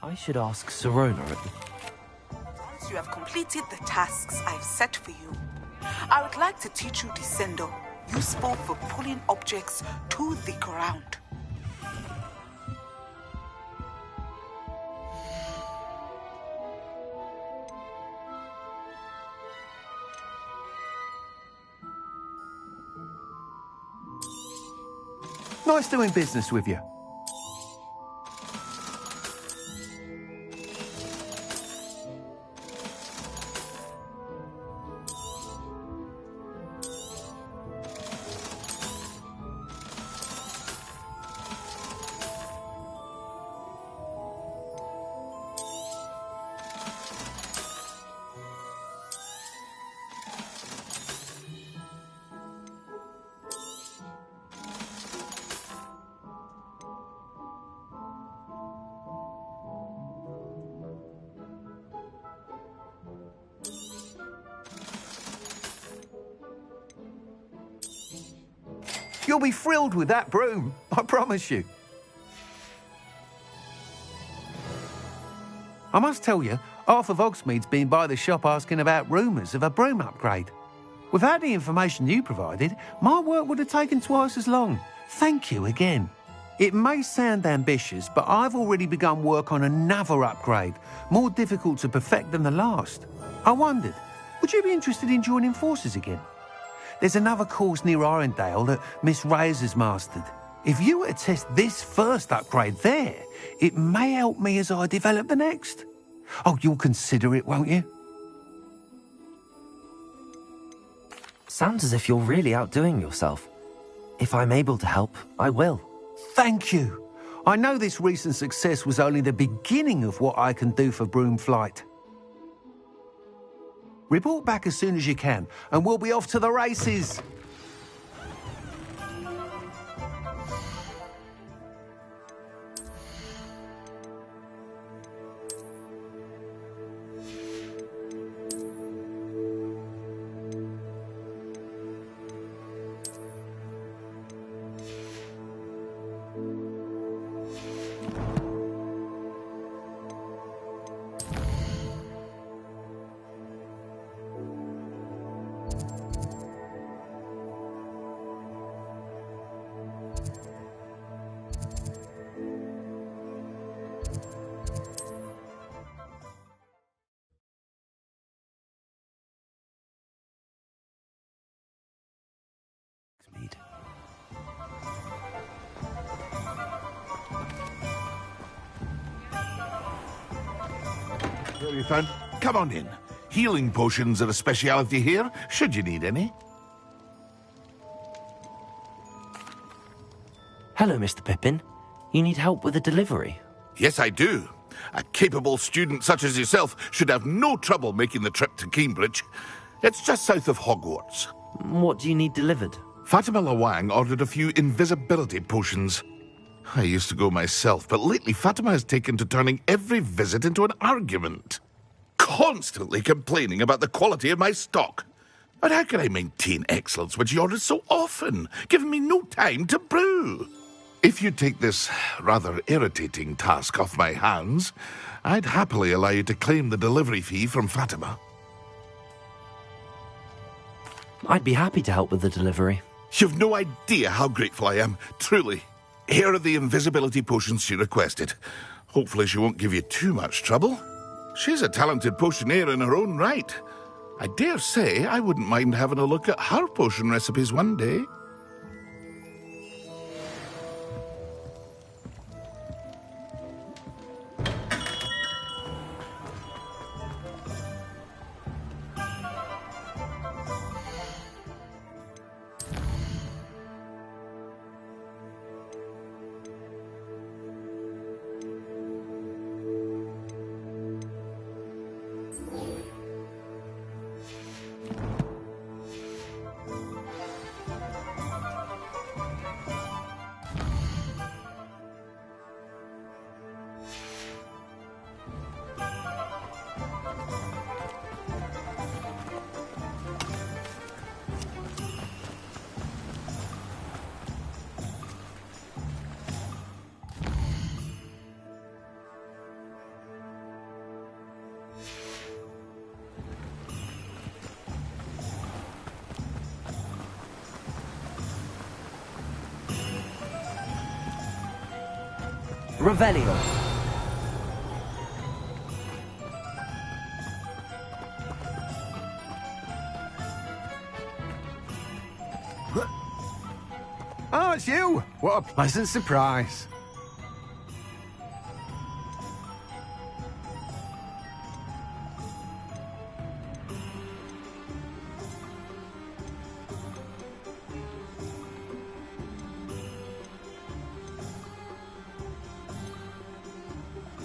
I should ask Sirona at the... Once you have completed the tasks I've set for you, I would like to teach you Descendo, useful for pulling objects to the ground. Nice doing business with you. You'll be thrilled with that broom, I promise you. I must tell you, half of Hogsmeade's been by the shop asking about rumours of a broom upgrade. Without the information you provided, my work would have taken twice as long. Thank you again. It may sound ambitious, but I've already begun work on another upgrade, more difficult to perfect than the last. I wondered, would you be interested in joining forces again? There's another course near Arendelle that Miss Reyes has mastered. If you were to test this first upgrade there, it may help me as I develop the next. Oh, you'll consider it, won't you? Sounds as if you're really outdoing yourself. If I'm able to help, I will. Thank you. I know this recent success was only the beginning of what I can do for Broomflight. Report back as soon as you can, and we'll be off to the races. Here you found. Come on in. Healing potions are a speciality here, should you need any. Hello, Mr. Pippin. You need help with a delivery? Yes, I do. A capable student such as yourself should have no trouble making the trip to Cambridge. It's just south of Hogwarts. What do you need delivered? Fatima Lawang ordered a few invisibility potions. I used to go myself, but lately Fatima has taken to turning every visit into an argument. Constantly complaining about the quality of my stock. But how can I maintain excellence when she orders so often, giving me no time to brew? If you take this rather irritating task off my hands, I'd happily allow you to claim the delivery fee from Fatima. I'd be happy to help with the delivery. You've no idea how grateful I am, truly. Here are the invisibility potions she requested. Hopefully she won't give you too much trouble. She's a talented potioneer in her own right. I dare say I wouldn't mind having a look at her potion recipes one day. Revelio. Oh, it's you! What a pleasant surprise.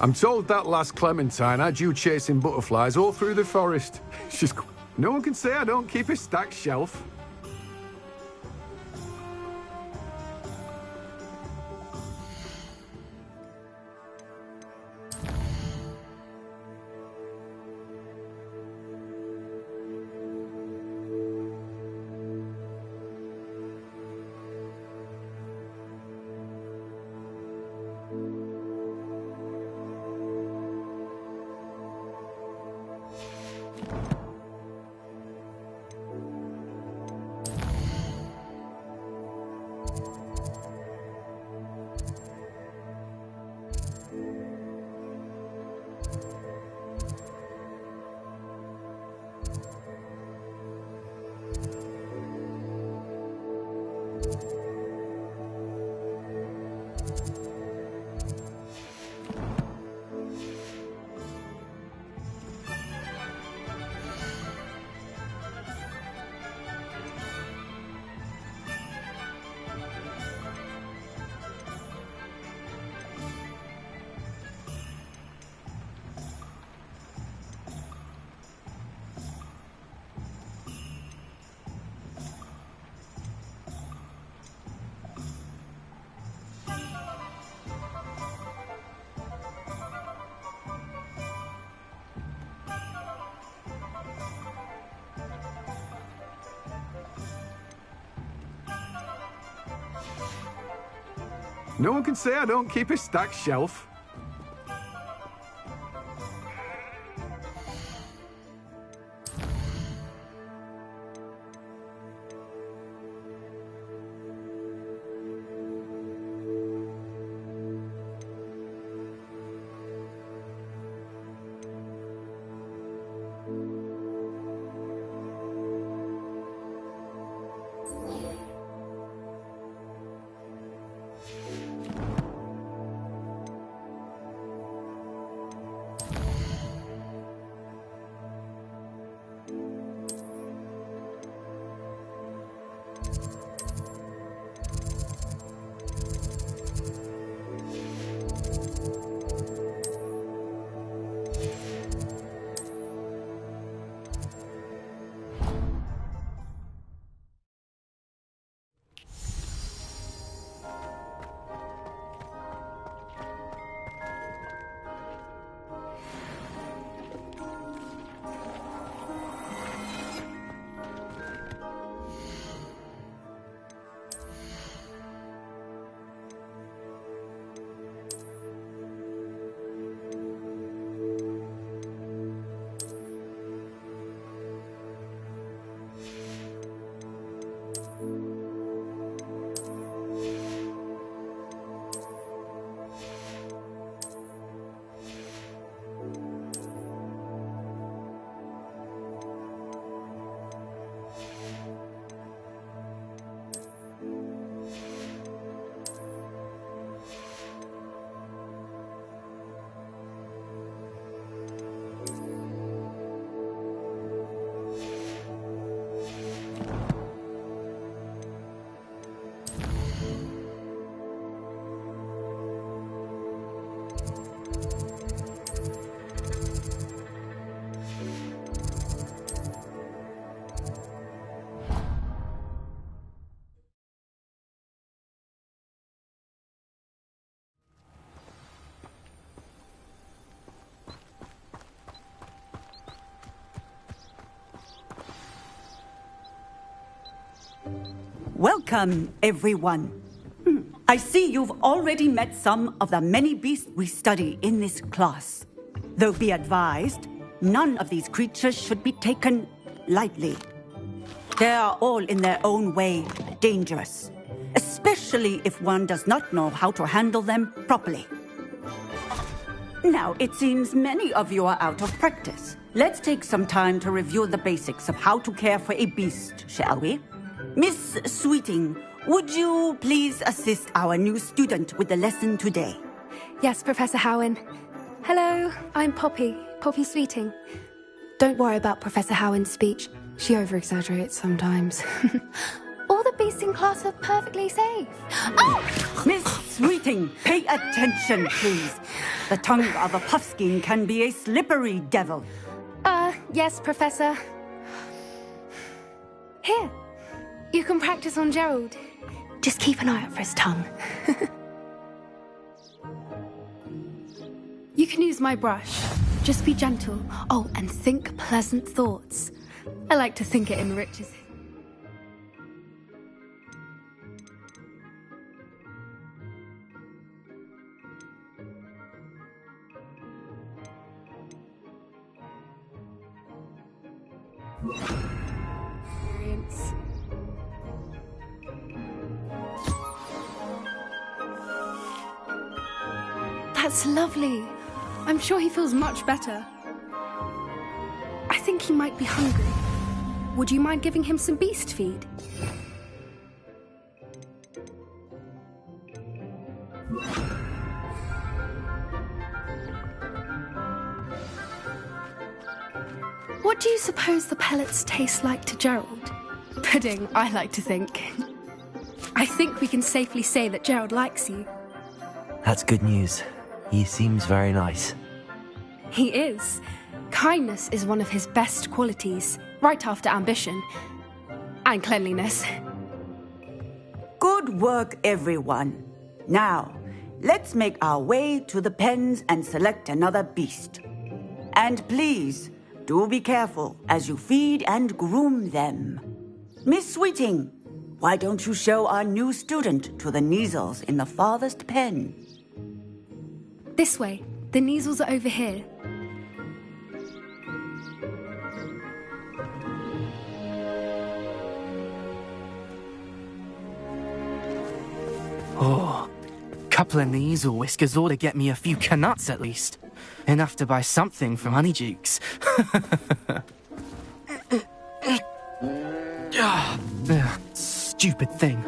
I'm told that last Clementine had you chasing butterflies all through the forest. No one can say I don't keep a stacked shelf. No one can say I don't keep a stacked shelf. Welcome, everyone. I see you've already met some of the many beasts we study in this class. Though be advised, none of these creatures should be taken lightly. They are all in their own way dangerous, especially if one does not know how to handle them properly. Now, it seems many of you are out of practice. Let's take some time to review the basics of how to care for a beast, shall we? Miss Sweeting, would you please assist our new student with the lesson today? Yes, Professor Howen. Hello, I'm Poppy Sweeting. Don't worry about Professor Howen's speech. She over-exaggerates sometimes. All the beasts in class are perfectly safe. Oh! Miss Sweeting, pay attention, please. The tongue of a puffskein can be a slippery devil. Yes, Professor. Here, you can practice on Gerald. Just keep an eye out for his tongue. You can use my brush. Just be gentle. Oh, and think pleasant thoughts. I like to think it enriches it. Experience. That's lovely. I'm sure he feels much better. I think he might be hungry. Would you mind giving him some beast feed? What do you suppose the pellets taste like to Gerald? Pudding, I like to think. I think we can safely say that Gerald likes you. That's good news. He seems very nice. He is. Kindness is one of his best qualities, right after ambition. And cleanliness. Good work, everyone. Now, let's make our way to the pens and select another beast. And please, do be careful as you feed and groom them. Miss Sweeting, why don't you show our new student to the Neasels in the farthest pen? This way. The Neasels are over here. Oh, couple of Neasel whiskers ought to get me a few canuts at least. Enough to buy something from Honeydukes. Stupid thing.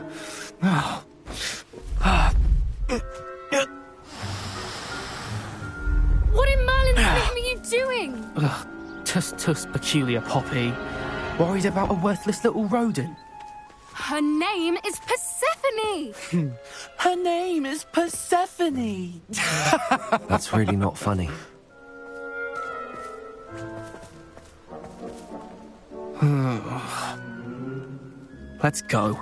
What in Merlin's name are you doing? Tuss, peculiar Poppy. Worried about a worthless little rodent. Her name is Persephone! Her name is Persephone! That's really not funny. Let's go.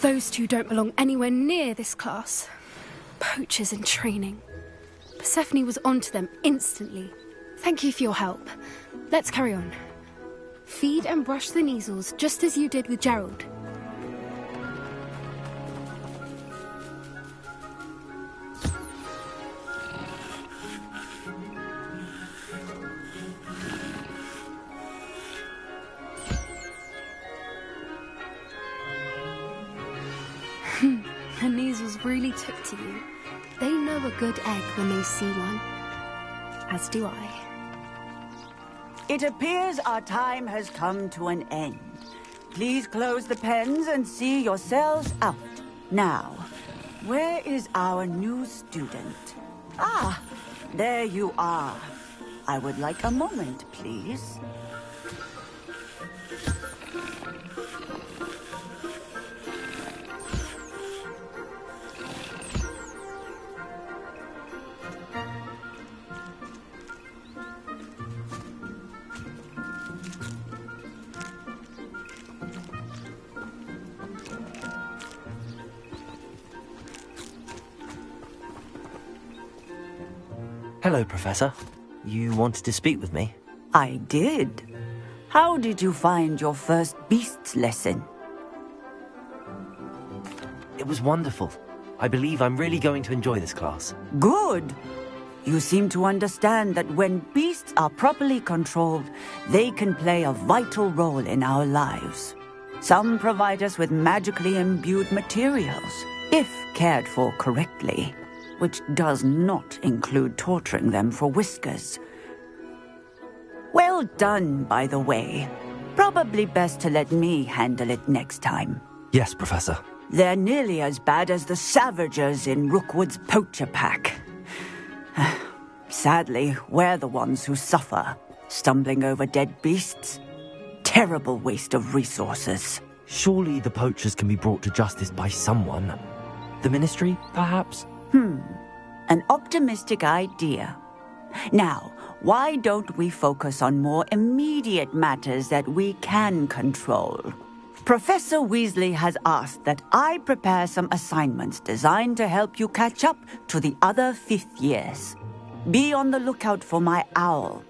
Those two don't belong anywhere near this class. Poachers in training. Persephone was onto them instantly. Thank you for your help. Let's carry on. Feed and brush the Neasels just as you did with Gerald. The Neasels really took to you. They know a good egg when they see one. As do I. It appears our time has come to an end. Please close the pens and see yourselves out. Now, where is our new student? Ah, there you are. I would like a moment, please. Hello, Professor. You wanted to speak with me? I did. How did you find your first beasts lesson? It was wonderful. I believe I'm really going to enjoy this class. Good. You seem to understand that when beasts are properly controlled, they can play a vital role in our lives. Some provide us with magically imbued materials, if cared for correctly, which does not include torturing them for whiskers. Well done, by the way. Probably best to let me handle it next time. Yes, Professor. They're nearly as bad as the Savagers in Rookwood's poacher pack. Sadly, we're the ones who suffer, stumbling over dead beasts. Terrible waste of resources. Surely the poachers can be brought to justice by someone. The Ministry, perhaps? An optimistic idea. Now, why don't we focus on more immediate matters that we can control? Professor Weasley has asked that I prepare some assignments designed to help you catch up to the other 5th years. Be on the lookout for my owl.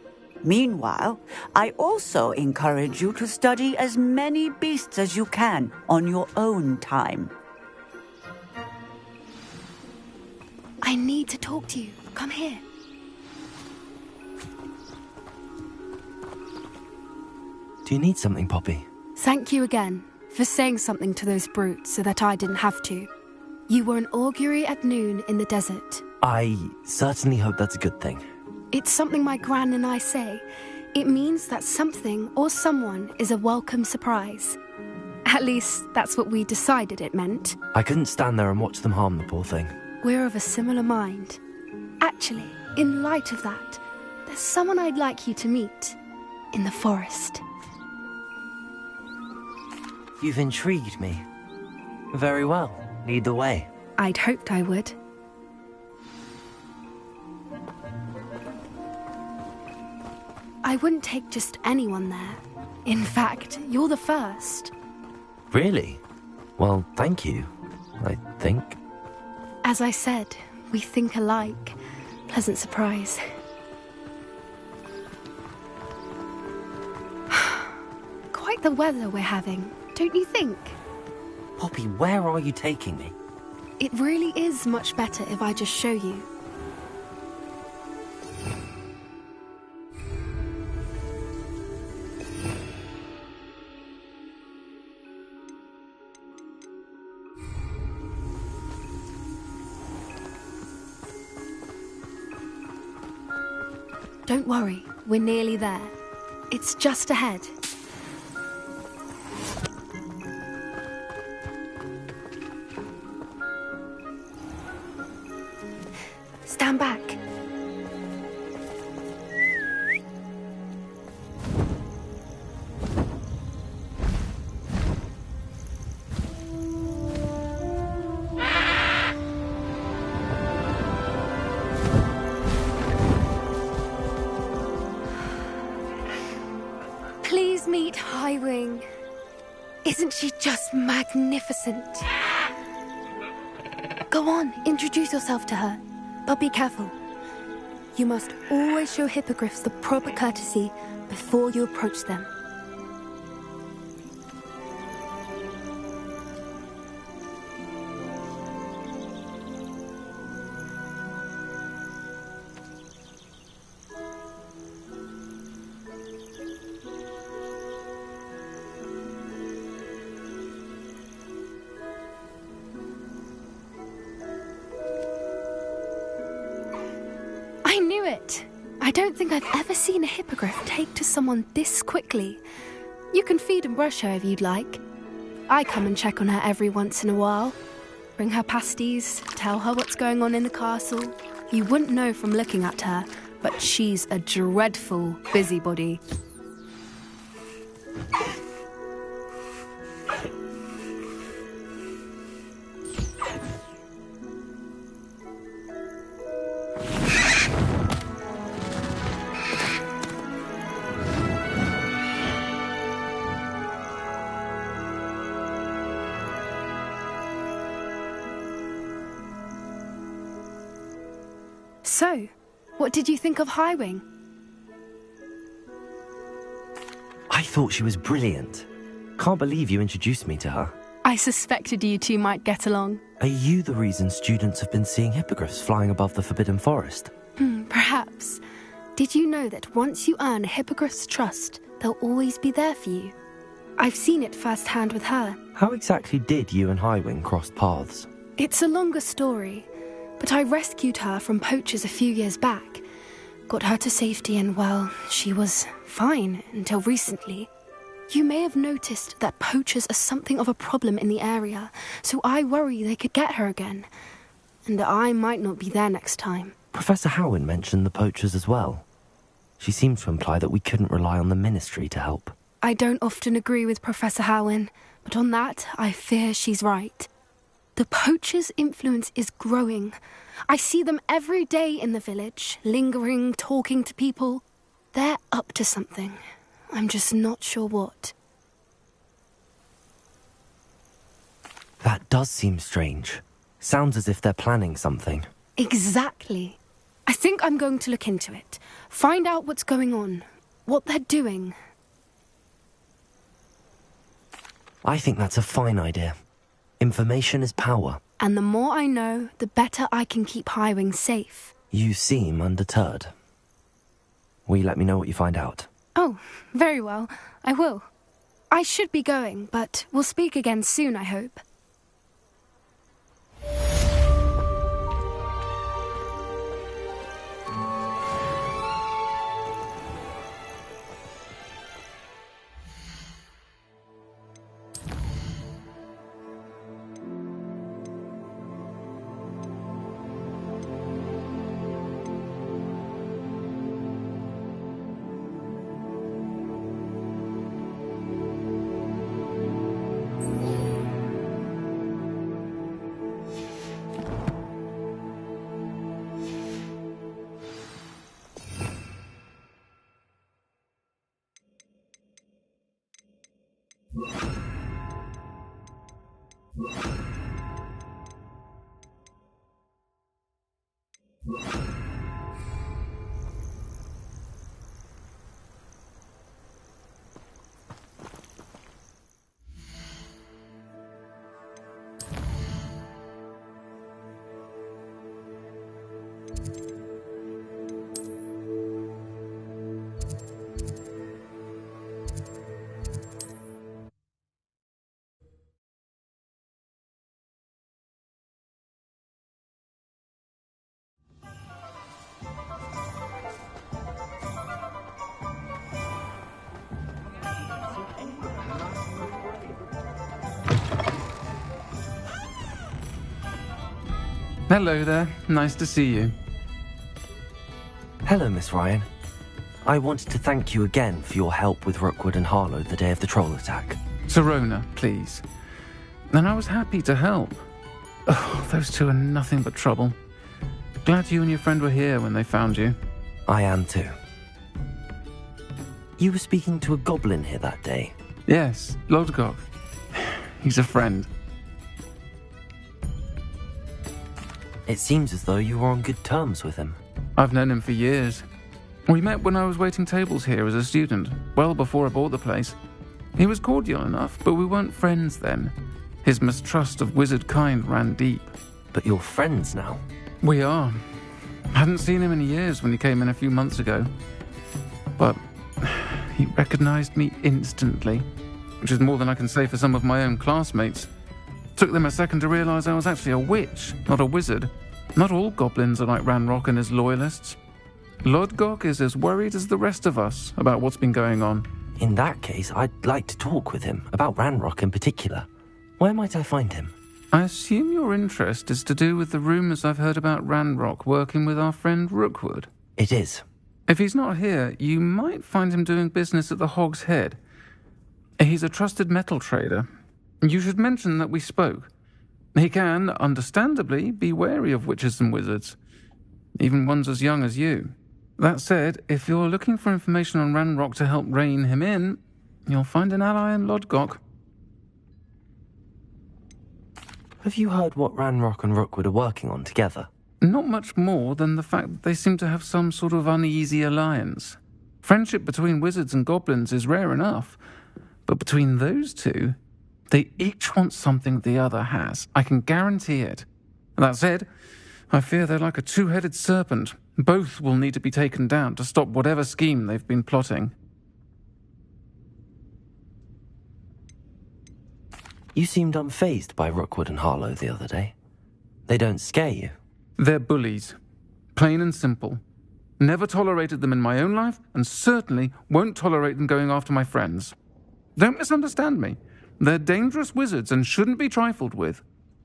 Meanwhile, I also encourage you to study as many beasts as you can on your own time. I need to talk to you. Come here. Do you need something, Poppy? Thank you again for saying something to those brutes so that I didn't have to. You were an augury at noon in the desert. I certainly hope that's a good thing. It's something my gran and I say. It means that something or someone is a welcome surprise. At least, that's what we decided it meant. I couldn't stand there and watch them harm the poor thing. We're of a similar mind. Actually, in light of that, there's someone I'd like you to meet. In the forest. You've intrigued me. Very well. Lead the way. I'd hoped I would. I wouldn't take just anyone there. In fact, you're the first. Really? Well, thank you, I think. As I said, we think alike. Pleasant surprise. Quite the weather we're having, don't you think? Poppy, where are you taking me? It really is much better if I just show you. Don't worry, we're nearly there. It's just ahead. Stand back. Please meet Highwing. Isn't she just magnificent? Go on, introduce yourself to her. But be careful. You must always show hippogriffs the proper courtesy before you approach them. I knew it! I don't think I've ever seen a hippogriff take to someone this quickly. You can feed and brush her if you'd like. I come and check on her every once in a while. Bring her pasties, tell her what's going on in the castle. You wouldn't know from looking at her, but she's a dreadful busybody. So, what did you think of Highwing? I thought she was brilliant. Can't believe you introduced me to her. I suspected you two might get along. Are you the reason students have been seeing hippogriffs flying above the Forbidden Forest? Perhaps. Did you know that once you earn a Hippogriff's trust, they'll always be there for you? I've seen it firsthand with her. How exactly did you and Highwing cross paths? It's a longer story, but I rescued her from poachers a few years back. Got her to safety and, well, she was fine until recently. You may have noticed that poachers are something of a problem in the area, so I worry they could get her again. And I might not be there next time. Professor Howin mentioned the poachers as well. She seemed to imply that we couldn't rely on the Ministry to help. I don't often agree with Professor Howin, but on that, I fear she's right. The poachers' influence is growing. I see them every day in the village, lingering, talking to people. They're up to something. I'm just not sure what. That does seem strange. Sounds as if they're planning something. Exactly. I think I'm going to look into it. Find out what's going on, what they're doing. I think that's a fine idea. Information is power. And the more I know, the better I can keep Highwing safe. You seem undeterred. Will you let me know what you find out? Oh, very well. I will. I should be going, but we'll speak again soon, I hope. Hello there. Nice to see you. Hello, Miss Ryan. I wanted to thank you again for your help with Rookwood and Harlow the day of the troll attack. Serona, please. And I was happy to help. Oh, those two are nothing but trouble. Glad you and your friend were here when they found you. I am too. You were speaking to a goblin here that day? Yes, Lodgok. He's a friend. It seems as though you were on good terms with him. I've known him for years. We met when I was waiting tables here as a student, well before I bought the place. He was cordial enough, but we weren't friends then. His mistrust of wizard kind ran deep. But you're friends now? We are. Hadn't seen him in years when he came in a few months ago. But he recognized me instantly, which is more than I can say for some of my own classmates. Took them a second to realize I was actually a witch, not a wizard. Not all goblins are like Ranrock and his loyalists. Lodgok is as worried as the rest of us about what's been going on. In that case, I'd like to talk with him, about Ranrock in particular. Where might I find him? I assume your interest is to do with the rumors I've heard about Ranrock working with our friend Rookwood. It is. If he's not here, you might find him doing business at the Hog's Head. He's a trusted metal trader. You should mention that we spoke. He can, understandably, be wary of witches and wizards, even ones as young as you. That said, if you're looking for information on Ranrock to help rein him in, you'll find an ally in Lodgok. Have you heard what Ranrock and Rookwood are working on together? Not much more than the fact that they seem to have some sort of uneasy alliance. Friendship between wizards and goblins is rare enough, but between those two, they each want something the other has. I can guarantee it. That said, I fear they're like a two-headed serpent, Both will need to be taken down to stop whatever scheme they've been plotting. You seemed unfazed by Rookwood and Harlow the other day. They don't scare you. They're bullies. Plain and simple. Never tolerated them in my own life, and certainly won't tolerate them going after my friends. Don't misunderstand me. They're dangerous wizards and shouldn't be trifled with.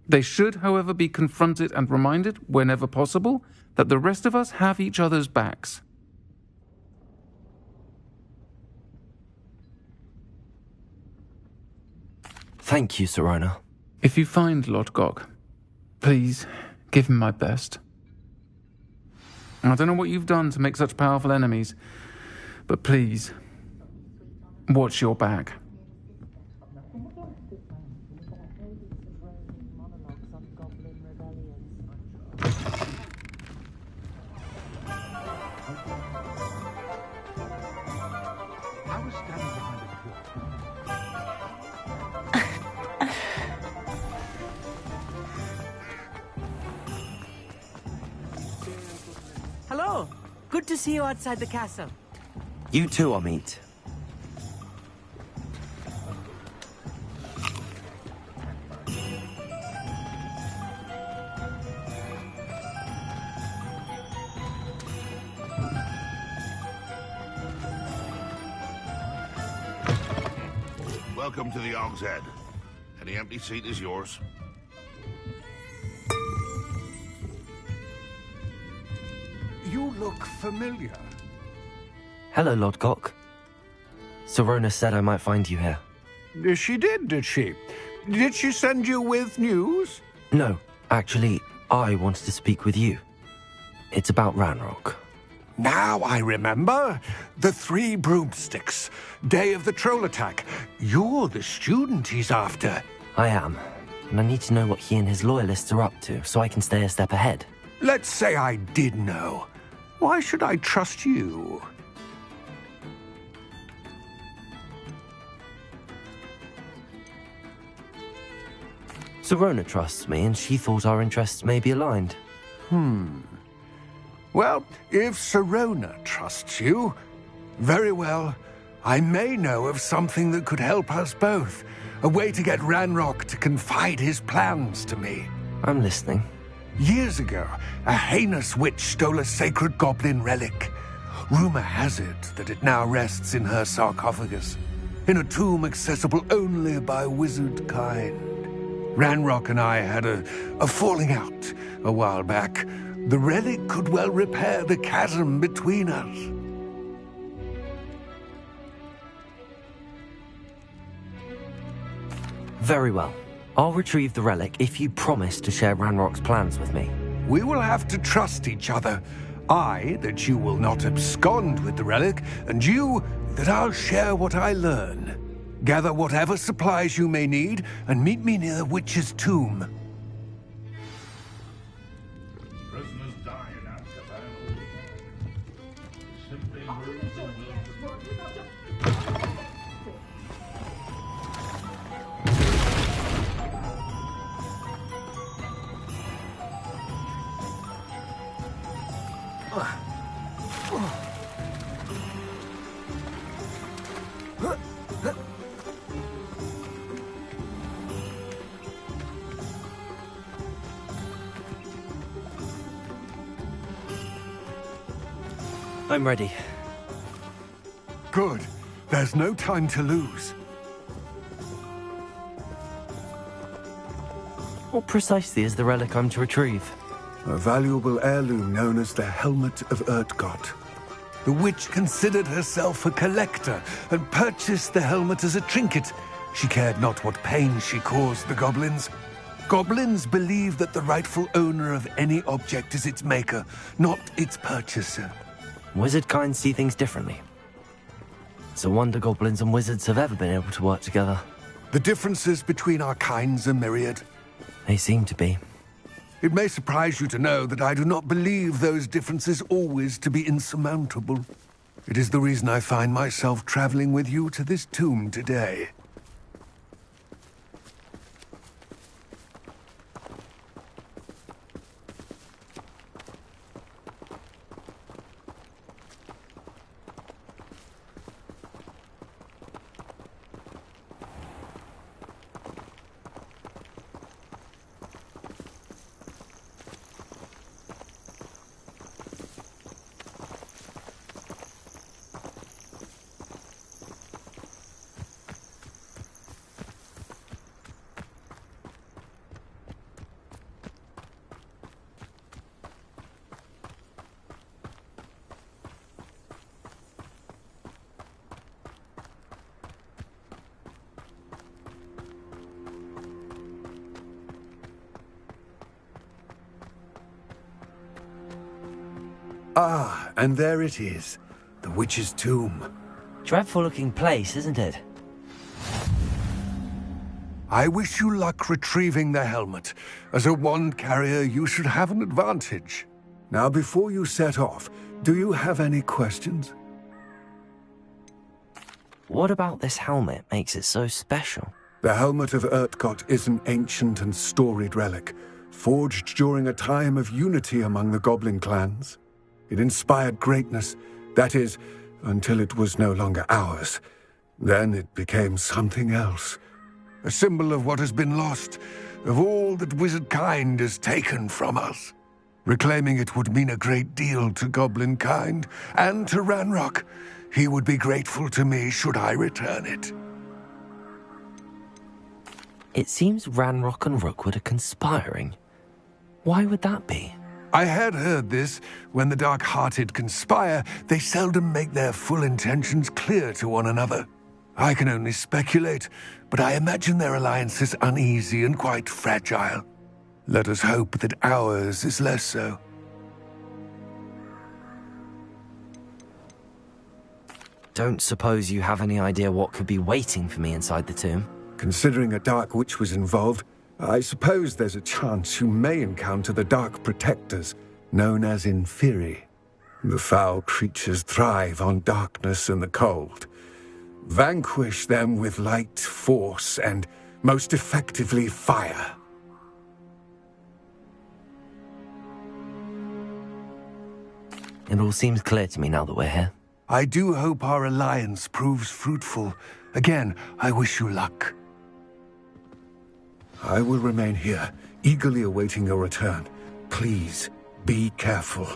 They should, however, be confronted and reminded, whenever possible, that the rest of us have each other's backs. Thank you, Sirona. If you find Lord Gog, please give him my best. I don't know what you've done to make such powerful enemies, but please, watch your back. Hello. Good to see you outside the castle. You too, Amit. Welcome to the Og's Head. Any empty seat is yours. You look familiar. Hello, Lord Gok. Sirona said I might find you here. She did she? Did she send you with news? No, actually, I wanted to speak with you. It's about Ranrock. Now I remember. The 3 broomsticks. Day of the troll attack. You're the student he's after. I am, and I need to know what he and his loyalists are up to so I can stay a step ahead. Let's say I did know. Why should I trust you? Sirona trusts me, and she thought our interests may be aligned. Well, if Sirona trusts you, very well. I may know of something that could help us both. A way to get Ranrock to confide his plans to me. I'm listening. Years ago, a heinous witch stole a sacred goblin relic. Rumor has it that it now rests in her sarcophagus, in a tomb accessible only by wizard kind. Ranrock and I had a falling out a while back. The relic could well repair the chasm between us. Very well. I'll retrieve the relic if you promise to share Ranrock's plans with me. We will have to trust each other. I, that you will not abscond with the relic, and you, that I'll share what I learn. Gather whatever supplies you may need, and meet me near the witch's tomb. Prisoners die in Azkaban. Simply words of will. I'm ready. Good. There's no time to lose. What precisely is the relic I'm to retrieve? A valuable heirloom known as the Helmet of Urtgot. The witch considered herself a collector and purchased the helmet as a trinket. She cared not what pain she caused the goblins. Goblins believe that the rightful owner of any object is its maker, not its purchaser. Wizard kind see things differently. It's a wonder goblins and wizards have ever been able to work together. The differences between our kinds are myriad. They seem to be. It may surprise you to know that I do not believe those differences always to be insurmountable. It is the reason I find myself traveling with you to this tomb today. Ah, and there it is. The witch's tomb. Dreadful-looking place, isn't it? I wish you luck retrieving the helmet. As a wand carrier, you should have an advantage. Now, before you set off, do you have any questions? What about this helmet makes it so special? The helmet of Urtkot is an ancient and storied relic, forged during a time of unity among the goblin clans. It inspired greatness, that is, until it was no longer ours. Then it became something else. A symbol of what has been lost, of all that wizard kind has taken from us. Reclaiming it would mean a great deal to goblin kind, and to Ranrock. He would be grateful to me should I return it. It seems Ranrock and Rookwood are conspiring. Why would that be? I had heard this. When the dark-hearted conspire, they seldom make their full intentions clear to one another. I can only speculate, but I imagine their alliance is uneasy and quite fragile. Let us hope that ours is less so. Don't suppose you have any idea what could be waiting for me inside the tomb? Considering a Dark Witch was involved, I suppose there's a chance you may encounter the Dark Protectors, known as Inferi. The foul creatures thrive on darkness and the cold. Vanquish them with light, force, and, most effectively, fire. It all seems clear to me now that we're here. I do hope our alliance proves fruitful. Again, I wish you luck. I will remain here, eagerly awaiting your return. Please, be careful.